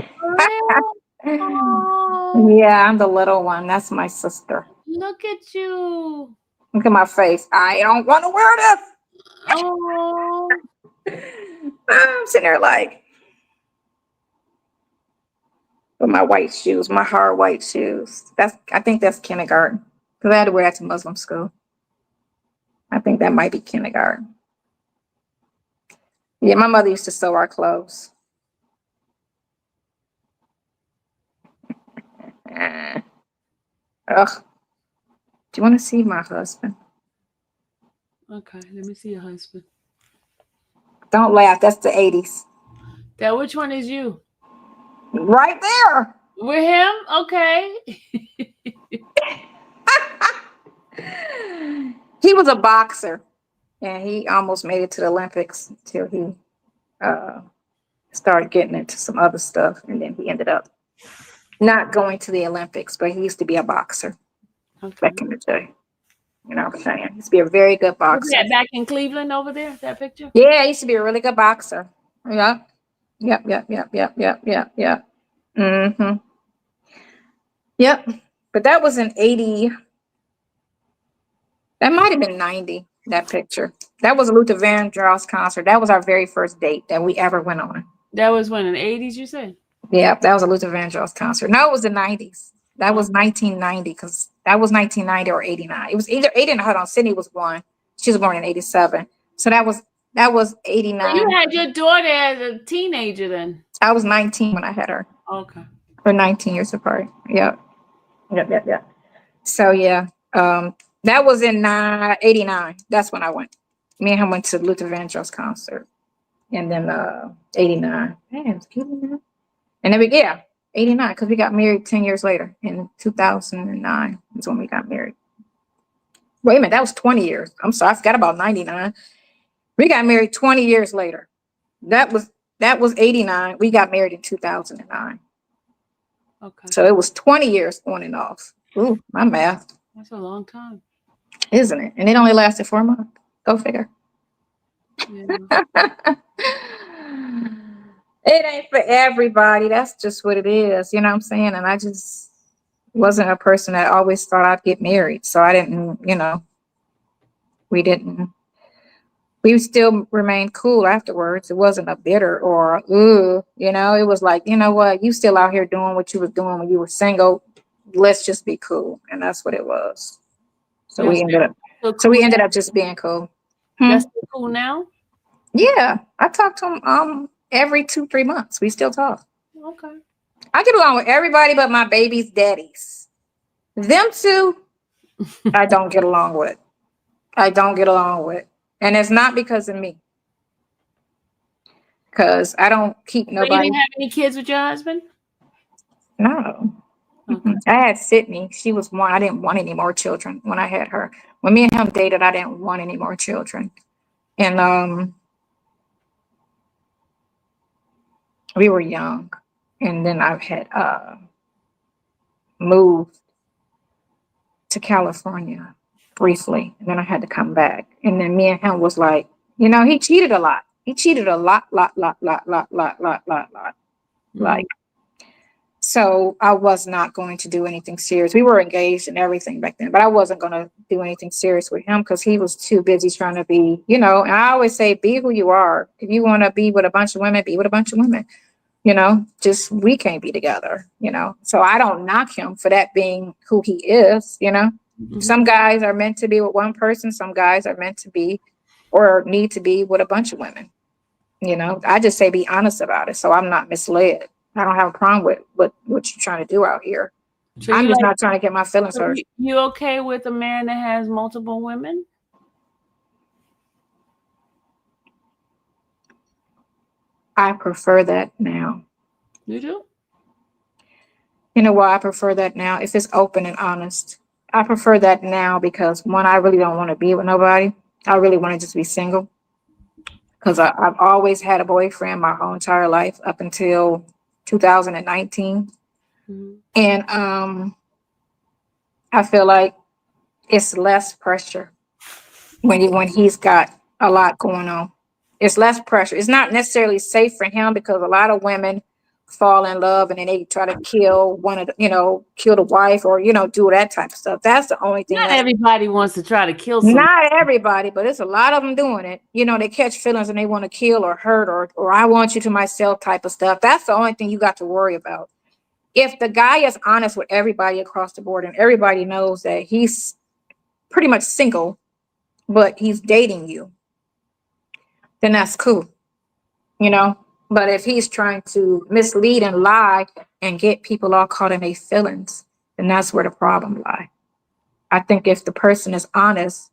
Yeah, I'm the little one. That's my sister. look at you. Look at my face. I don't want to wear this. Oh, I'm sitting there like with my white shoes, my hard white shoes. I think that's kindergarten because I had to wear that to Muslim school. I think that might be kindergarten. Yeah, my mother used to sew our clothes. Ugh. Do you want to see my husband? okay. Let me see your husband. Don't laugh. That's the 80s. That which one is you? Right there. With him? Okay. He was a boxer, and he almost made it to the Olympics until he started getting into some other stuff, and then he ended up not going to the Olympics, but he used to be a boxer back in the day. You know what I'm saying? He used to be a very good Was boxer. that back in Cleveland over there, that picture? Yeah, he used to be a really good boxer. Yep. Mm-hmm. Yep. But that was in 80. That might have been 90, that picture. That was a Luther Vandross concert. That was our very first date that we ever went on. That was when in the 80s, you said? Yeah, that was a Luther Vandross concert. No, it was the 90s. That was 1990 because that was 1990 or 89. It was either 89. Hold on, Sydney was born. She was born in 87. So that was 89. So you had your daughter as a teenager then? I was 19 when I had her. Okay. We're 19 years apart. Yep. So yeah, that was in 89. That's when I went. Me and him went to Luther Vandross concert. And then 89. Man, it was 89. And then 89, because we got married 10 years later in 2009 is when we got married. Wait a minute, that was 20 years. I'm sorry, I forgot about 99. We got married 20 years later. That was 89. We got married in 2009. Okay. So it was 20 years on and off. Ooh, my math. That's a long time. Isn't it? And it only lasted 4 months. Go figure. Yeah. It ain't for everybody. That's just what it is. You know what I'm saying? And I just wasn't a person that always thought I'd get married. So I didn't, we didn't, we still remained cool afterwards. It wasn't a bitter or, ooh, it was like, you know what? You still out here doing what you was doing when you were single. Let's just be cool. And that's what it was. So You're we ended up, still so we cool ended now? up just being cool. You're still cool now? Yeah. I talk to him, every 2-3 months. We still talk. Okay. I get along with everybody but my baby's daddies. Them two, I don't get along with. I don't get along with. And it's not because of me. Because I don't keep So you nobody. didn't have any kids with your husband? No. Okay. I had Sydney. She was one. I didn't want any more children when I had her. When me and him dated, I didn't want any more children. And we were young. And then I had moved to California briefly. And then I had to come back. And then me and him was like, he cheated a lot. He cheated a lot. Like, so I was not going to do anything serious. We were engaged and everything back then, but I wasn't going to do anything serious with him because he was too busy trying to be, and I always say, be who you are. If you want to be with a bunch of women, be with a bunch of women, just we can't be together, So I don't knock him for that being who he is, Some guys are meant to be with one person. Some guys are meant to be or need to be with a bunch of women. I just say be honest about it so I'm not misled. I don't have a problem with what you're trying to do out here. So I'm just not trying to get my feelings so hurt. you okay with a man that has multiple women? I prefer that now. You do? You know why I prefer that now? If it's open and honest. I prefer that now because one, I really don't want to be with nobody. I really want to just be single. Because I've always had a boyfriend my whole entire life up until 2019. And I feel like it's less pressure when he's got a lot going on. It's less pressure. It's not necessarily safe for him because a lot of women fall in love and then they try to kill one of the, kill the wife or, do that type of stuff. That's the only thing. Not everybody wants to try to kill someone. Not everybody, but it's a lot of them doing it. They catch feelings and they want to kill or hurt or I want you to myself type of stuff. That's the only thing you got to worry about. If the guy is honest with everybody across the board and everybody knows that he's pretty much single, but he's dating you, then that's cool, But if he's trying to mislead and lie and get people all caught in their feelings, then that's where the problem lies. I think if the person is honest,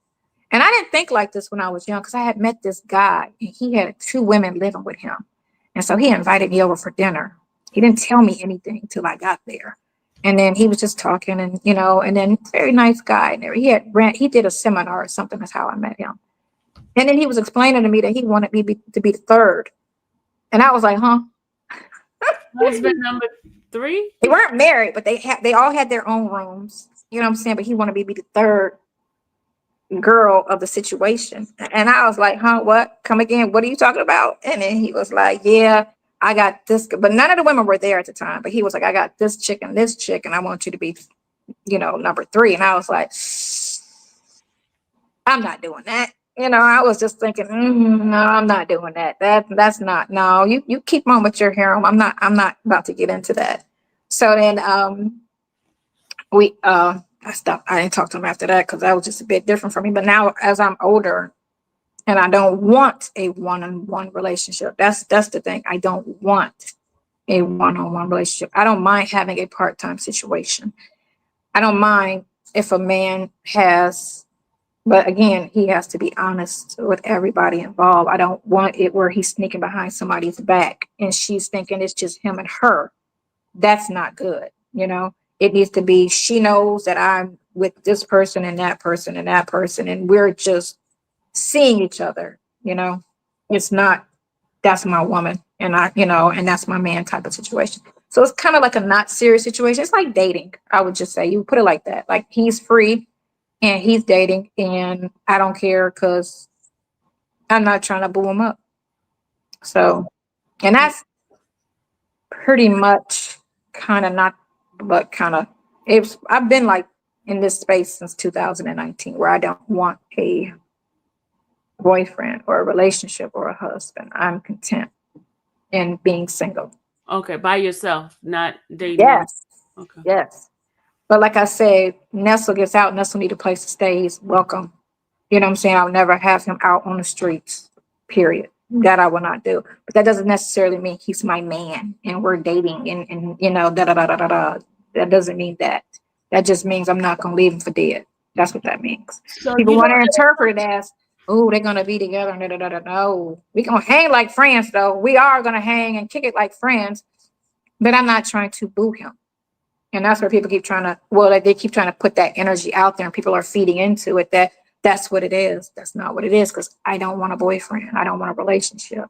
and I didn't think like this when I was young because I had met this guy and he had 2 women living with him. And so he invited me over for dinner. He didn't tell me anything until I got there. And then he was just talking and, and then very nice guy. And he did a seminar or something. That's how I met him. And then he was explaining to me that he wanted me to be the third. And I was like, huh? Husband number 3? They weren't married, but they all had their own rooms. You know what I'm saying? But he wanted me to be the third girl of the situation. And I was like, huh, what? Come again? What are you talking about? And then he was like, yeah, I got this. But none of the women were there at the time. But he was like, I got this chick, and I want you to be, number 3. And I was like, I'm not doing that. I was just thinking, no, I'm not doing that. That's not, no, you keep on with your harem. I'm not about to get into that. So then I stopped. I didn't talk to him after that because that was just a bit different for me. But now as I'm older and I don't want a one-on-one relationship, that's the thing. I don't want a one-on-one relationship. I don't mind having a part-time situation. I don't mind if a man has, but again, he has to be honest with everybody involved. I don't want it where he's sneaking behind somebody's back and she's thinking it's just him and her. That's not good. It needs to be, she knows that I'm with this person and that person and that person, and we're just seeing each other. It's not, that's my woman and and that's my man type of situation. So it's kind of like a not serious situation. It's like dating. I would just say, you put it like that. Like he's free and he's dating and I don't care because I'm not trying to boo him up. So, and pretty much kind of not, but kind of, I've been like in this space since 2019 where I don't want a boyfriend or a relationship or a husband. I'm content in being single. Okay, by yourself, not dating. Yes, Okay. yes. But like I said, Nestle gets out, Nestle need a place to stay. He's welcome. You know what I'm saying? I'll never have him out on the streets, period. That I will not do. But that doesn't necessarily mean he's my man and we're dating and you know, da da da da da da. That doesn't mean that. That just means I'm not gonna leave him for dead. That's what that means. So People you want to don't. interpret it as, oh, they're gonna be together and da da da da. No, we gonna hang like friends though. We are gonna hang and kick it like friends, but I'm not trying to boo him. And that's where people keep trying to, well, like they keep trying to put that energy out there and people are feeding into it that that's what it is. That's not what it is because I don't want a boyfriend. I don't want a relationship.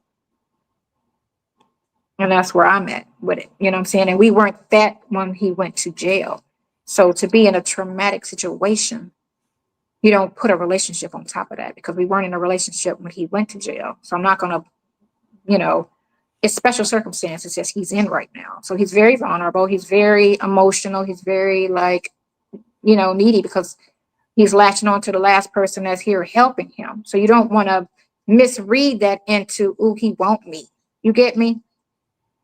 And that's where I'm at with it. You know what I'm saying? And we weren't that when he went to jail. So to be in a traumatic situation, you don't put a relationship on top of that because we weren't in a relationship when he went to jail. So I'm not going to, you know, it's special circumstances that he's in right now. So he's very vulnerable. He's very emotional. He's very like, you know, needy because he's latching on to the last person that's here helping him. So you don't want to misread that into, oh, he want me. You get me?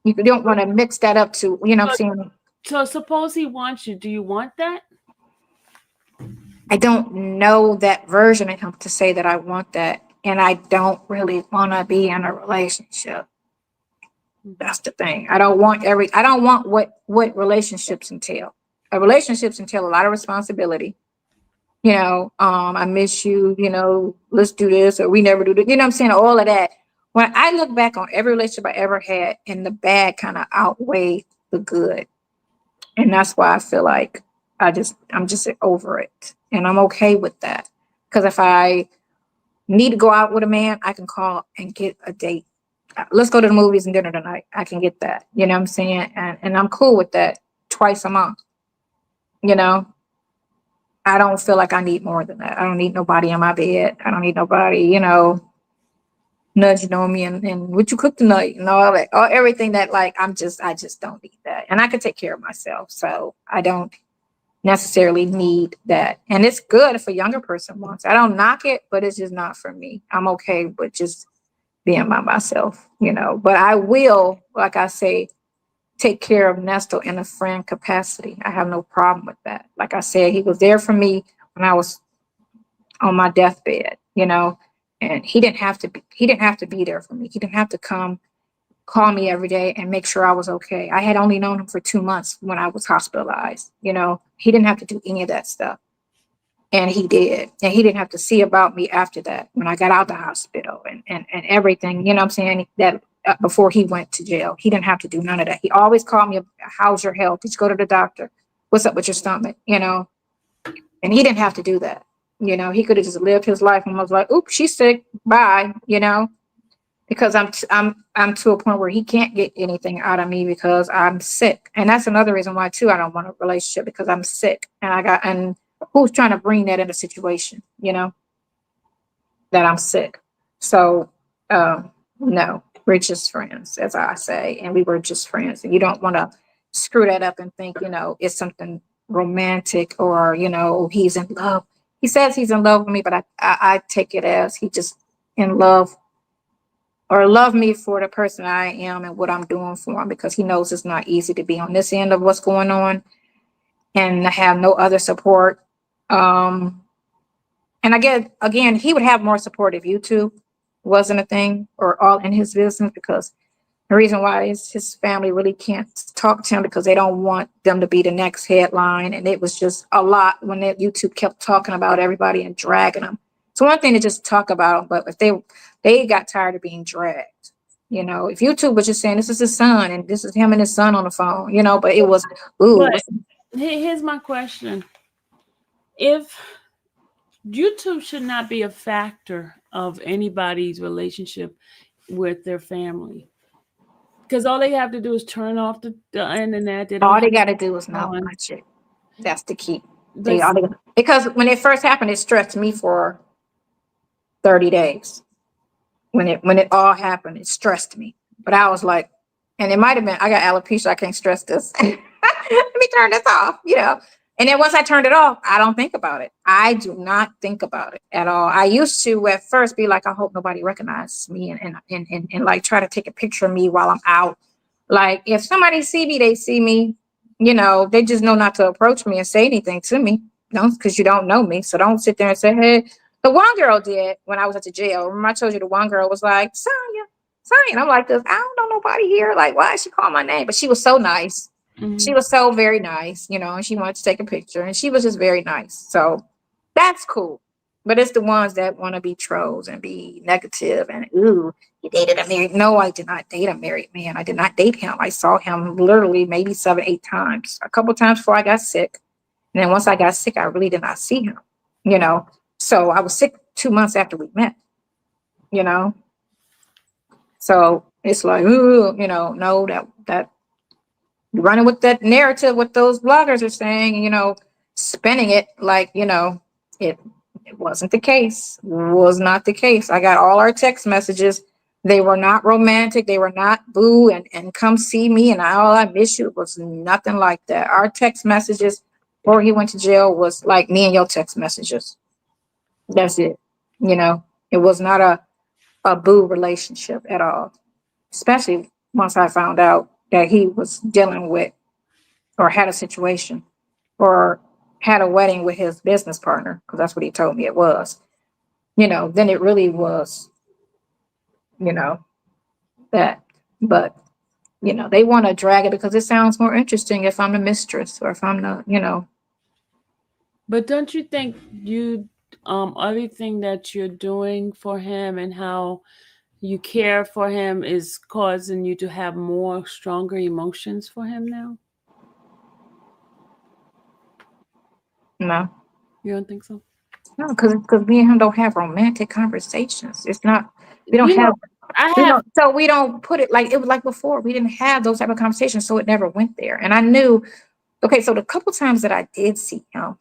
You don't want to mix that up to, you know what I'm saying? So suppose he wants you. Do you want that? I don't know that version of him to say that I want that. And I don't really want to be in a relationship. That's the thing. I don't want what relationships entail. Relationships entail a lot of responsibility. You know, I miss you, you know, let's do this or we never do that. You know what I'm saying? All of that. When I look back on every relationship I ever had and the bad kind of outweigh the good. And that's why I feel like I'm just over it. And I'm okay with that. Because if I need to go out with a man, I can call and get a date. Let's go to the movies and dinner tonight. I can get that. You know what I'm saying? And I'm cool with that twice a month. You know, I don't feel like I need more than that. I don't need nobody in my bed. I don't need nobody, you know, nudging on me and what you cook tonight and all that, everything that like, I just don't need that. And I can take care of myself. So I don't necessarily need that. And it's good if a younger person wants. I don't knock it, but it's just not for me. I'm okay with just being by myself, you know, but I will, like I say, take care of Nesto in a friend capacity. I have no problem with that. Like I said, he was there for me when I was on my deathbed, you know, and he didn't have to be there for me. He didn't have to come call me every day and make sure I was okay. I had only known him for 2 months when I was hospitalized, you know. He didn't have to do any of that stuff. And he did. And he didn't have to see about me after that when I got out the hospital and everything, you know what I'm saying, that before he went to jail. He didn't have to do none of that. He always called me, how's your health? Did you go to the doctor? What's up with your stomach? You know, and he didn't have to do that. You know, he could have just lived his life and was like, oops, she's sick. Bye. You know, because I'm to a point where he can't get anything out of me because I'm sick. And that's another reason why too I don't want a relationship because I'm sick. And who's trying to bring that in a situation, you know, that I'm sick. So no, we're just friends, as I say, and we were just friends. And you don't want to screw that up and think, you know, it's something romantic or, you know, he's in love. He says he's in love with me, but I take it as he just in love or love me for the person I am and what I'm doing for him, because he knows it's not easy to be on this end of what's going on and have no other support. And again, he would have more support if YouTube wasn't a thing or all in his business, because the reason why is his family really can't talk to him because they don't want them to be the next headline. And it was just a lot when that YouTube kept talking about everybody and dragging them. It's one thing to just talk about them, but if they got tired of being dragged, you know, if YouTube was just saying this is his son and this is him and his son on the phone, you know, but it was, ooh. But here's my question. If YouTube should not be a factor of anybody's relationship with their family, because all they have to do is turn off the internet. All they got to do is not watch it. That's the key. Because when it first happened, it stressed me for 30 days. When it all happened, it stressed me. But I was like, And it might have been, I got alopecia. I can't stress this. Let me turn this off, you know. And then once I turned it off, I don't think about it. I do not think about it at all. I used to at first be like, I hope nobody recognizes me and like try to take a picture of me while I'm out. Like if somebody see me, they see me, you know, they just know not to approach me and say anything to me. Don't, because you don't know me. So don't sit there and say, hey. The one girl did when I was at the jail. Remember I told you the one girl was like, Sonya. And I'm like this, I don't know nobody here. Like, why is she calling my name? But she was so nice. She was so very nice, you know, and she wanted to take a picture and she was just very nice. So that's cool. But it's the ones that want to be trolls and be negative and, ooh, you dated a married. No, I did not date a married man. I did not date him. I saw him literally maybe 7, 8 times, a couple times before I got sick. And then once I got sick, I really did not see him, you know. So I was sick 2 months after we met, you know. So it's like, ooh, you know, no, that running with that narrative, what those bloggers are saying, you know, spinning it like, you know, it wasn't the case, was not the case. I got all our text messages. They were not romantic. They were not boo and come see me and I miss you. It was nothing like that. Our text messages before he went to jail was like me and your text messages. That's it. You know, it was not a boo relationship at all, especially once I found out that he was dealing with or had a situation or had a wedding with his business partner, because that's what he told me it was, you know, then it really was, you know, that. But, you know, they want to drag it because it sounds more interesting if I'm the mistress or if I'm the, you know. But don't you think everything that you're doing for him and how you care for him is causing you to have more stronger emotions for him now? No, You don't think so? no, because me and him don't have romantic conversations. It's not, we don't You know, have, I we have. don't, so we don't put it like it was like before. We didn't have those type of conversations, so it never went there. And I knew, okay, so the couple times that I did see him,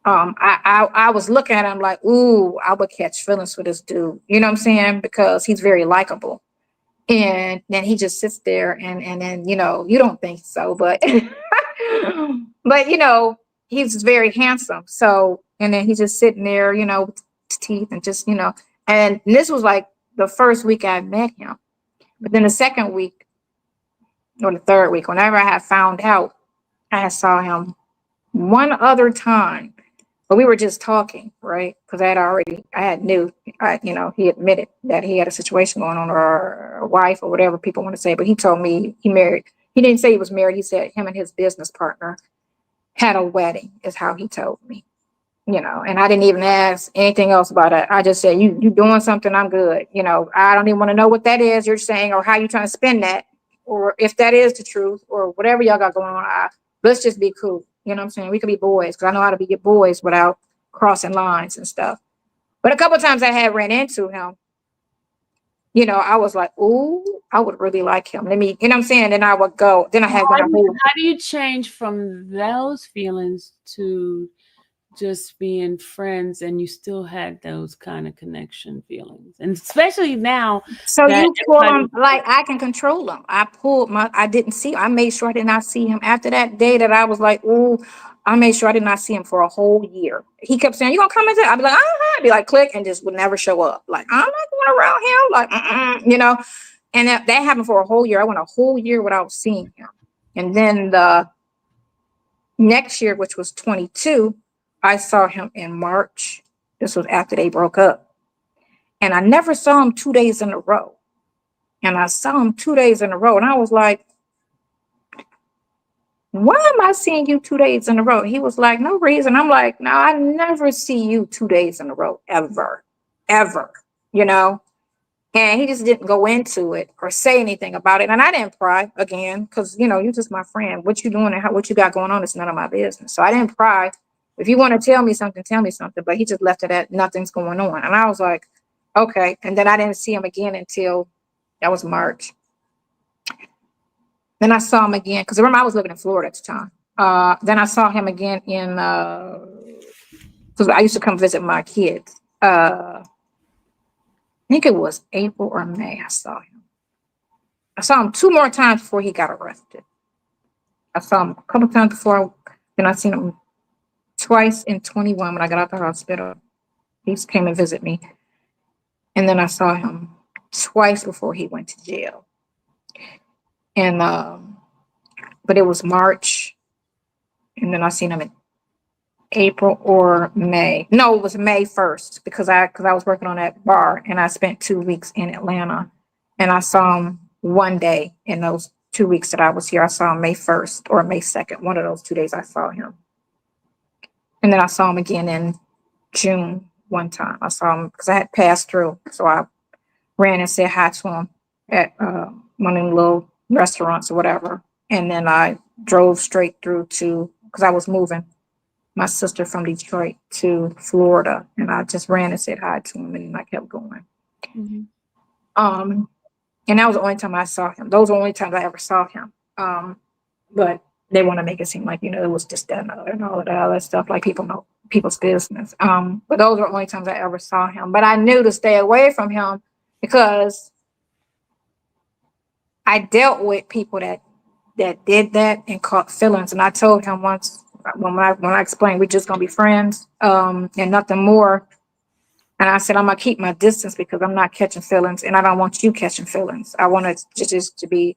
I was looking at him like, ooh, I would catch feelings for this dude. You know what I'm saying? Because he's very likable. And then he just sits there and then, you know, you don't think so, but but you know, he's very handsome. So and then he's just sitting there, you know, with teeth and just, you know, and this was like the first week I met him. But then the second week or the third week, whenever I had found out, I saw him one other time. But we were just talking, right? Because I had knew, you know, he admitted that he had a situation going on or a wife or whatever people want to say. But he told me he married. He didn't say he was married. He said him and his business partner had a wedding, is how he told me, you know. And I didn't even ask anything else about it. I just said, you doing something, I'm good. You know, I don't even want to know what that is you're saying or how you trying to spin that or if that is the truth or whatever y'all got going on. Let's just be cool. You know what I'm saying? We could be boys because I know how to be boys without crossing lines and stuff. But a couple of times I had ran into him, you know, I was like, ooh, I would really like him. Let me, you know what I'm saying? Then I would go. Then I had one. How do you change from those feelings to just being friends and you still had those kind of connection feelings? And especially now. So that you pull everybody- him like I can control him. I didn't see, I made sure I did not see him after that day that I was like, ooh, I made sure I did not see him for a whole year. He kept saying, you gonna come into it? I'd be like, I'd be like, click, and just would never show up. Like, I'm not going around him. Like, you know, and that happened for a whole year. I went a whole year without seeing him. And then the next year, which was 22, I saw him in March. This was after they broke up. And I never saw him 2 days in a row. And I saw him 2 days in a row. And I was like, why am I seeing you 2 days in a row? He was like, no reason. I'm like, no, I never see you 2 days in a row, ever, you know? And he just didn't go into it or say anything about it. And I didn't pry again, because, you know, you're just my friend. What you doing and what you got going on is none of my business. So I didn't pry. If you want to tell me something, tell me something. But he just left it at nothing's going on. And I was like, okay. And then I didn't see him again until that was March. Then I saw him again, because remember I was living in Florida at the time. Then I saw him again in, because I used to come visit my kids. I think it was April or May I saw him. I saw him 2 more times before he got arrested. I saw him a couple times before, then I seen him twice in 21 when I got out the hospital. He came and visit me. And then I saw him twice before he went to jail. And but it was March, and then I seen him in April or May. No, it was May 1st because I was working on that bar, and I spent 2 weeks in Atlanta, and I saw him one day in those 2 weeks that I was here. I saw him May 1st or May 2nd. One of those 2 days I saw him. And then I saw him again in June one time. I saw him because I had passed through. So I ran and said hi to him at one of the little restaurants or whatever. And then I drove straight through to, because I was moving my sister from Detroit to Florida. And I just ran and said hi to him, and I kept going. And that was the only time I saw him. Those were the only times I ever saw him. But they want to make it seem like, you know, it was just that and all of that other stuff, like people know people's business. But those were the only times I ever saw him. But I knew to stay away from him because I dealt with people that did that and caught feelings. And I told him once when I explained we're just gonna be friends, and nothing more. And I said, I'm gonna keep my distance because I'm not catching feelings, and I don't want you catching feelings. I want it just to be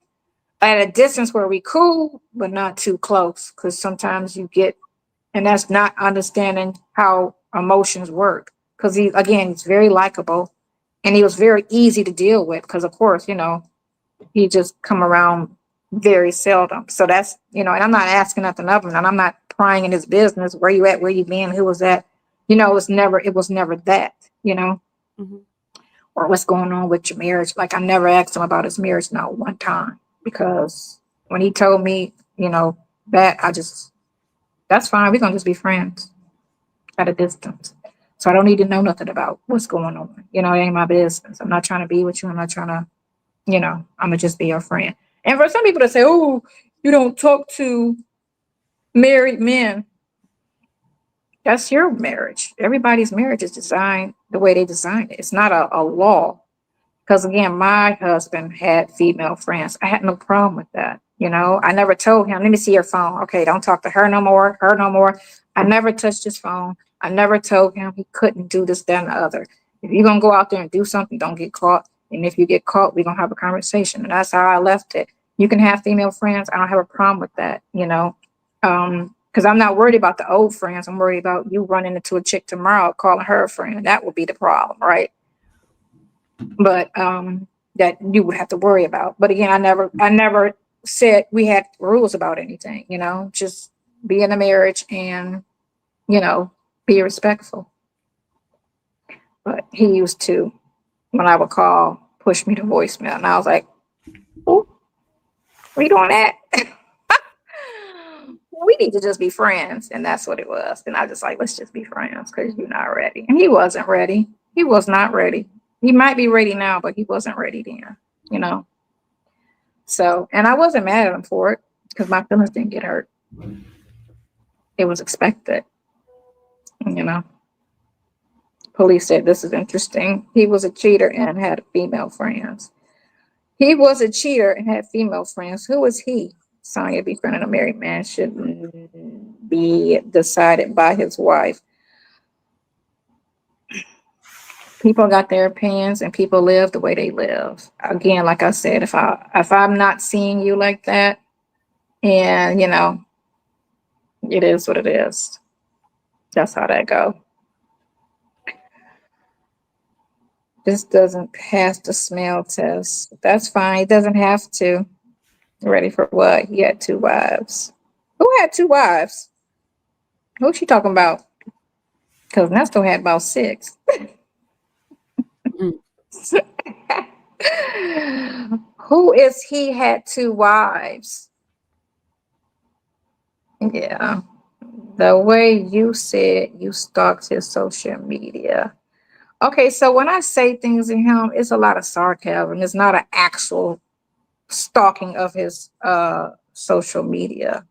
at a distance where we cool, but not too close. Because sometimes you get, and that's not understanding how emotions work. Because he's very likable, and he was very easy to deal with. Because of course, you know, he just come around very seldom. So that's, you know, and I'm not asking nothing of him, and I'm not prying in his business. Where you at? Where you been? Who was that? You know, it was never that, you know, or what's going on with your marriage. Like I never asked him about his marriage, not one time, because when he told me, you know, that that's fine. We're going to just be friends at a distance. So I don't need to know nothing about what's going on. You know, it ain't my business. I'm not trying to be with you. I'm not trying to, you know, I'm going to just be your friend. And for some people to say, oh, you don't talk to married men. That's your marriage. Everybody's marriage is designed the way they designed it. It's not a law. Because again, my husband had female friends. I had no problem with that. You know, I never told him, let me see your phone. Okay, don't talk to her no more, I never touched his phone. I never told him he couldn't do this, that, and the other. If you're going to go out there and do something, don't get caught. And if you get caught, we're going to have a conversation. And that's how I left it. You can have female friends. I don't have a problem with that, you know. Because I'm not worried about the old friends. I'm worried about you running into a chick tomorrow, calling her a friend. That would be the problem, right? But that you would have to worry about. But again, I never said we had rules about anything, you know, just be in a marriage and, you know, be respectful. But he used to, when I would call, push me to voicemail. And I was like, oh, what are you doing that? We need to just be friends. And that's what it was. And I just like, let's just be friends because you're not ready. And he wasn't ready. He was not ready. He might be ready now, but he wasn't ready then, you know. So, and I wasn't mad at him for it because my feelings didn't get hurt. It was expected, you know. Police said, this is interesting. He was a cheater and had female friends. He was a cheater and had female friends. Who is he? Sonya, befriending a married man shouldn't be decided by his wife. People got their opinions and people live the way they live. Again, like I said, if I'm not seeing you like that, and you know, it is what it is. That's how that go. This doesn't pass the smell test. That's fine. It doesn't have to. Ready for what? He had 2 wives. Who had 2 wives? Who's she talking about? Because Nesto had about 6. Who is he had 2 wives? Yeah. The way you said you stalked his social media. Okay, so when I say things to him, it's a lot of sarcasm. It's not an actual stalking of his social media.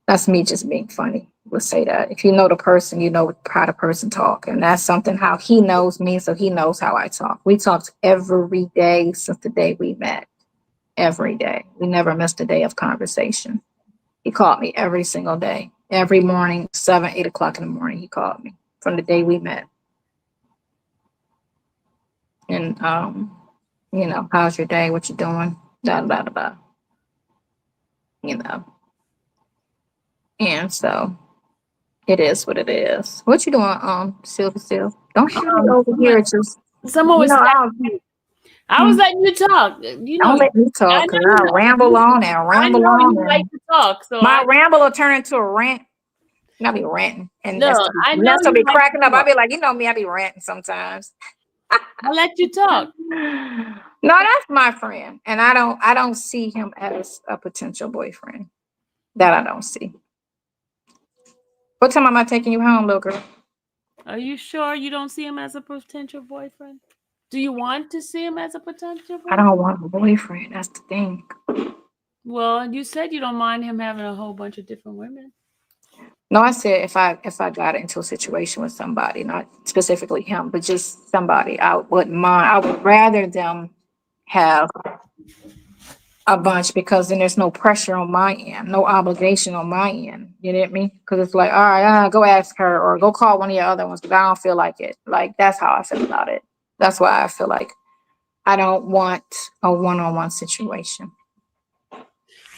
That's me just being funny. would say that. If you know the person, you know how the person talk. And that's something how he knows me, so he knows how I talk. We talked every day since the day we met. Every day. We never missed a day of conversation. He called me every single day. Every morning, 7, 8 o'clock in the morning, he called me from the day we met. And you know, how's your day? What you doing? Da da da da. You know. And so it is what it is. What you doing, Sylvia? Still, don't shoot me over here. Just Someone you was know, I was letting you talk. You know, don't let me I talk know because you I ramble on and I ramble know on you like and to talk, so my ramble will turn into a rant. And I'll be ranting, and no, I know Nesto you be like cracking to up. I'll talk. be like, you know me, I be ranting sometimes. I let you talk. No, that's my friend, and I don't see him as a potential boyfriend. That I don't see. What time am I taking you home, little girl? Are you sure you don't see him as a potential boyfriend? Do you want to see him as a potential I boyfriend? don't want a boyfriend. That's the thing. Well, you said you don't mind him having a whole bunch of different women. No, I said if I got into a situation with somebody, not specifically him, but just somebody, I wouldn't mind. I would rather them have a bunch because then there's no pressure on my end, no obligation on my end. You get me? Because it's like, all right, go ask her or go call one of your other ones because I don't feel like it. Like that's how I feel about it. That's why I feel like I don't want a one-on-one situation.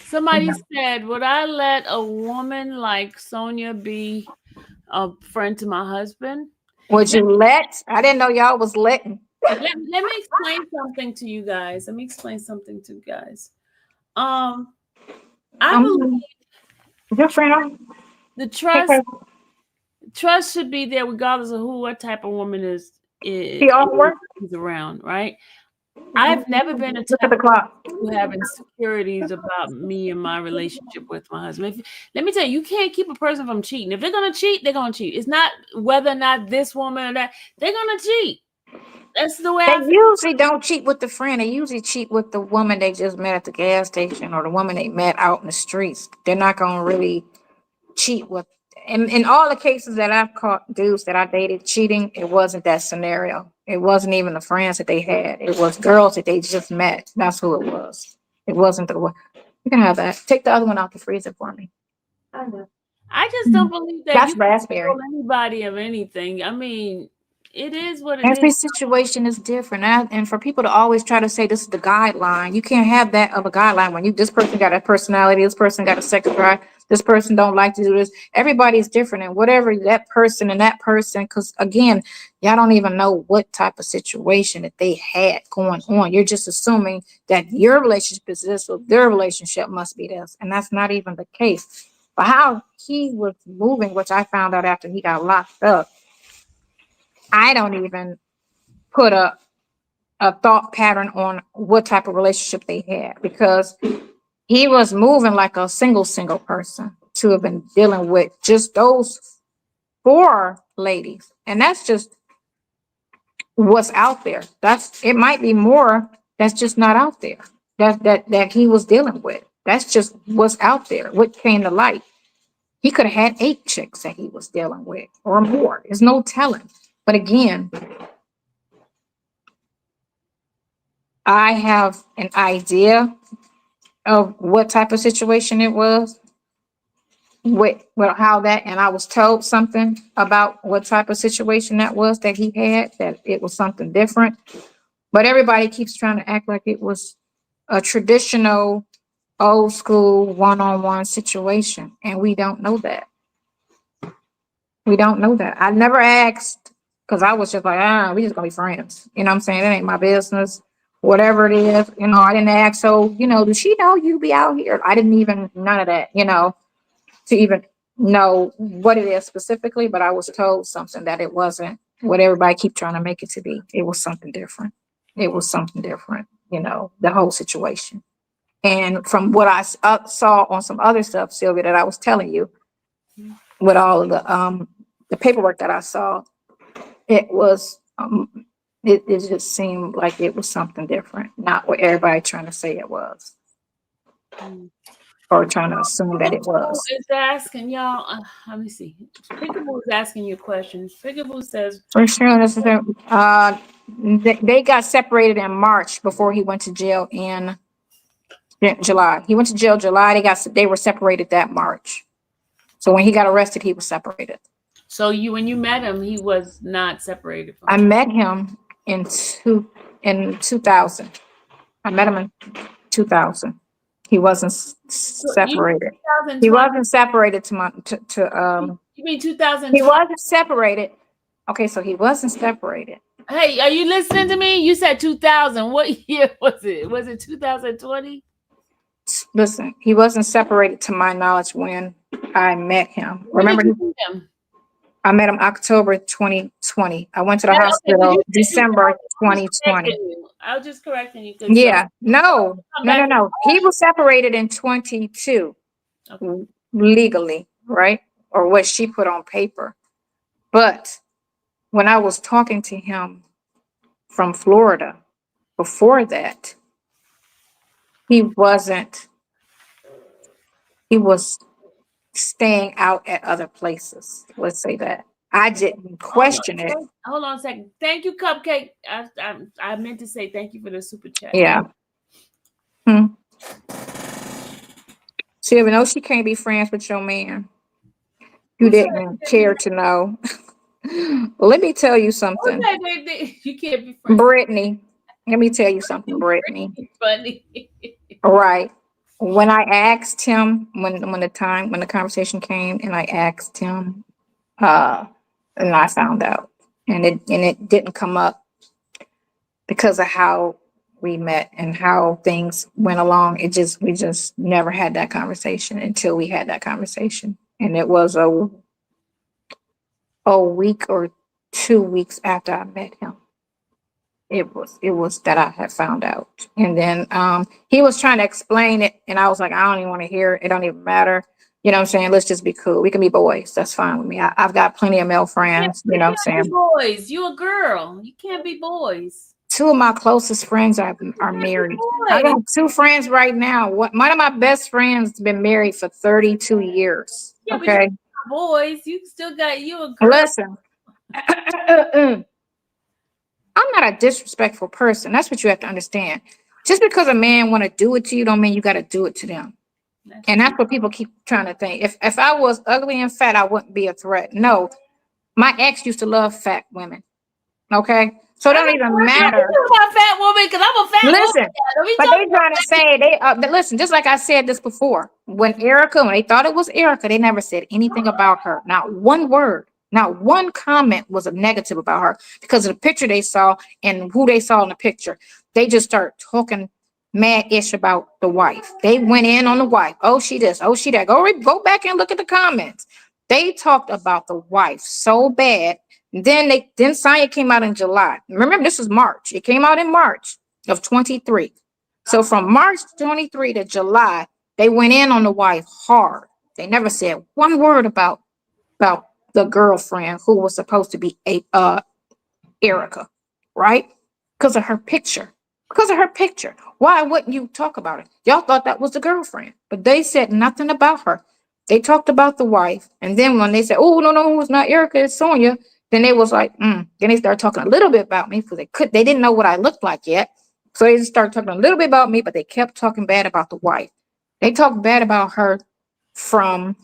Somebody said, would I let a woman like Sonya be a friend to my husband? Would you let? I didn't know y'all was letting. Let me explain something to you guys. Let me explain something to you guys. I believe Your friend. the trust should be there regardless of what type of woman He off work. is around, right? I've never been a Look at type the clock. who have insecurities about me and my relationship with my husband. Let me tell you, you can't keep a person from cheating. If they're gonna cheat, they're gonna cheat. It's not whether or not this woman or that, they're gonna cheat. That's the way They I feel. usually don't cheat with the friend. They usually cheat with the woman they just met at the gas station or the woman they met out in the streets. They're not gonna really cheat with. In all the cases that I've caught dudes that I dated cheating, it wasn't that scenario. It wasn't even the friends that they had. It was girls that they just met. That's who it was. It wasn't the one. You can have that. Take the other one out the freezer for me. I just don't believe that That's you can raspberry. tell anybody of anything. I mean, it is what it Every is. situation is different. And for people to always try to say this is the guideline, you can't have that of a guideline when this person got a personality, this person got a sex drive, this person don't like to do this. Everybody's different, and whatever that person, because again, y'all don't even know what type of situation that they had going on. You're just assuming that your relationship is this, or their relationship must be this, and that's not even the case. But how he was moving, which I found out after he got locked up, I don't even put a thought pattern on what type of relationship they had because he was moving like a single person to have been dealing with just those 4 ladies. And that's just what's out there. It might be more that's just not out there that he was dealing with. That's just what's out there, what came to light. He could have had 8 chicks that he was dealing with or more. There's no telling. But again, I have an idea of what type of situation it was, how that, and I was told something about what type of situation that was that he had, that it was something different. But everybody keeps trying to act like it was a traditional, old school, one-on-one situation, and we don't know that. We don't know that. I never asked because I was just like, we just gonna be friends. You know what I'm saying? It ain't my business. Whatever it is, I didn't ask. So, does she know you be out here? I didn't even, none of that, to even know what it is specifically, but I was told something that it wasn't what everybody keep trying to make it to be. It was something different. It was something different, the whole situation. And from what I saw on some other stuff, Sylvia, that I was telling you, with all of the paperwork that I saw, it was it just seemed like it was something different, not what everybody trying to say it was. or trying to assume that it Peekaboo was. is asking y'all. Let me see. Peekaboo is asking you questions. Peekaboo says, For sure, this is they got separated in March before he went to jail in July. He went to jail July. They were separated that March. So when he got arrested, he was separated. so when you met him, he was not separated from I you. met him in 2000. I met him in 2000. He wasn't So separated. He 2020. wasn't separated You mean he 2020? wasn't separated. Okay, so he wasn't separated. Hey, are you listening to me? You said 2000. What year was it? Was it 2020? Listen, he wasn't separated to my knowledge when I met him. When did Remember, you meet him? I met him October 2020. I went to the Okay, 'cause hospital you said December 2000.2020. I was just correcting you. 'Cause, Yeah, no, come no, no, back. no. He was separated in 22 Okay. legally, right? Or what she put on paper. But when I was talking to him from Florida before that, he wasn't, he was staying out at other places. Let's say that. I didn't question it. Hold on a second. Thank you, Cupcake. I meant to say thank you for the super chat. Yeah. She even know she can't be friends with your man. You Who said didn't care to know. Let me tell you something, you can't be friends? Brittany. Let me tell you something, Brittany. Funny. All right. When I asked him, when the conversation came, and I asked him, and I found out, and it didn't come up because of how we met and how things went along. We just never had that conversation until we had that conversation, and it was a week or 2 weeks after I met him. It was that I had found out. And then he was trying to explain it, and I was like, I don't even want to hear it. It don't even matter. You know what I'm saying? Let's just be cool. We can be boys. That's fine with me. I've got plenty of male friends. You know what I'm saying? Boys, you a girl. You can't be boys. Two of my closest friends are married. I got two friends right now. One of my best friends been married for 32 years. Yeah, but Okay. boys, you still got you a girl. Listen. I'm not a disrespectful person. That's what you have to understand. Just because a man want to do it to you don't mean you got to do it to them. And that's what people keep trying to think. If I was ugly and fat, I wouldn't be a threat. No, my ex used to love fat women. Okay, so it don't even matter. I'm a fat woman because I'm a fat Listen, woman. but they trying to say listen. Just like I said this before, when they thought it was Erica, they never said anything about her. Not one word. Not one comment was a negative about her because of the picture they saw and who they saw in the picture. They just start talking mad-ish about the wife. They went in on the wife. Oh, she this. Oh, she that. Go back and look at the comments. They talked about the wife so bad. Then Sonya came out in July. Remember, this was March. It came out in March of 23. So from March 23 to July, they went in on the wife hard. They never said one word about the girlfriend who was supposed to be Erica, right? Because of her picture. Because of her picture. Why wouldn't you talk about it? Y'all thought that was the girlfriend, but they said nothing about her. They talked about the wife, and then when they said, "Oh no, it's not Erica, it's Sonya," then they was like, Then they started talking a little bit about me because they didn't know what I looked like yet, so they just started talking a little bit about me, but they kept talking bad about the wife. They talked bad about her from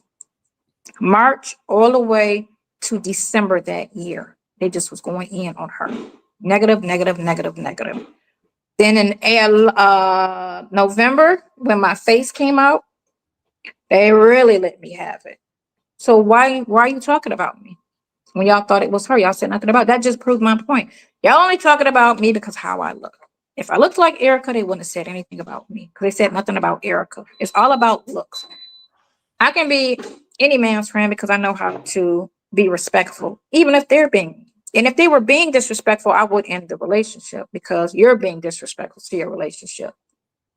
March all the way to December that year. They just was going in on her. Negative, negative, negative, negative. Then in November, when my face came out, they really let me have it. So why are you talking about me? When y'all thought it was her, y'all said nothing about it. That just proved my point. Y'all only talking about me because how I look. If I looked like Erica, they wouldn't have said anything about me because they said nothing about Erica. It's all about looks. I can be any man's friend because I know how to be respectful, even if they're being. And if they were being disrespectful, I would end the relationship because you're being disrespectful to your relationship.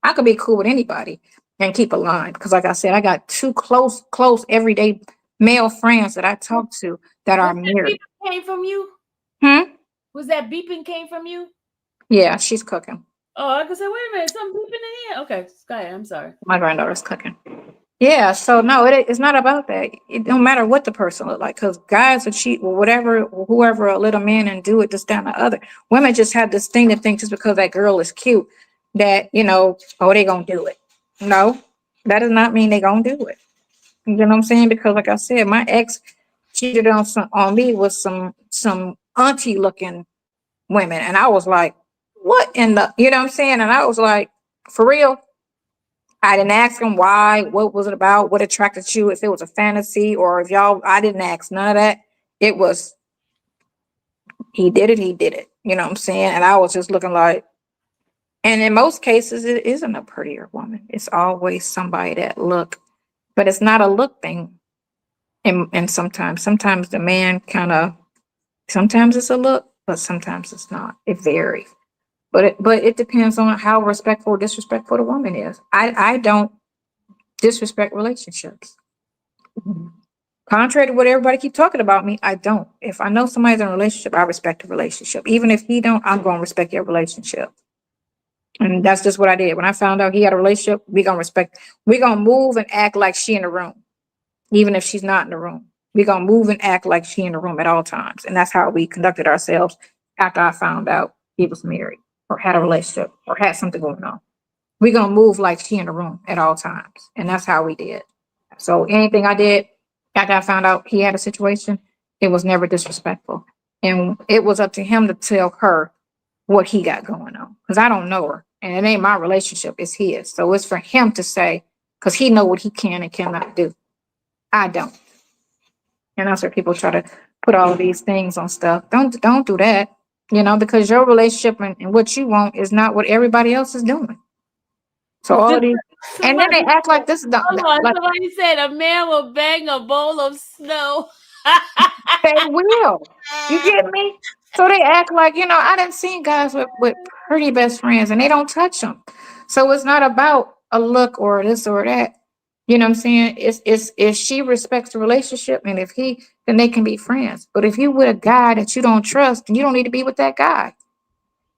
I could be cool with anybody and keep a line because, like I said, I got two close, everyday male friends that I talk to that are married. Came from you? Was that beeping came from you? Yeah, she's cooking. Oh, I could say, wait a minute, something beeping in here. Okay, go ahead. I'm sorry. My granddaughter's cooking. Yeah, so no, it's not about that. It don't matter what the person look like, because guys will cheat with whatever, whoever a little man and do it this, down the other. Women just have this thing to think just because that girl is cute that, oh, they gonna do it. No, that does not mean they gonna do it. You know what I'm saying? Because like I said, my ex cheated on me with some auntie looking women, and I was like, what in the, you know what I'm saying? And I was like, for real? I didn't ask him why, what was it about, what attracted you, if it was a fantasy or if y'all, I didn't ask none of that. It was, he did it, he did it. You know what I'm saying? And I was just looking like, and in most cases, it isn't a prettier woman. It's always somebody that look, but it's not a look thing. And sometimes the man sometimes it's a look, but sometimes it's not. It varies. But it depends on how respectful or disrespectful the woman is. I don't disrespect relationships. Contrary to what everybody keep talking about me, I don't. If I know somebody's in a relationship, I respect the relationship. Even if he don't, I'm gonna respect your relationship. And that's just what I did. When I found out he had a relationship, we're gonna move and act like she in the room, even if she's not in the room. We're gonna move and act like she in the room at all times. And that's how we conducted ourselves after I found out he was married or had a relationship or had something going on. We're gonna move like she in the room at all times. And that's how we did. So anything I did after I found out he had a situation, it was never disrespectful. And it was up to him to tell her what he got going on. Because I don't know her. And it ain't my relationship, it's his. So it's for him to say, because he know what he can and cannot do. I don't. And that's where people try to put all of these things on stuff. Don't do that. Because your relationship and what you want is not what everybody else is doing. So all of these, and then they act like this is Hold on, like somebody said a man will bang a bowl of snow. they will. You get me? So they act like, I didn't see guys with pretty best friends and they don't touch them. So it's not about a look or this or that. You know what I'm saying? It's if she respects the relationship and if he, then they can be friends. But if you with a guy that you don't trust, then you don't need to be with that guy.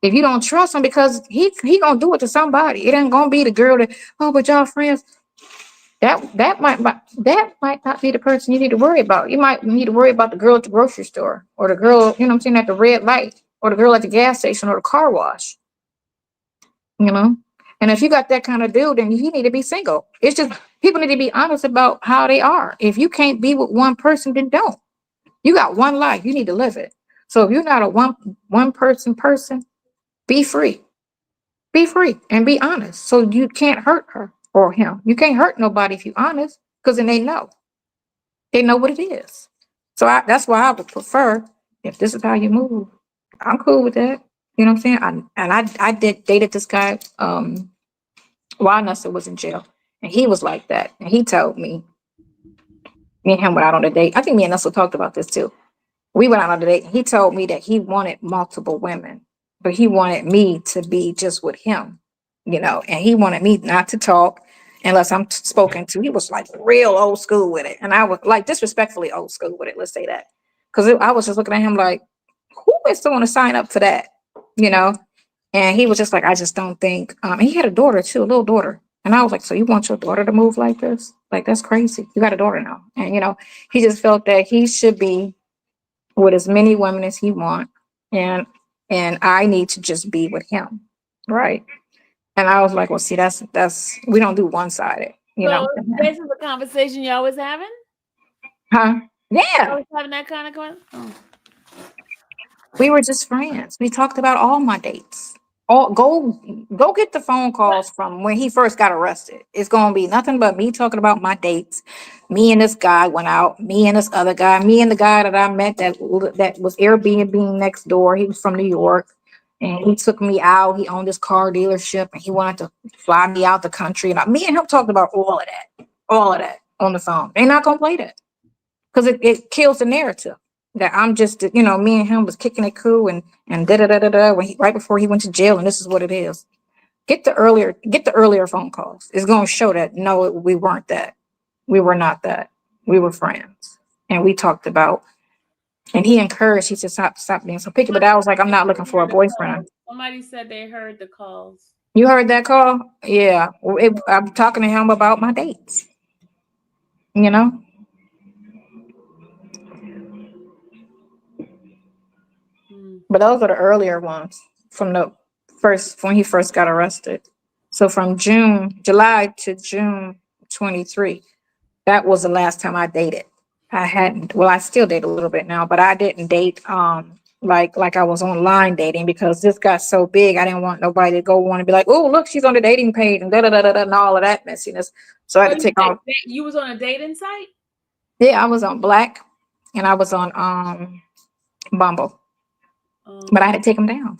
If you don't trust him, because he gonna do it to somebody. It ain't gonna be the girl that, oh, but y'all friends. That might not be the person you need to worry about. You might need to worry about the girl at the grocery store or the girl, you know what I'm saying, at the red light or the girl at the gas station or the car wash. And if you got that kind of dude, then you need to be single. It's just people need to be honest about how they are. If you can't be with one person, then don't. You got one life. You need to live it. So if you're not a one person, be free. Be free and be honest. So you can't hurt her or him. You can't hurt nobody if you're honest, because then they know. They know what it is. So that's why I would prefer, if this is how you move, I'm cool with that. You know what I'm saying? I dated this guy while Nessa was in jail. And he was like that. And he told me and him went out on a date. I think me and Nessa talked about this too. We went out on a date. And he told me that he wanted multiple women, but he wanted me to be just with him, and he wanted me not to talk unless I'm spoken to. He was like real old school with it. And I was like disrespectfully old school with it. Let's say that. Because I was just looking at him like, who is going to sign up for that? And he was just like, I just don't think, he had a daughter too, a little daughter. And I was like, so you want your daughter to move like this? Like, that's crazy. You got a daughter now. And, he just felt that he should be with as many women as he want. And I need to just be with him. Right. And I was like, well, see, that's, we don't do one-sided, So this is the conversation you always having? Huh? Yeah. Always having that kind of conversation? Oh. We were just friends. We talked about all my dates. Go get the phone calls from when he first got arrested. It's gonna be nothing but me talking about my dates. Me and this guy went out. Me and this other guy. Me and the guy that I met that was Airbnb next door. He was from New York, and he took me out. He owned this car dealership, and he wanted to fly me out the country. And me and him talked about all of that on the phone. They're not gonna play that because it kills the narrative. That I'm just, me and him was kicking it cool and when right before he went to jail, and this is what it is. Get the earlier phone calls. It's going to show that no, we weren't that. We were not that. We were friends, and we talked about. And he encouraged. He said, "Stop being so picky." But I was like, "I'm not looking for a boyfriend." Somebody said they heard the calls. You heard that call? Yeah, I'm talking to him about my dates. you know. Hmm. But those are the earlier ones from the first when he first got arrested. So from July to June 23, that was the last time I dated. I hadn't, well, I still date a little bit now, but I didn't date like I was online dating because this got so big. I didn't want nobody to go want to be like, oh, look, she's on the dating page and da da da da da and all of that messiness. So I So had to take off. you was on a dating site? Yeah, I was on Black and I was on Bumble, but I had to take them down.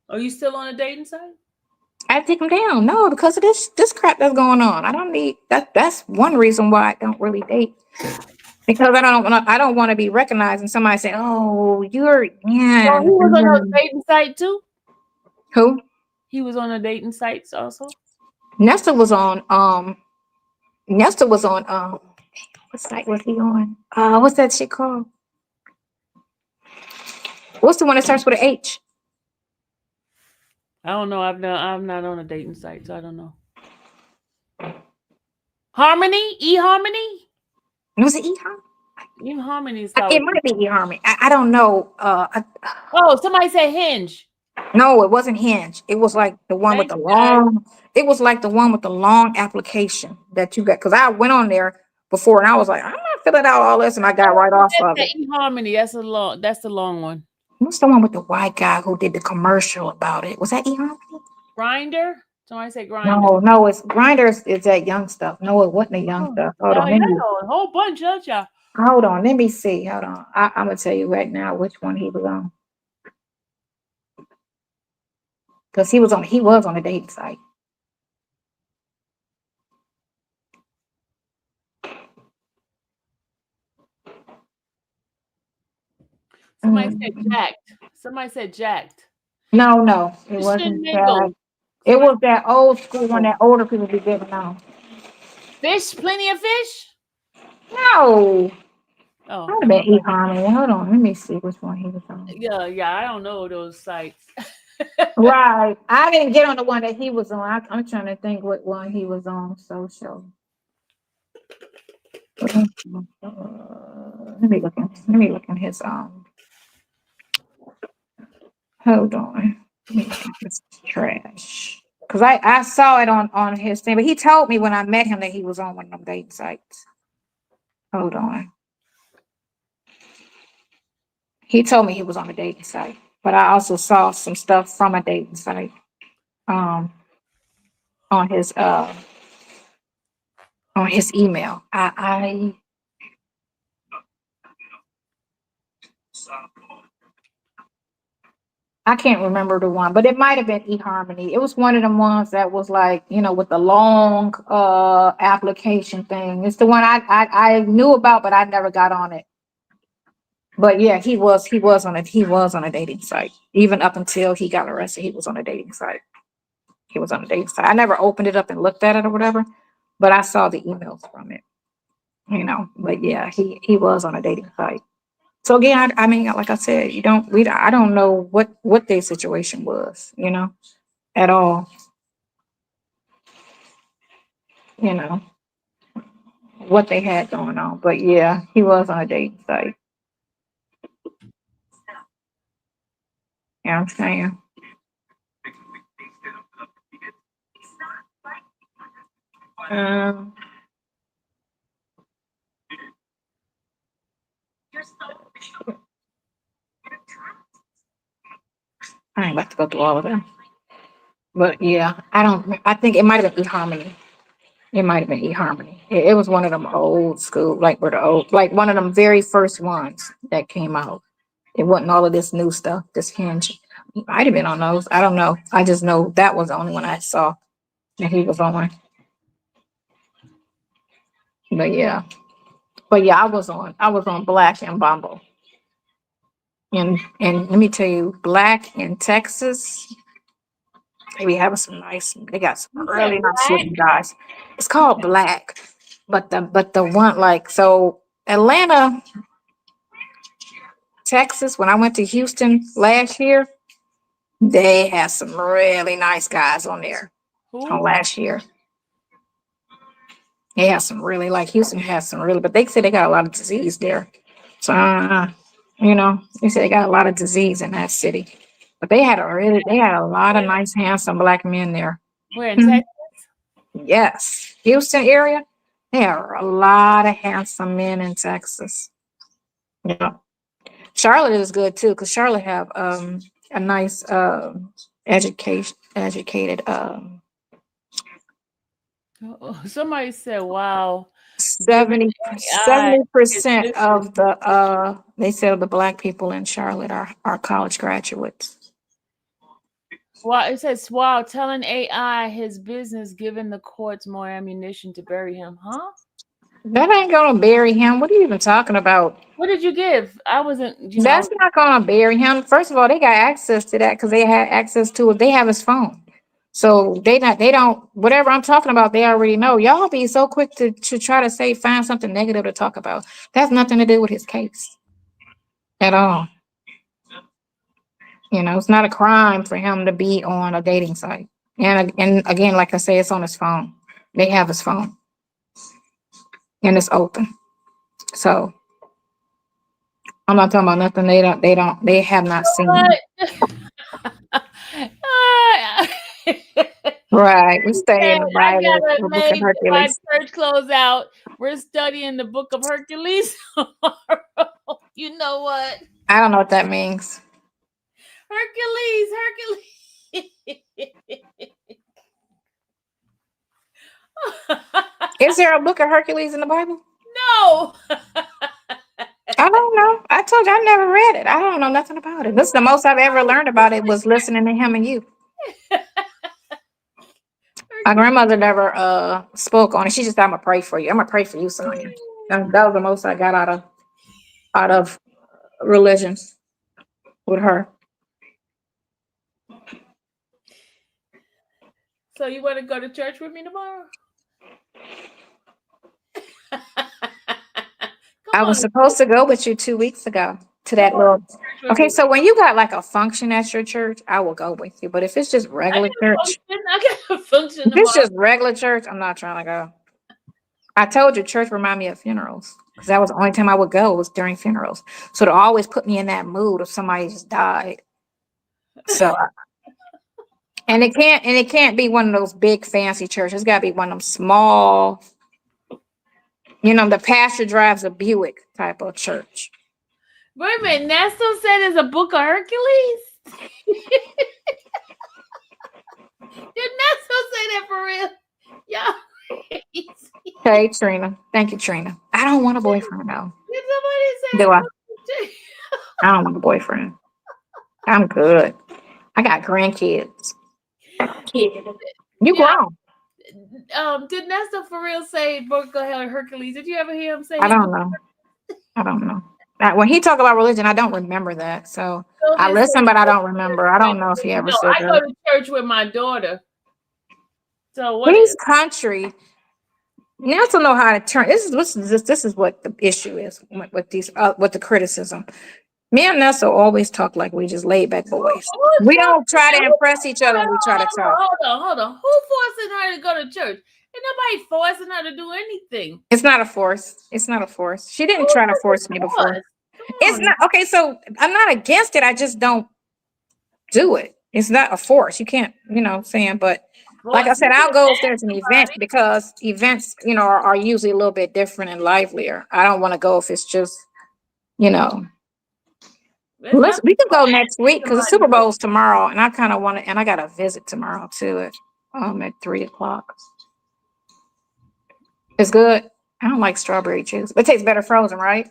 Are you still on a dating site? I had to take them down. No, because of this crap that's going on. I don't need that. That's one reason why I don't really date. Because I don't want to be recognized and somebody say, "Oh, you're So yeah." he was on a dating site too? Who? He was on a dating sites also? Nesta was on Nesta was on what site was he on? What's that shit called? What's the one that starts with an H? I don't know. I'm not on a dating site, so I don't know. Harmony? eHarmony? Was it E? eHarmony is It called. might be eHarmony. I don't know. Oh, somebody said Hinge. No, it wasn't Hinge. It was like the one with Thank the you, guys. long. It was like the one with the long application that you got. Because I went on there before and I was like, I'm not filling out all this, and I got right off of That's it. the eHarmony. That's the long one. What's the one with the white guy who did the commercial about it? Was that eHarmony? Grinder? Somebody said Grinder. No, it's Grinders. It's that young stuff. No, it wasn't the young Oh, stuff. Hold on, yeah, a whole bunch of y'all. let me see. Hold on. I'm gonna tell you right now which one he was on. Because he was on a dating site. Somebody said Mm. jacked. Somebody said jacked. No, it Fish and wasn't that. mingle. It Somebody was that old school one that older people be getting on. fish, plenty of fish. No, Oh, might okay. have been eHarmony. Hold on, let me see which one he was on. Yeah, I don't know those sites. Right, I didn't get on the one that he was on. I'm trying to think what one he was on. Social. Let me look in his Hold on. Let me look at his trash. Cause I saw it on his thing, but he told me when I met him that he was on one of them dating sites. Hold on. He told me he was on a dating site, but I also saw some stuff from a dating site um on his email. I can't remember the one, but it might have been eHarmony. It was one of them ones that was like, with the long application thing. It's the one I knew about, but I never got on it. But yeah, he was on a dating site. Even up until he got arrested, he was on a dating site. He was on a dating site. I never opened it up and looked at it or whatever, but I saw the emails from it. But yeah, he was on a dating site. So again, I mean, like I said, I don't know what their situation was, at all, you know, what they had going on. But yeah, he was on a dating site. Yeah, I'm saying. Um, I ain't about to go through all of them. But yeah, I think it might have been eHarmony. It might have been eHarmony. It was one of them old school, like one of them very first ones that came out. It wasn't all of this new stuff, this Hinge. He might have been on those. I don't know. I just know that was the only one I saw that he was on. But yeah. I was on Black and Bumble. And let me tell you, Black in Texas, they got some You said really nice black. looking guys. It's called Black. But the one so Atlanta, Texas, when I went to Houston last year, they had some really nice guys on there on Who? last year. They have some really, like Houston has some really, but they say they got a lot of disease there. So, they say they got a lot of disease in that city. But they had a lot of nice, handsome black men there. We're in Texas. Yes, Houston area. There are a lot of handsome men in Texas. Yeah, Charlotte is good too, because Charlotte have a nice educated Somebody said, "Wow, given 70 AI is 70% business." of the they said the black people in Charlotte are college graduates. Wow, it says, "Wow, telling AI his business, giving the courts more ammunition to bury him." Huh? That ain't gonna bury him. What are you even talking about? What did you give? I wasn't, That's not gonna bury him. First of all, they got access to that because they had access to it. They have his phone. So they don't whatever I'm talking about, they already know. Y'all be so quick to try to find something negative to talk about. That's nothing to do with his case at all. It's not a crime for him to be on a dating site. And again, like I say, it's on his phone. They have his phone. And it's open. So I'm not talking about nothing they have not seen. Right. We stay in the I Bible, gotta the book of make my Hercules. church close out. We're studying the book of Hercules tomorrow. You know what? I don't know what that means. Hercules. Is there a book of Hercules in the Bible? No. I don't know. I told you I never read it. I don't know nothing about it. This is the most I've ever learned about it was listening to him and you. My grandmother never spoke on it. She just said, I'm gonna pray for you. I'm gonna pray for you, Sonya. That was the most I got out of religion with her. So you want to go to church with me tomorrow? I was supposed to go with you 2 weeks ago to that little. Okay, so when you got like a function at your church, I will go with you. But if it's just regular church, I got a function if it's just regular church, I'm not trying to go. I told you, church remind me of funerals because that was the only time I would go was during funerals. So to always put me in that mood if somebody just died. So, and it can't be one of those big fancy churches. It's got to be one of them small. The pastor drives a Buick type of church. Wait a minute, Nesto said there's a book of Hercules? Did Nesto say that for real? Yeah. Okay, Trina. Thank you, Trina. I don't want a boyfriend now. Did somebody say Do I? I don't want a boyfriend. I'm good. I got grandkids. You grown. Did Nesto for real say book of Hercules? Did you ever hear him say I don't know. When he talk about religion, I don't remember that. So I listen, but I don't remember. I don't know if he ever said that. I go to church with my daughter. So what He's country. You have to know how to turn. This is what the issue is with these with the criticism. Me and Nessa always talk like we just laid back boys. We don't try to impress each other when we try to talk. Hold on. Who forcing her to go to church? Ain't nobody forcing her to do anything. It's not a force. She didn't try to force me before. It's not okay. So I'm not against it. I just don't do it. It's not a force. You can't, saying, but like I said, I'll go if there's an event because events, are usually a little bit different and livelier. I don't want to go if it's just, we can go next week because the Super Bowl's tomorrow, and I kind of want to, and I got a visit tomorrow too at 3:00. It's good. I don't like strawberry juice, but it tastes better frozen, right?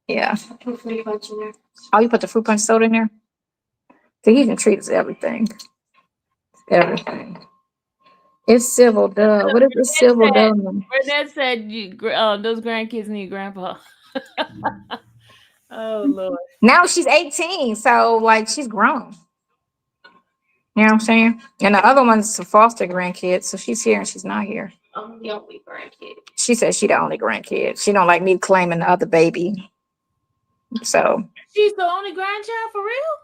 Yeah. Oh, you put the fruit punch soda in there? So you can treat us everything. Everything. It's civil dove. What is the civil dove? Burnett said those grandkids need grandpa. Oh Lord. Now she's 18, so she's grown. You know what I'm saying? And the other one's a foster grandkid, so she's here and she's not here. I'm the only grandkid. She said she the only grandkid. She don't like me claiming the other baby. So she's the only grandchild for real?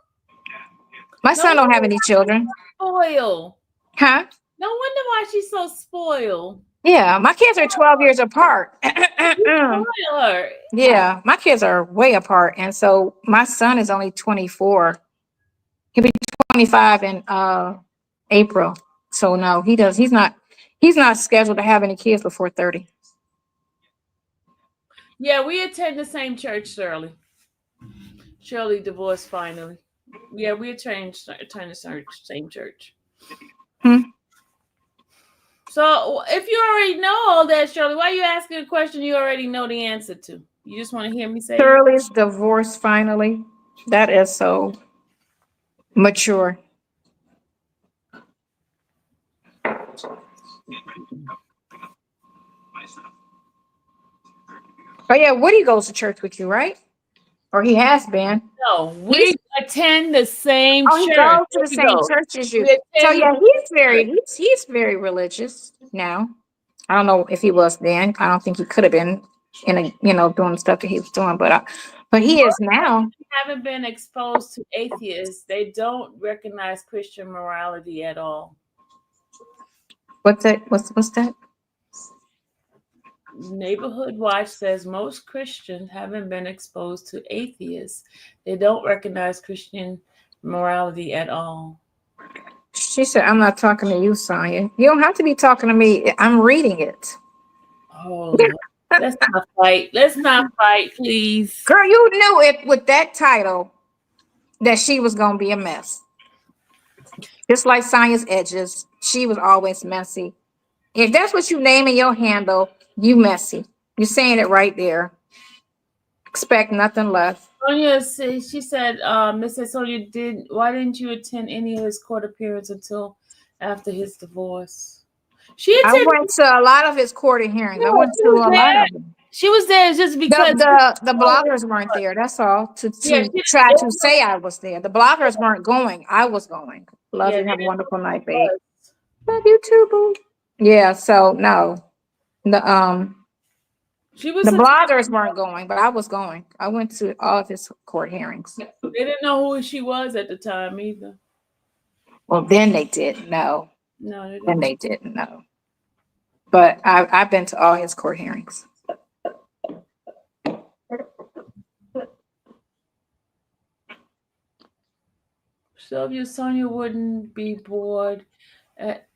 My son don't have any children. Spoiled. Huh? No wonder why she's so spoiled. Yeah, my kids are 12 years apart. Spoil her. Yeah, my kids are way apart. And so my son is only 24. He'll be 25 in April. So no, he's not scheduled to have any kids before 30. Yeah, we attend the same church, Shirley. Shirley divorced finally. Yeah, we attend the same church. Hmm. So if you already know all that, Shirley, why are you asking a question you already know the answer to? You just want to hear me say it? Shirley's divorced finally. That is so mature. Oh yeah, Woody goes to church with you, right? Or he has been. No, we attend the same Oh, he church. goes to the We same go. church as you. We So attend yeah, the he's very religious now. I don't know if he was then. I don't think he could have been in a doing the stuff that he was doing, but he is now. haven't been exposed to atheists. They don't recognize Christian morality at all. What's that? What's that? Neighborhood Watch says most Christians haven't been exposed to atheists. They don't recognize Christian morality at all. She said, "I'm not talking to you, Sonya. You don't have to be talking to me. I'm reading it." Oh, Lord. Let's not fight. Let's not fight, please. Girl, you knew it with that title that she was gonna be a mess. Just like Sonya's edges, she was always messy. If that's what you name in your handle, you messy. You're saying it right there. Expect nothing less. Sonya says, she said, Mrs. Sonya, why didn't you attend any of his court appearances until after his divorce? I went to a lot of his court hearings. I went to a lot of them. She was there just because The bloggers weren't there. That's all. To try to say I was there. The bloggers weren't going. I was going. Love you. Have a wonderful night, babe. Love you too, boo. Yeah. So no, the bloggers weren't going, but I was going. I went to all of his court hearings. They didn't know who she was at the time either. Well, then they didn't know. No, they didn't. Then they didn't know. But I've been to all his court hearings. So if Sonya wouldn't be bored at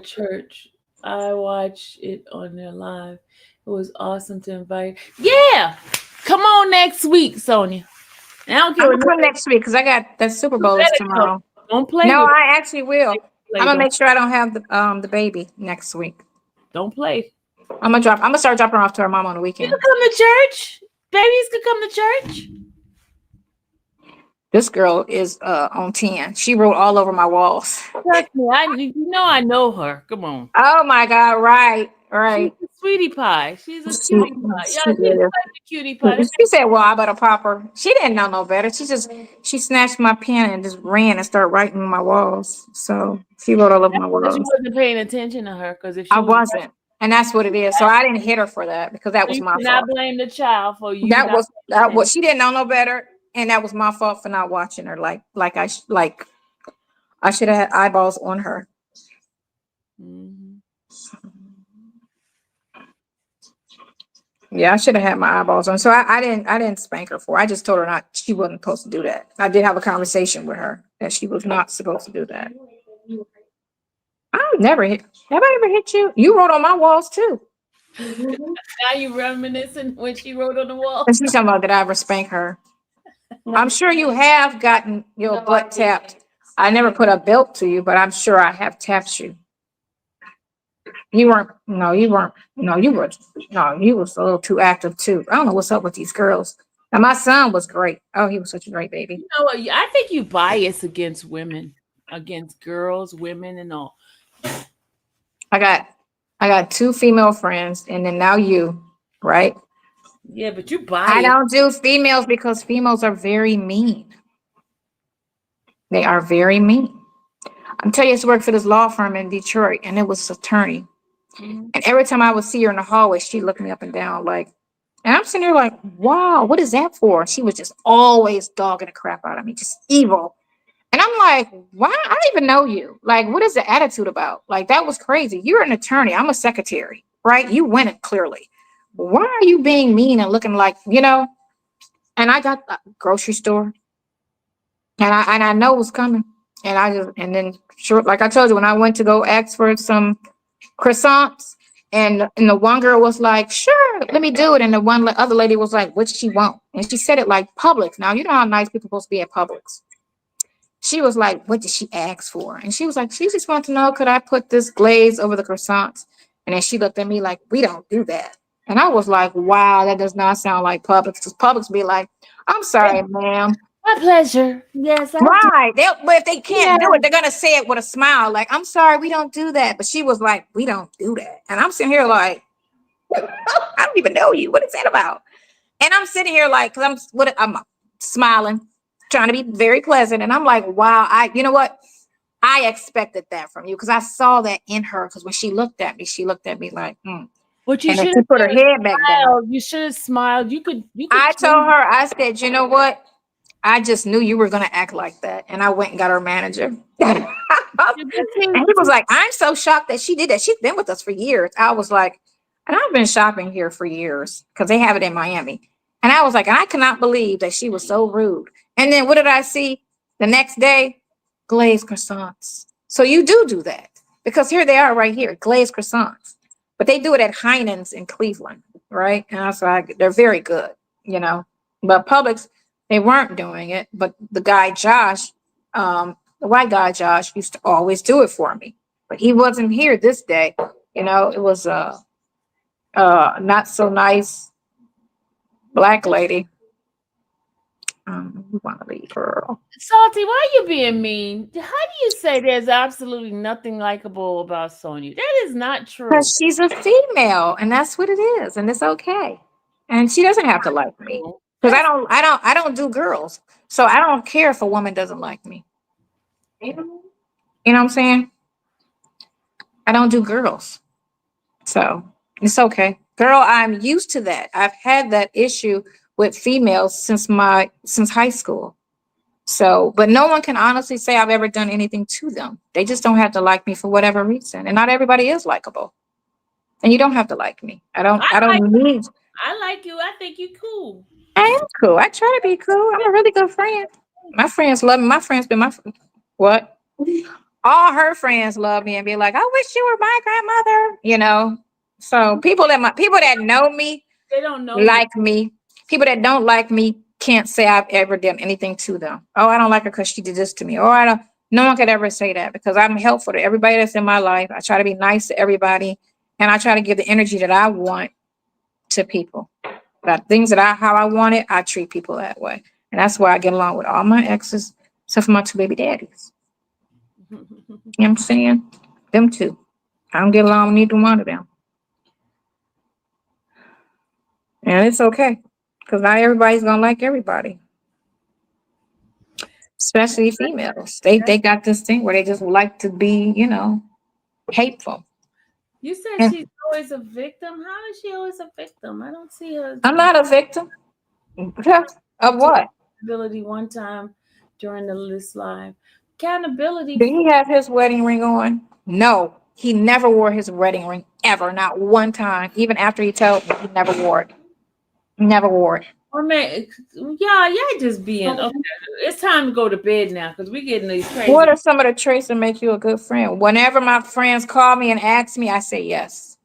church, I watched it on their live. It was awesome to invite. Yeah, come on next week, Sonya. I don't care. I'm come next week because I got that Super Bowl tomorrow. Don't play. No, I actually will. I'm gonna make sure I don't have the baby next week. Don't play. I'm gonna start dropping her off to her mom on the weekend. You can come to church. Babies can come to church. This girl is on 10. She wrote all over my walls. Trust me, I know her. Come on. Oh my God! Right. She's a sweetie pie. She's a cutie pie. She Y'all is. like a cutie pie. She said, "Well, I better pop her." She didn't know no better. She snatched my pen and just ran and started writing on my walls. So she wrote all over my walls. You wasn't paying attention to her because if she I wasn't, and that's what it is. So I didn't hit her for that because that was my fault. Not blame the child for you. That was she didn't know no better, and that was my fault for not watching her. Like I should have had eyeballs on her. Mm-hmm. Yeah, I should have had my eyeballs on. So I didn't spank her for. I just told her she wasn't supposed to do that. I did have a conversation with her that she was not supposed to do that. I've never hit. Have I ever hit you? You wrote on my walls too. Now you reminiscing when she wrote on the wall. And she's talking about that I ever spank her. I'm sure you have gotten your butt tapped. I never put a belt to you, but I'm sure I have tapped you. You were a little too active too. I don't know what's up with these girls. And my son was great. Oh, he was such a great baby. You know what? I think you bias against women, against girls, women, and all. I got 2 female friends, and then now you, right? Yeah, but you bias. I don't do females because females are very mean. They are very mean. I'm telling you, I used to work for this law firm in Detroit, and it was an attorney. Mm-hmm. And every time I would see her in the hallway, she'd look me up and down like, and I'm sitting there like, wow, what is that for? She was just always dogging the crap out of me, just evil. And And I'm like, why? I don't even know you. Like, what is the attitude about? Like, that was crazy. You're an attorney. I'm a secretary, right? You win it clearly. Why are you being mean and looking like, you know? And I got a grocery store, and I know it was coming. And I just, and then sure, like I told you, when I went to go ask for some croissants, and the one girl was like, sure, let me do it. And the other lady was like, what she want? And she said it like Publix. Now, you know how nice people supposed to be at Publix. She was like, what did she ask for? And she was like, she just wants to know, could I put this glaze over the croissants? And then she looked at me like, we don't do that. And I was like, wow, that does not sound like Publix. Because Publix be like, I'm sorry, ma'am. My pleasure. Yes, I do. Right. But if they can't do Yeah. it, they're going to say it with a smile. Like, I'm sorry, we don't do that. But she was like, we don't do that. And I'm sitting here like, I don't even know you. What is that about? And I'm sitting here like, because I'm smiling, trying to be very pleasant. And I'm like, wow, you know what? I expected that from you because I saw that in her. Because when she looked at me like, But you And then should she put her head back down. smiled. You should have smiled. You could. I told her, I said, you know what? I just knew you were going to act like that. And I went and got her manager. And he was like, I'm so shocked that she did that. She's been with us for years. I was like, and I've been shopping here for years because they have it in Miami. And I was like, and I cannot believe that she was so rude. And then what did I see the next day? Glazed croissants. So you do that because here they are right here, glazed croissants. But they do it at Heinen's in Cleveland, right? And I was like, they're very good, you know. But Publix, they weren't doing it. But the guy, Josh, the white guy, Josh, used to always do it for me. But he wasn't here this day. You know, it was not so nice black lady. We want to leave girl. Salty, why are you being mean? How do you say there's absolutely nothing likable about Sonya? That is not true. Because she's a female, and that's what it is, and it's okay. And she doesn't have to like me. Because I don't do girls. So I don't care if a woman doesn't like me. You know what I'm saying? I don't do girls. So it's okay. Girl, I'm used to that. I've had that issue with females since high school. So, but no one can honestly say I've ever done anything to them. They just don't have to like me for whatever reason. And not everybody is likable. And you don't have to like me. I don't need. I like you. I think you're cool. I am cool. I try to be cool. I'm a really good friend. My friends love me. My friends been what? All her friends love me and be like, I wish you were my grandmother, you know. So people that know me, they don't know like me. People that don't like me can't say I've ever done anything to them. Oh, I don't like her because she did this to me. Or no one could ever say that because I'm helpful to everybody that's in my life. I try to be nice to everybody. And I try to give the energy that I want to people. But things that how I want it, I treat people that way. And that's why I get along with all my exes, except for my two baby daddies. You know what I'm saying? Them two. I don't get along with neither one of them. And it's okay. Because not everybody's gonna like everybody. Especially females. They got this thing where they just like to be, you know, hateful. You said she's always a victim. How is she always a victim? I don't see her. I'm not a victim. Of what? Accountability one time during the list live. Accountability. Did he have his wedding ring on? No. He never wore his wedding ring ever. Not one time. Even after he told me, he never wore it. Never wore it. Oh man, y'all just being okay. It's time to go to bed now because we're getting these crazy. What are some of the traits that make you a good friend? Whenever my friends call me and ask me, I say yes.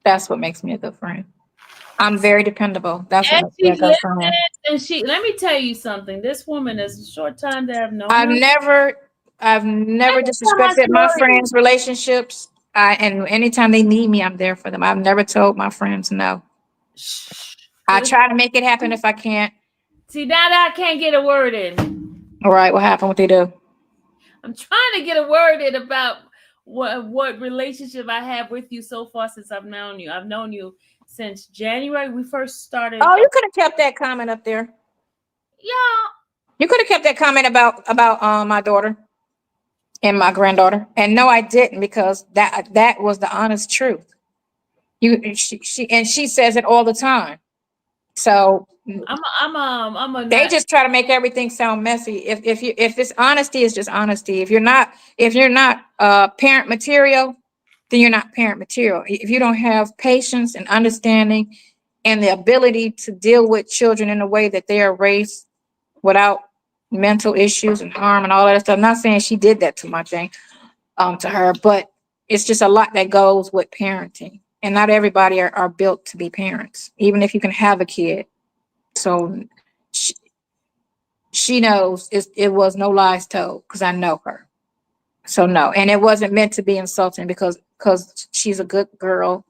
That's what makes me a good friend. I'm very dependable. That's what makes me a good friend. And let me tell you something. This woman is a short time to have known. I've never disrespected my friends' relationships. And anytime they need me, I'm there for them. I've never told my friends no. I try to make it happen if I can't. See, now that I can't get a word in. All right, what happened? What they do? I'm trying to get a word in about what relationship I have with you so far since I've known you. I've known you since January. We first started. Oh, you could have kept that comment up there. Yeah. You could have kept that comment about my daughter and my granddaughter. And no, I didn't, because that was the honest truth. She says it all the time. So They just try to make everything sound messy. If it's honesty, it's just honesty. If you're not parent material, then you're not parent material. If you don't have patience and understanding and the ability to deal with children in a way that they are raised without mental issues and harm and all that stuff. I'm not saying she did that to my Jane, to her, but it's just a lot that goes with parenting. And not everybody are built to be parents, even if you can have a kid. So she knows it was no lies told because I know her. So no, and it wasn't meant to be insulting because she's a good girl.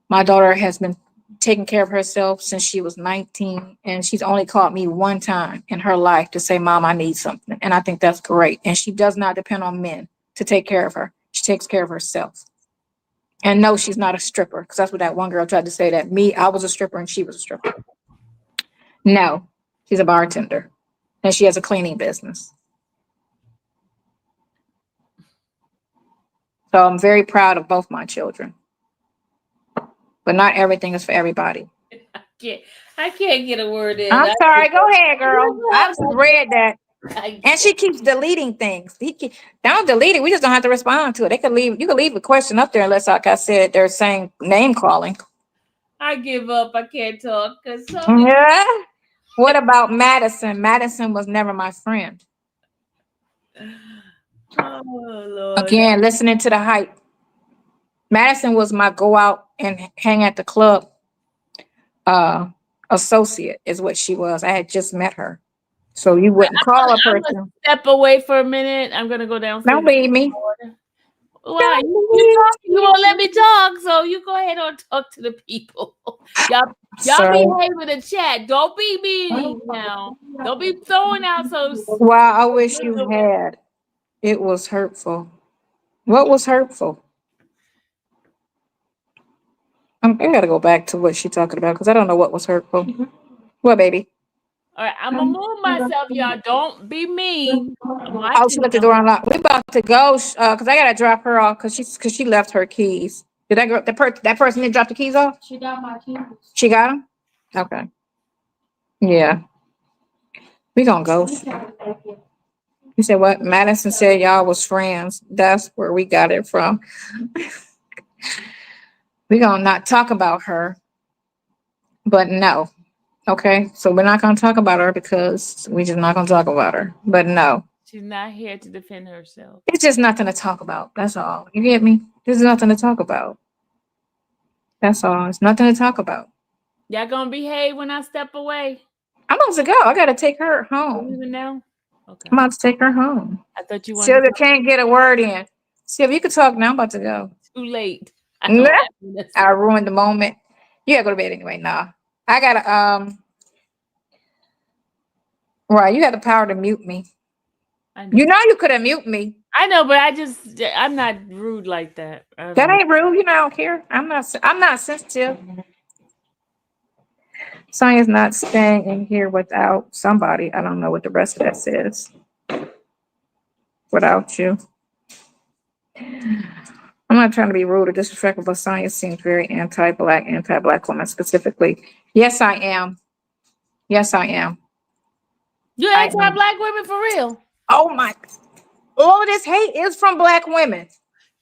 My daughter has been taking care of herself since she was 19, and she's only called me one time in her life to say, Mom, I need something. And I think that's great. And she does not depend on men to take care of her. She takes care of herself. And no, she's not a stripper, because that's what that one girl tried to say, that I was a stripper and she was a stripper. No, she's a bartender and she has a cleaning business. So I'm very proud of both my children. But not everything is for everybody. I can't get a word in. I'm sorry. Go ahead, girl. I've read that. And she keeps deleting things. Don't delete it. We just don't have to respond to it. You could leave a question up there unless, like I said, they're saying name calling. I give up. I can't talk. Yeah. What about Madison? Madison was never my friend. Oh, Lord. Again, listening to the hype. Madison was my go out and hang at the club associate, is what she was. I had just met her. So you wouldn't call a person. I'm gonna step away for a minute. I'm gonna go downstairs. Don't leave me. Why? You won't let me talk, so you go ahead and talk to the people. Y'all behave in the chat. Don't be mean now. Don't be throwing out so. Well, I wish you had. It was hurtful. What was hurtful? I gotta go back to what she's talking about because I don't know what was hurtful. What, baby? All right, I'm gonna move myself, y'all. Don't be mean. Oh, she left the door unlocked. We about to go because I gotta drop her off because she left her keys. Did that person didn't drop the keys off? She got my keys. She got them? Okay. Yeah. We gonna go. You said what? Madison said y'all was friends. That's where we got it from. We gonna not talk about her, but no. Okay, so we're not gonna talk about her because we just not gonna talk about her. But no, she's not here to defend herself. It's just nothing to talk about. That's all. You get me? There's nothing to talk about. That's all. It's nothing to talk about. Y'all gonna behave when I step away? I'm about to go. I gotta take her home. Even now? Okay. I'm about to take her home. I thought you wanted. Sylvia can't get a word in. Sylvia, you can talk now. I'm about to go. Too late. I ruined the moment. You gotta go to bed anyway. Nah. I gotta right, you had the power to mute me. You know you could have mute me. I know, but I'm not rude like that. That ain't rude. You know, I don't care. I'm not sensitive. Sonya's not staying in here without somebody. I don't know what the rest of that says. Without you. I'm not trying to be rude or disrespectful, but Sonya seems very anti-black woman specifically. Yes, I am. Yes, I am. You anti-black women for real? Oh my! All of this hate is from black women.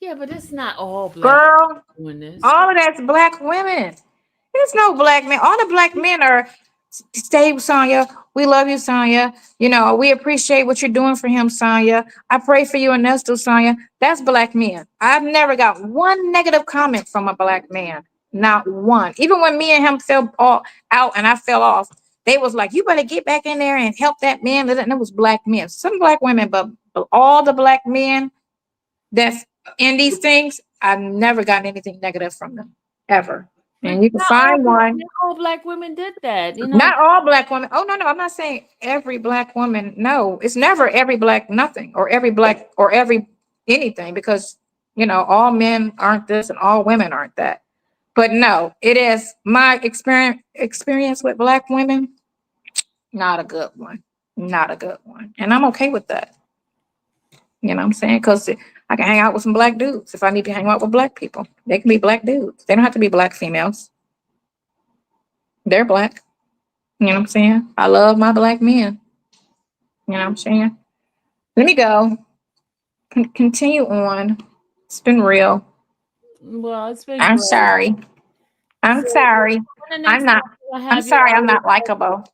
Yeah, but it's not all black. Girl, women. All of that's black women. There's no black men. All the black men are. Stay, Sonya. We love you, Sonya. You know, we appreciate what you're doing for him, Sonya. I pray for you and Nesto, Sonya. That's black men. I've never got one negative comment from a black man. Not one. Even when me and him fell out and I fell off, they was like, you better get back in there and help that man. And it was black men. Some black women, but all the black men that's in these things, I've never gotten anything negative from them, ever. And you can find one. Not all black women did that. You know? Not all black women. Oh, no. I'm not saying every black woman. No, it's never every black nothing or every black or every anything because, you know, all men aren't this and all women aren't that. But no, it is my experience with black women. Not a good one. Not a good one. And I'm okay with that. You know what I'm saying? Because I can hang out with some black dudes if I need to hang out with black people. They can be black dudes. They don't have to be black females. They're black. You know what I'm saying? I love my black men. You know what I'm saying? Let me go. Continue on. It's been real. Well, it's been I'm great. sorry. I'm So sorry. the I'm next not. time we'll I'm have your sorry. I'm other. not likable.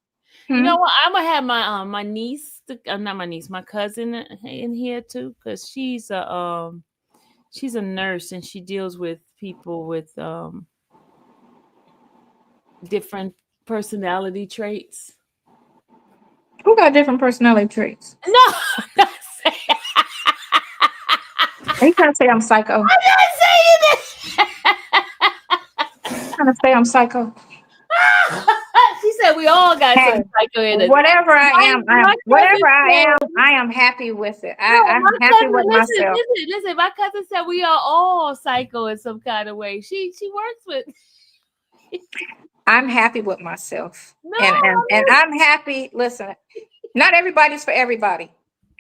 You Hmm? know what? I'm gonna have my niece, not my niece, my cousin in here too, because she's a nurse and she deals with people with different personality traits. Who got different personality traits? No, I'm not saying, Are you trying to say I'm psycho? I'm not saying this. Trying to say I'm psycho? She said we all got Hey, some psycho in us. whatever I am, My cousin whatever said, I am happy with it. no, I'm my happy cousin, with myself. listen. My cousin said we are all psycho in some kind of way. She works with. I'm happy with myself. No, And I'm happy. Listen, not everybody's for everybody.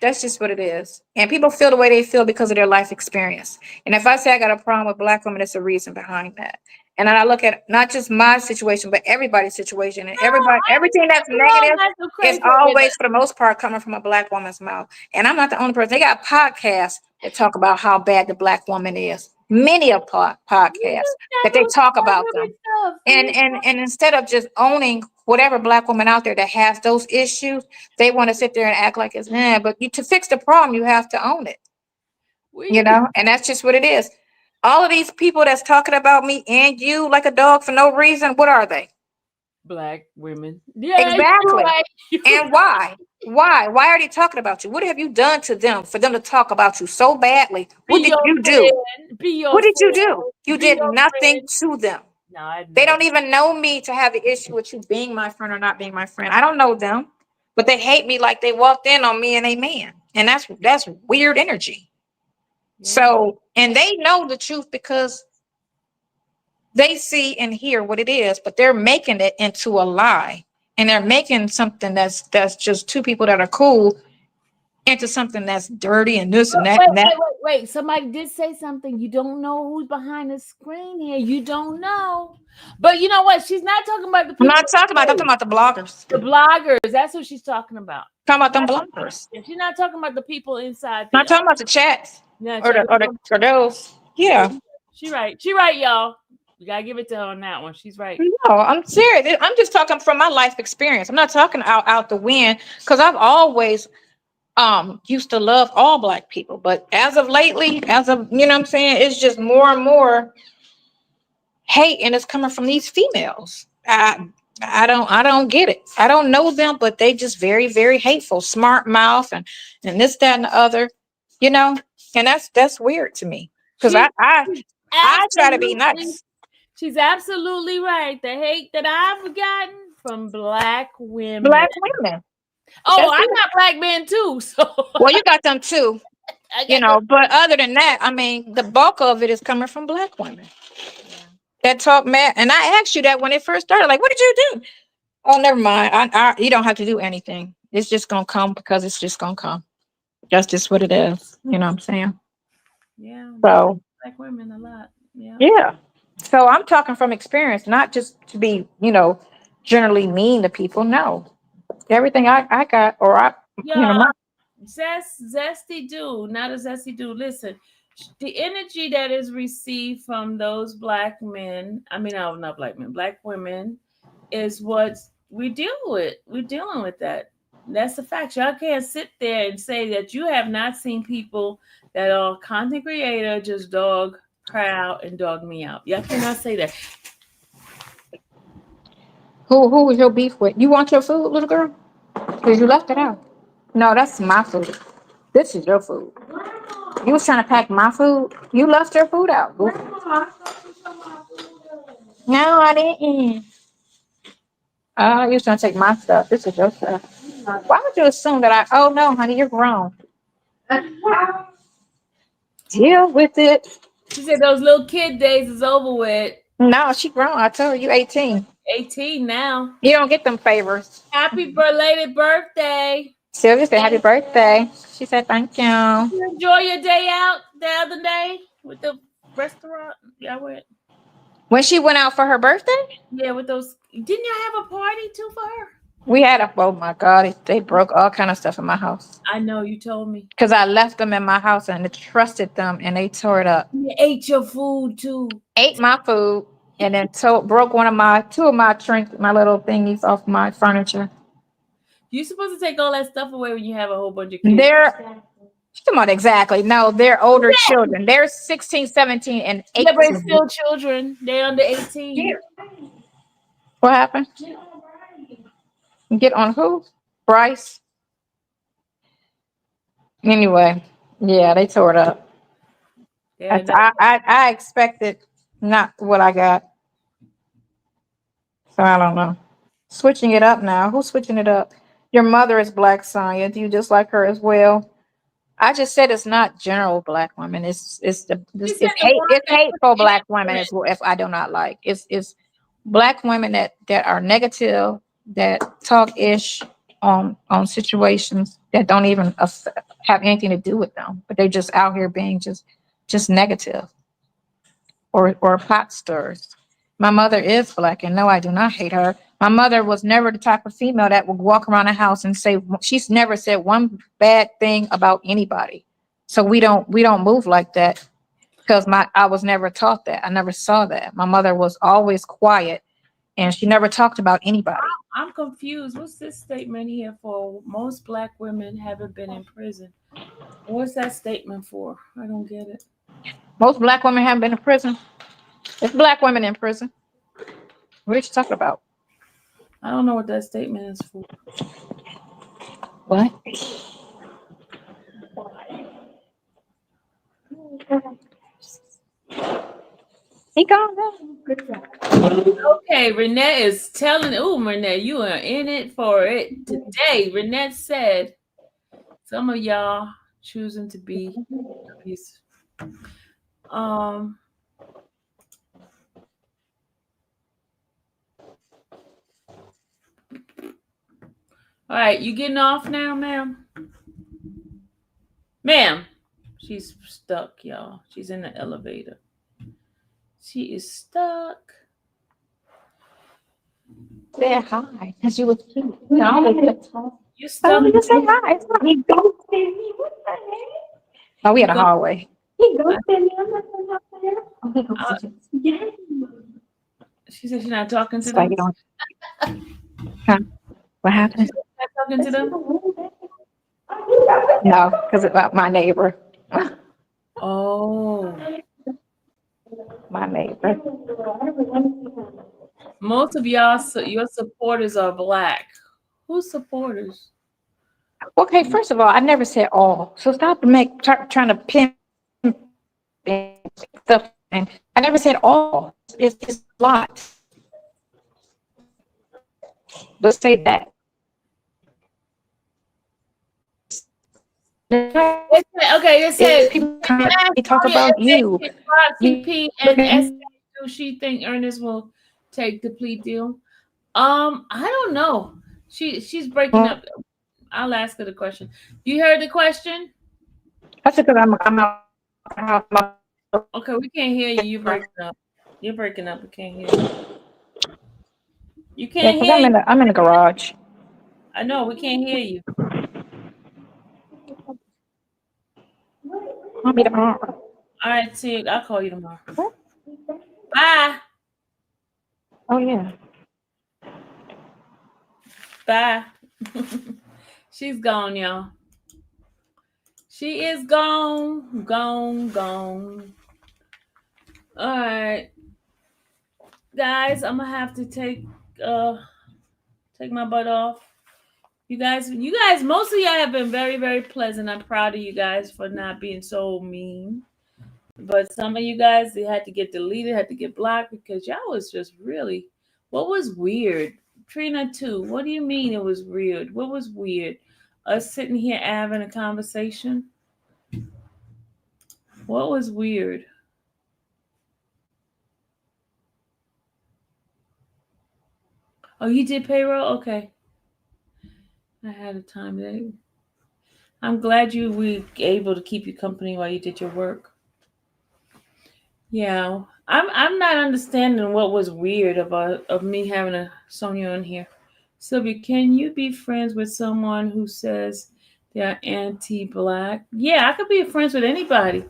That's just what it is. And people feel the way they feel because of their life experience. And if I say I got a problem with black women, it's a reason behind that. And then I look at not just my situation, but everybody's situation. And everybody, I everything that's understand. We all negative got some is crazy in always, us. for the most part, coming from a black woman's mouth. And I'm not the only person. They got podcasts that talk about how bad the black woman is. Many of We podcasts just that they tackle talk black about women them. stuff. And instead of just owning whatever black woman out there that has those issues, they want to sit there and act like it's but to fix the problem, you have to own it, We and that's just what it is. All of these people that's talking about me and you like a dog for no reason, what are they? black women. Yeah, you're Exactly. right. And why? Why are they talking about you? What have you done to them for them to talk about you so badly? Be What did your you do? friend. Be your What did you friend. do? You Be did your nothing friend. to them. No, I They never. don't even know me to have the issue with you being my friend or not being my friend. I don't know them, but they hate me like they walked in on me and a man. And that's weird energy. Yeah. So, and they know the truth because they see and hear what it is, but they're making it into a lie. And they're making something that's just two people that are cool into something that's dirty and this and that Wait, and that. wait. Somebody did say something. You don't know who's behind the screen here. You don't know. But you know what? She's not talking about the I'm people. not talking about, I'm talking about the bloggers. The bloggers. That's what she's talking about. I'm talking about them bloggers. She's not talking about the people inside I'm not the. talking about the chats Yeah, or those. Yeah. she right. She right, y'all. You gotta give it to her on that one. She's right. No, I'm serious. I'm just talking from my life experience. I'm not talking out the wind because I've always used to love all black people. But as of lately, as of you know what I'm saying, it's just more and more hate and it's coming from these females. I don't get it. I don't know them, but they just very, very hateful, smart mouth and this, that, and the other, you know, and that's weird to me. Because She's I try to be absolutely, nice. she's absolutely right. The hate that I've gotten from black women. Black women. Oh, That's I it. got black men too. So Well, you got them too. I You got them. know, but other than that, I mean, the bulk of it is coming from black women that talk mad. And I asked you that when it first started, like, what did you do? Oh, never mind. You don't have to do anything. It's just gonna come because it's just gonna come. That's just what it is. You know what I'm saying? Yeah, So black women a lot. Yeah. yeah. So I'm talking from experience, not just to be, generally mean to people. No, everything I got, or Yeah, my zesty dude, not a zesty dude. Listen, the energy that is received from those black men, I mean, no, not black men, black women, is what we deal with. We're dealing with that. That's the fact. Y'all can't sit there and say that you have not seen people that are content creator just dog cry out and dog me out. Y'all cannot say that. who was your beef with? You want your food, little girl? Because you left it out. No, that's my food. This is your food. You was trying to pack my food. You left your food out. No, I didn't. You was trying to take my stuff. This is your stuff. Why would you assume that oh no, honey, you're grown. Deal with it. She said those little kid days is over with. No, she grown. I told her you 18. 18 now. You don't get them favors. Happy belated birthday. Sylvia said happy birthday. She said thank you. You enjoy your day out the other day with the restaurant? Yeah, I went. When she went out for her birthday? Yeah, with those. Didn't you have a party too for her? We had a, oh my God, they broke all kind of stuff in my house. I know you told me. Because I left them in my house and trusted them and they tore it up. You ate your food too. Ate my food and then broke two of my my little thingies off my furniture. You're supposed to take all that stuff away when you have a whole bunch of kids. Come on, exactly. No, they're older children. They're 16, 17, and 18. Yeah, but it's still children. They're under 18. What happened? Get on who? Bryce. Anyway, yeah, they tore it up. Yeah, I expected not what I got. So I don't know. Switching it up now. Who's switching it up? Your mother is black, Sonya. Do you just like her as well? I just said it's not general black women. It's hateful black women is what if I do not like. It's black women that are negative, that talk ish on situations that don't even have anything to do with them, but they're just out here being just negative or pot stirrers. My mother is black, and no, I do not hate her. My mother was never the type of female that would walk around the house and say, she's never said one bad thing about anybody. So we don't move like that because I was never taught that. I never saw that. My mother was always quiet and she never talked about anybody. I'm confused. What's this statement here for? Most black women haven't been in prison. What's that statement for? I don't get it. Most black women haven't been in prison. It's black women in prison. What are you talking about? I don't know what that statement is for. What? He gone now. Okay, Renette is telling. Oh, Renette, you are in it for it today. Renette said, "Some of y'all choosing to be peace." All right, you getting off now, ma'am? Ma'am, she's stuck, y'all. She's in the elevator. She is stuck. Say hi, because you was cute. You stuck. You say hi. He ghosted me. What the heck? Oh, we had a hallway. He ghosted me. I'm not going up there. Oh, he ghosted you. Yeah. She said she's not talking to Like them. Huh? What happened? She's not talking to them. No, because about my neighbor. Oh. My neighbor. Most of y'all, your supporters are black. Who's supporters? Okay, first of all, I never said all. So stop trying to pin stuff. And I never said all. It's a lot. Let's say that. Okay, it says People talk about you. CP and SK. Do she think Ernest will take the plea deal? I don't know. She's breaking up. I'll ask her the question. You heard the question? That's because I'm out. Okay, we can't hear you. You're breaking up. You're breaking up. We can't hear you. You can't hear you. I'm in the garage. I know, we can't hear you. Call me tomorrow. All right, see, I'll call you tomorrow. Bye. Oh, yeah. Bye. She's gone, y'all. She is gone. Gone. All right. Guys, I'm gonna have to take my butt off. You guys, most of y'all have been very, very pleasant. I'm proud of you guys for not being so mean. But some of you guys, they had to get deleted, had to get blocked because y'all was just really, what was weird? Trina too. What do you mean it was weird? What was weird? Us sitting here having a conversation? What was weird? Oh, you did payroll? Okay. I had a time there. I'm glad you were able to keep you company while you did your work. Yeah. I'm not understanding what was weird about of me having a Sonya on here. Sylvia, can you be friends with someone who says they're anti-black? Yeah, I could be friends with anybody.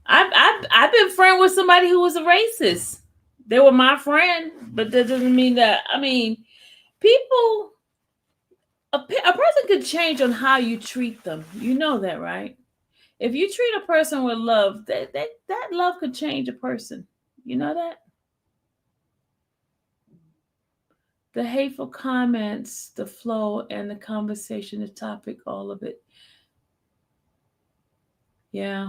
I've been friends with somebody who was a racist. They were my friend, but that doesn't mean that. I mean, people. A person could change on how you treat them. You know that, right? If you treat a person with love, that love could change a person. You know that? The hateful comments, the flow, and the conversation, the topic, all of it. Yeah.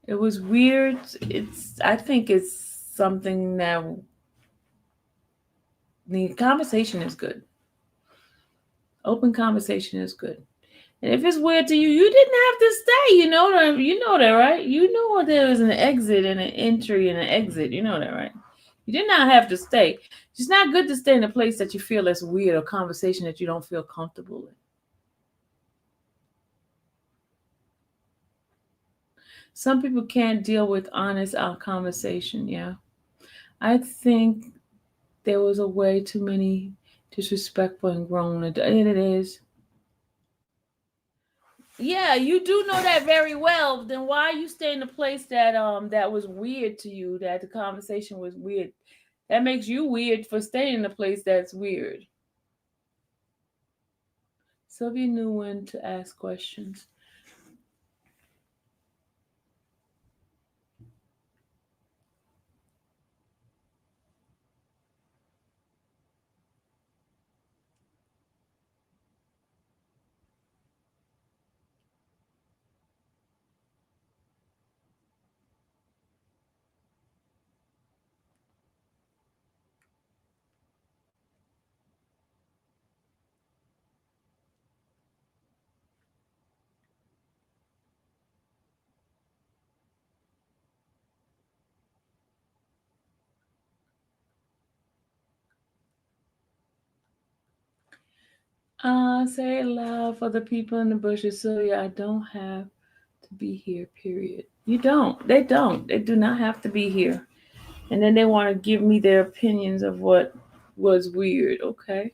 It was weird. I think it's something that the conversation is good. Open conversation is good. And if it's weird to you, you didn't have to stay. You know that, right? You know there is an exit and an entry and an exit. You know that, right? You did not have to stay. It's not good to stay in a place that you feel that's weird or conversation that you don't feel comfortable in. Some people can't deal with honest conversation. Yeah. I think there was a way too many disrespectful and grown. And it is. Yeah, you do know that very well. Then why you stay in a place that was weird to you? That the conversation was weird. That makes you weird for staying in a place that's weird. Sylvia knew when to ask questions. Say it loud for the people in the bushes, Sylvia. I don't have to be here, period. You don't. They don't. They do not have to be here. And then they want to give me their opinions of what was weird, okay?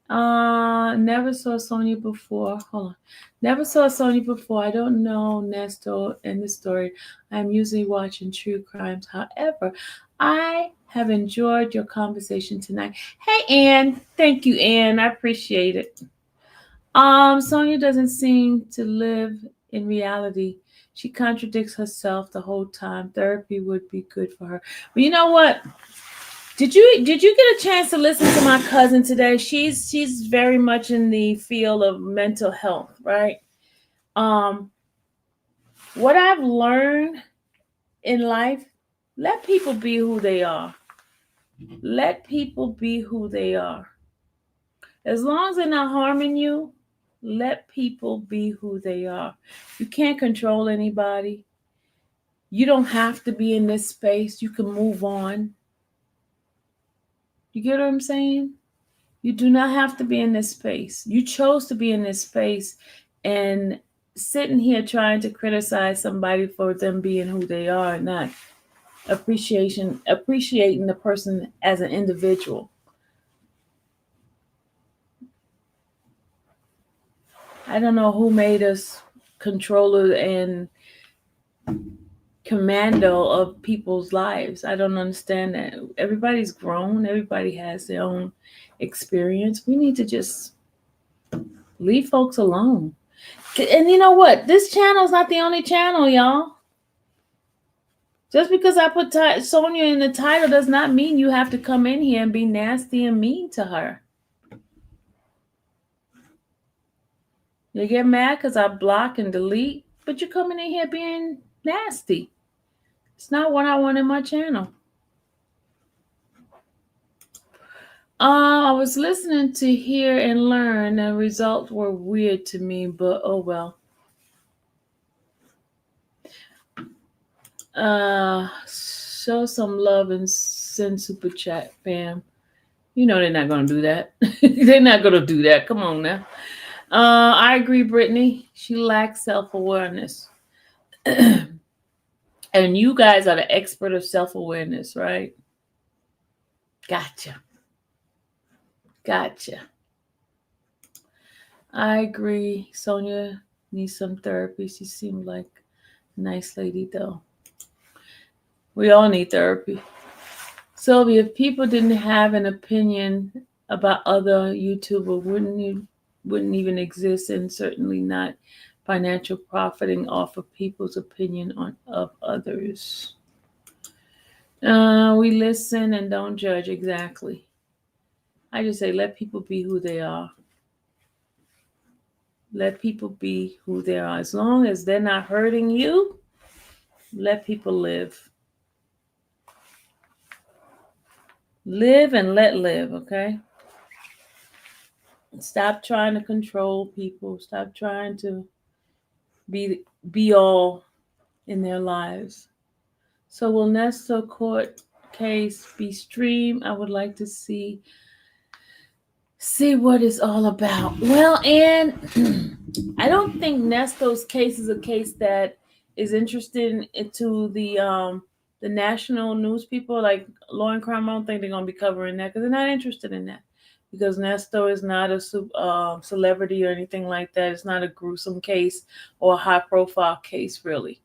Never saw Sonya before. Hold on. Never saw Sonya before. I don't know Nesto in the story. I'm usually watching true crimes. However, I have enjoyed your conversation tonight. Hey, Ann. Thank you, Ann. I appreciate it. Sonya doesn't seem to live in reality. She contradicts herself the whole time. Therapy would be good for her. But you know what? Did you get a chance to listen to my cousin today? She's very much in the field of mental health, right? What I've learned in life, let people be who they are. Let people be who they are. As long as they're not harming you, let people be who they are. You can't control anybody. You don't have to be in this space. You can move on. You get what I'm saying? You do not have to be in this space. You chose to be in this space, and sitting here trying to criticize somebody for them being who they are, not appreciating the person as an individual. I don't know who made us controller and commando of people's lives. I don't understand that. Everybody's grown. Everybody has their own experience. We need to just leave folks alone. And you know what? This channel is not the only channel, y'all. Just because I put Sonya in the title does not mean you have to come in here and be nasty and mean to her. You get mad because I block and delete, but you're coming in here being nasty. It's not what I want in my channel. I was listening to Hear and Learn. The results were weird to me, but oh well. Show some love and send super chat, fam. You know they're not gonna do that. They're not gonna do that. Come on now. I agree, Brittany. She lacks self-awareness. And you guys are the expert of self-awareness, right? Gotcha. I agree. Sonya needs some therapy. She seemed like a nice lady, though. We all need therapy. Sylvia, if people didn't have an opinion about other YouTubers, wouldn't even exist, and certainly not financial profiting off of people's opinion of others. We listen and don't judge. Exactly. I just say let people be who they are. Let people be who they are. As long as they're not hurting you, let people live. Live and let live, okay? Stop trying to control people. Stop trying to be all in their lives. So will Nesto court case be streamed? I would like to see what it's all about. Well, and I don't think Nesto's case is a case that is interested into the national news people like Law and Crime. I don't think they're going to be covering that because they're not interested in that. Because Nesto is not a celebrity or anything like that. It's not a gruesome case or a high-profile case, really.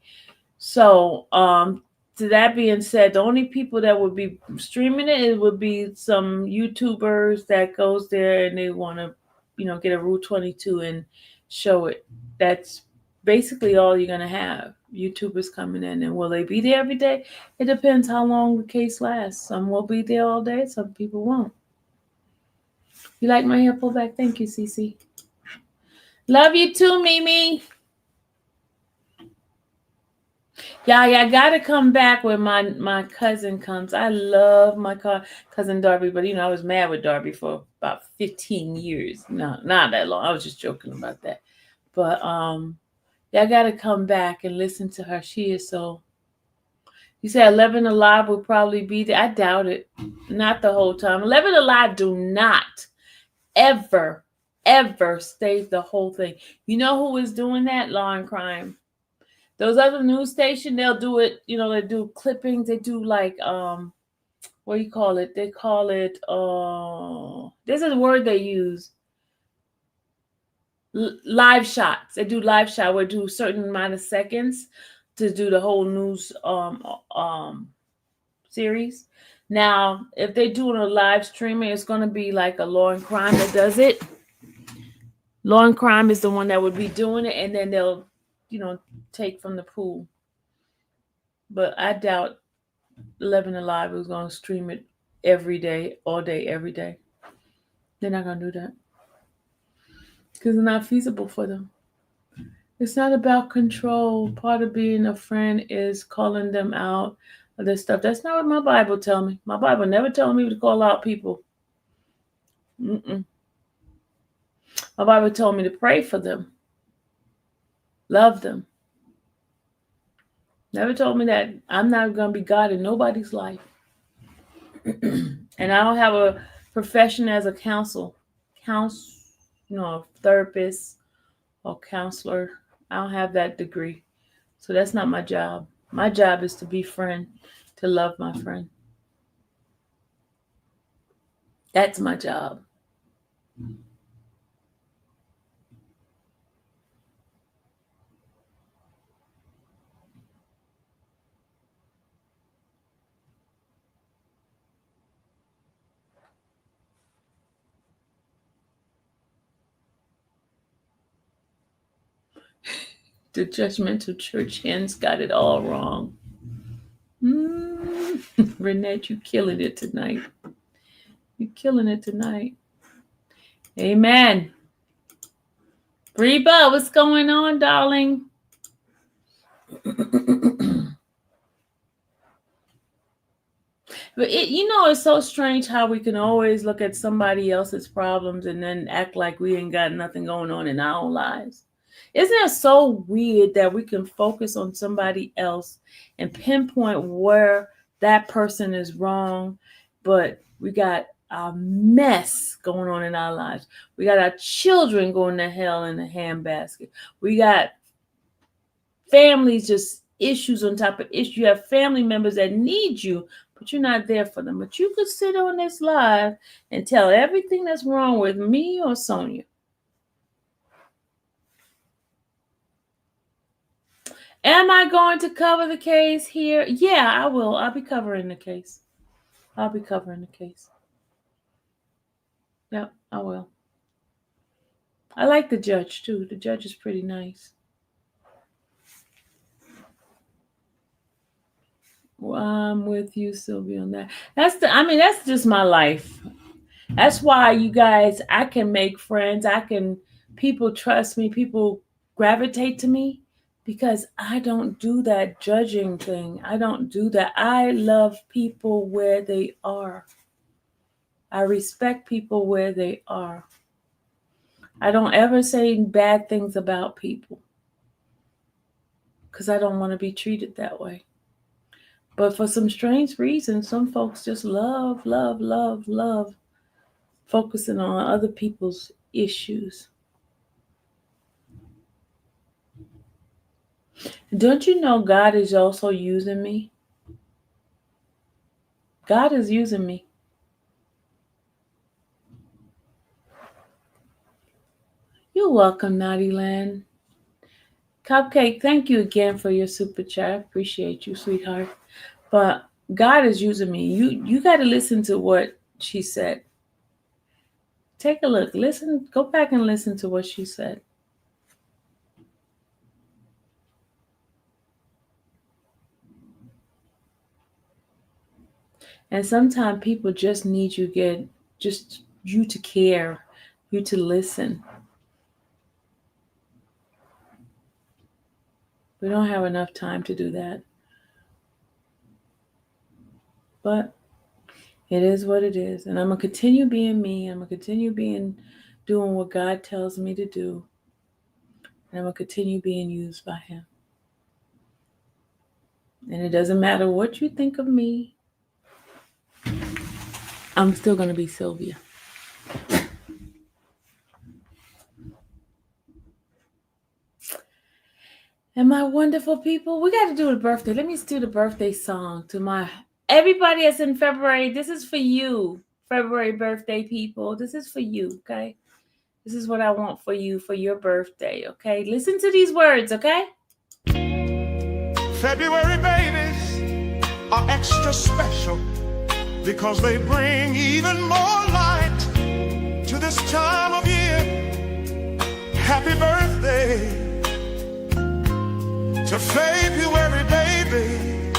So, to that being said, the only people that would be streaming it would be some YouTubers that goes there and they want to, get a Rule 22 and show it. That's basically all you're going to have. YouTubers coming in. And will they be there every day? It depends how long the case lasts. Some will be there all day. Some people won't. You like my hair pulled back? Thank you, Cece. Love you too, Mimi. Yeah, I gotta come back when my cousin comes. I love my cousin Darby, but I was mad with Darby for about 15 years. No, not that long. I was just joking about that. But I gotta come back and listen to her. She is so. You said 11 Alive will probably be there. I doubt it. Not the whole time. 11 Alive do not ever stage the whole thing. You know who is doing that? Law and Crime. Those other news stations, they'll do it, they do clippings, they do like what do you call it? They call it this is a word they use. Live shots. They do live shot where they do a certain amount of seconds to do the whole news series. Now, if they're doing a live streaming, it's gonna be like a Law and Crime that does it. Law and Crime is the one that would be doing it, and then they'll, take from the pool. But I doubt 11 Alive is going to stream it every day, all day, every day. They're not going to do that because it's not feasible for them. It's not about control. Part of being a friend is calling them out of this stuff. That's not what my Bible tells me. My Bible never told me to call out people. My Bible told me to pray for them. Love them. Never told me that I'm not going to be God in nobody's life. And I don't have a profession as a therapist or counselor. I don't have that degree. So that's not my job. My job is to be friend, to love my friend. That's my job. The judgmental church hands got it all wrong. Renette, you killing it tonight. You're killing it tonight. Amen. Reba, what's going on, darling? But it's so strange how we can always look at somebody else's problems and then act like we ain't got nothing going on in our own lives. Isn't it so weird that we can focus on somebody else and pinpoint where that person is wrong, but we got a mess going on in our lives. We got our children going to hell in a handbasket. We got families, just issues on top of issues. You have family members that need you, but you're not there for them. But you could sit on this live and tell everything that's wrong with me or Sonya. Am I going to cover the case here? Yeah, I will. I'll be covering the case. I'll be covering the case. Yep, I will. I like the judge too. The judge is pretty nice. Well, I'm with you, Sylvia, on that. That's just my life. That's why, you guys, I can make friends. People trust me. People gravitate to me because I don't do that judging thing. I don't do that. I love people where they are. I respect people where they are. I don't ever say bad things about people because I don't want to be treated that way. But for some strange reason, some folks just love focusing on other people's issues. Don't you know God is also using me? God is using me. You're welcome, Naughty Land. Cupcake, thank you again for your super chat. I appreciate you, sweetheart. But God is using me. You got to listen to what she said. Take a look. Listen. Go back and listen to what she said. And sometimes people just need you to care, you to listen. We don't have enough time to do that. But it is what it is. And I'm going to continue being me. I'm going to continue doing what God tells me to do. And I'm going to continue being used by him. And it doesn't matter what you think of me. I'm still going to be Sylvia. And my wonderful people, we got to do the birthday. Let me do the birthday song to everybody that's in February. This is for you, February birthday people. This is for you, okay? This is what I want for you for your birthday, okay? Listen to these words, okay? February babies are extra special because they bring even more light to this time of year. Happy birthday to February babies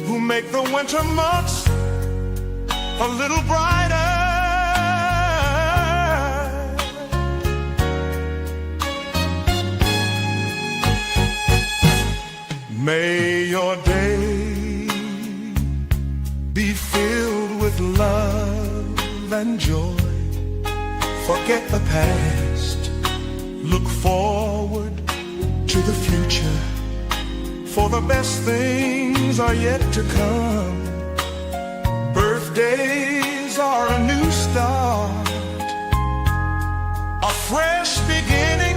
who make the winter months a little brighter. May your day be filled with love and joy. Forget the past, look forward to the future, for the best things are yet to come. Birthdays are a new start, a fresh beginning,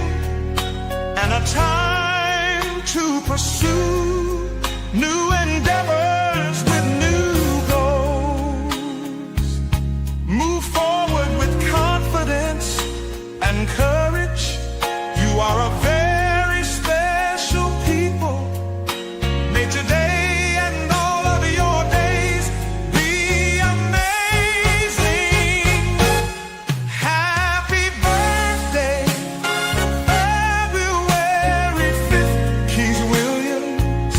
and a time to pursue new endeavors with new goals. Move forward with confidence and courage. You are a very special people. May today and all of your days be amazing. Happy birthday, February 5th, Keith Williams.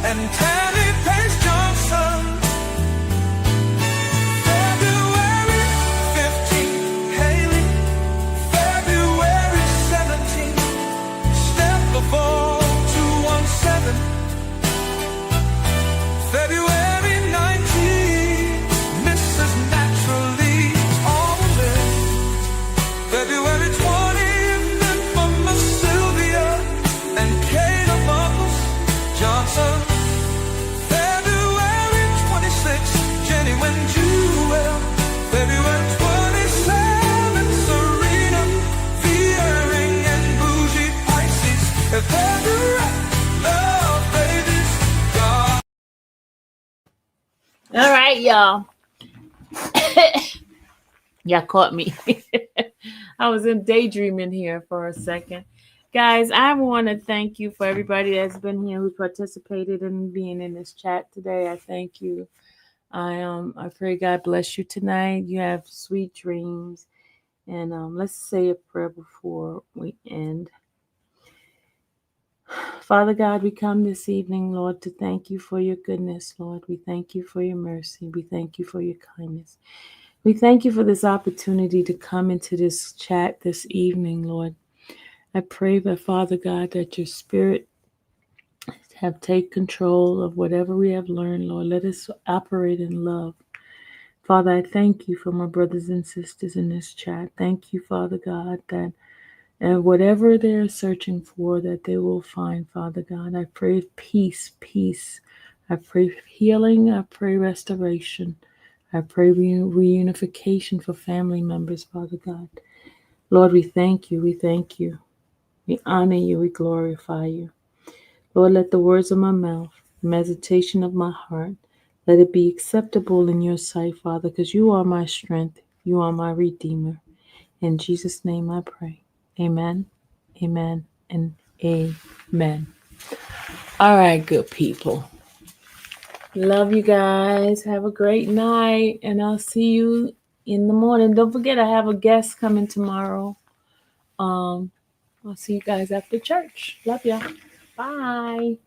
and Tammy Pace Johnson. February 15, Haley. February 17, Steph Lavall 217. February 19, Mrs. Naturally Almond. February 20th, infamous Sylvia and Kate Amos Johnson. February 26th, Jenny Wynn Jewel. February 27th, Serena Fearing and Bougie Pisces. February, love babies, God. All right, y'all. Y'all caught me. I was in daydreaming here for a second. Guys, I want to thank you for everybody that's been here who participated in being in this chat today. I thank you. I pray God bless you tonight. You have sweet dreams. And let's say a prayer before we end. Father God, we come this evening, Lord, to thank you for your goodness, Lord. We thank you for your mercy. We thank you for your kindness. We thank you for this opportunity to come into this chat this evening, Lord. I pray that, Father God, that your spirit have take control of whatever we have learned, Lord. Let us operate in love. Father, I thank you for my brothers and sisters in this chat. Thank you, Father God, that whatever they're searching for, that they will find, Father God. I pray peace, peace. I pray healing. I pray restoration. I pray reunification for family members, Father God. Lord, we thank you. We thank you. We honor you. We glorify you. Lord, let the words of my mouth, the meditation of my heart, let it be acceptable in your sight, Father, because you are my strength. You are my Redeemer. In Jesus' name I pray. Amen, amen, and amen. All right, good people. Love you guys. Have a great night, and I'll see you in the morning. Don't forget, I have a guest coming tomorrow. I'll see you guys after church. Love ya. Bye.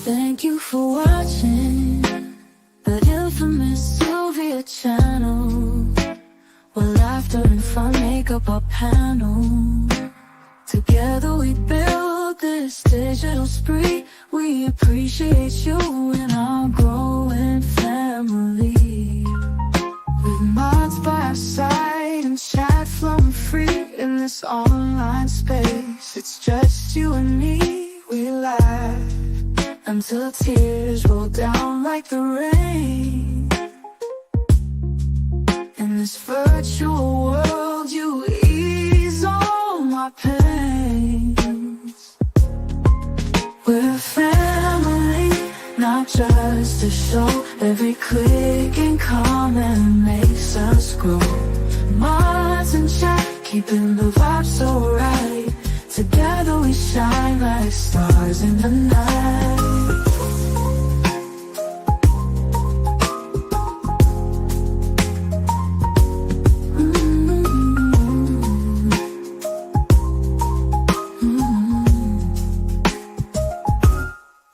Thank you for watching the infamous Sylvia channel, where laughter and fun make up our panel. Together we build this digital spree. We appreciate you and our growing family. With mods by our side and chat flowing free in this online space. It's just you and me. We laugh until tears roll down like the rain. In this virtual world, you ease all my pains. We're a family, not just a show. Every click and comment makes us grow. Mods and chat, keeping the vibe so right. Together we shine like stars in the night.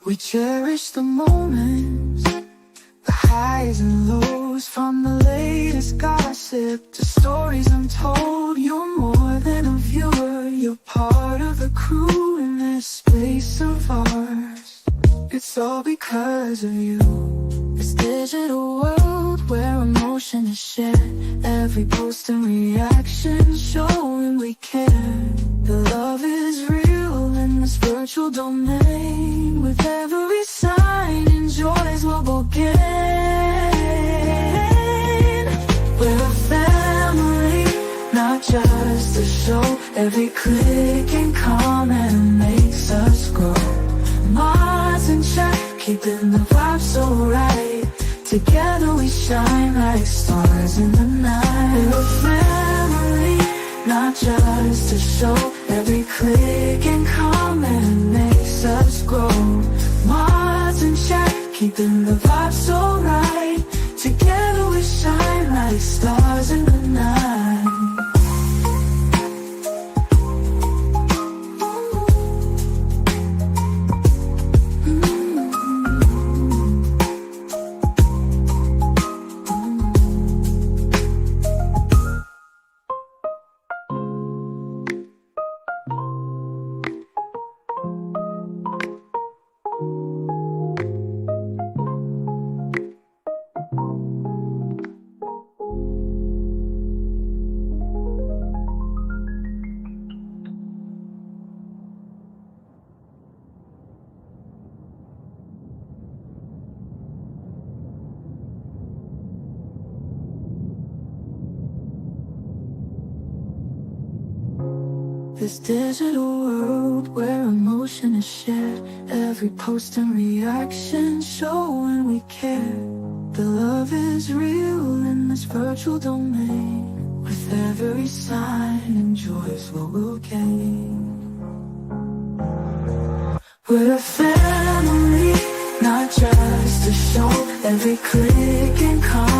We cherish the moments, the highs and lows, from the latest gossip to stories untold. You're more than a viewer, you're part of the crew in this space of ours. It's all because of you. This digital world where emotion is shared, every post and reaction showing we care. The love is real in this virtual domain. With every sign, enjoys what we'll gain. We're a family, not just a show. Every click and comment makes us grow. Mods and chat, keeping the vibe so right. Together we shine like stars in the night. We're a family, not just a show. Every click click and comment makes us grow. Mods in chat, keeping the vibe so right. Together we shine like stars in the night. This digital world where emotion is shared, every post and reaction show when we care. The love is real in this virtual domain. With every sign, enjoys what we'll gain. We're a family, not just a show. Every click and comment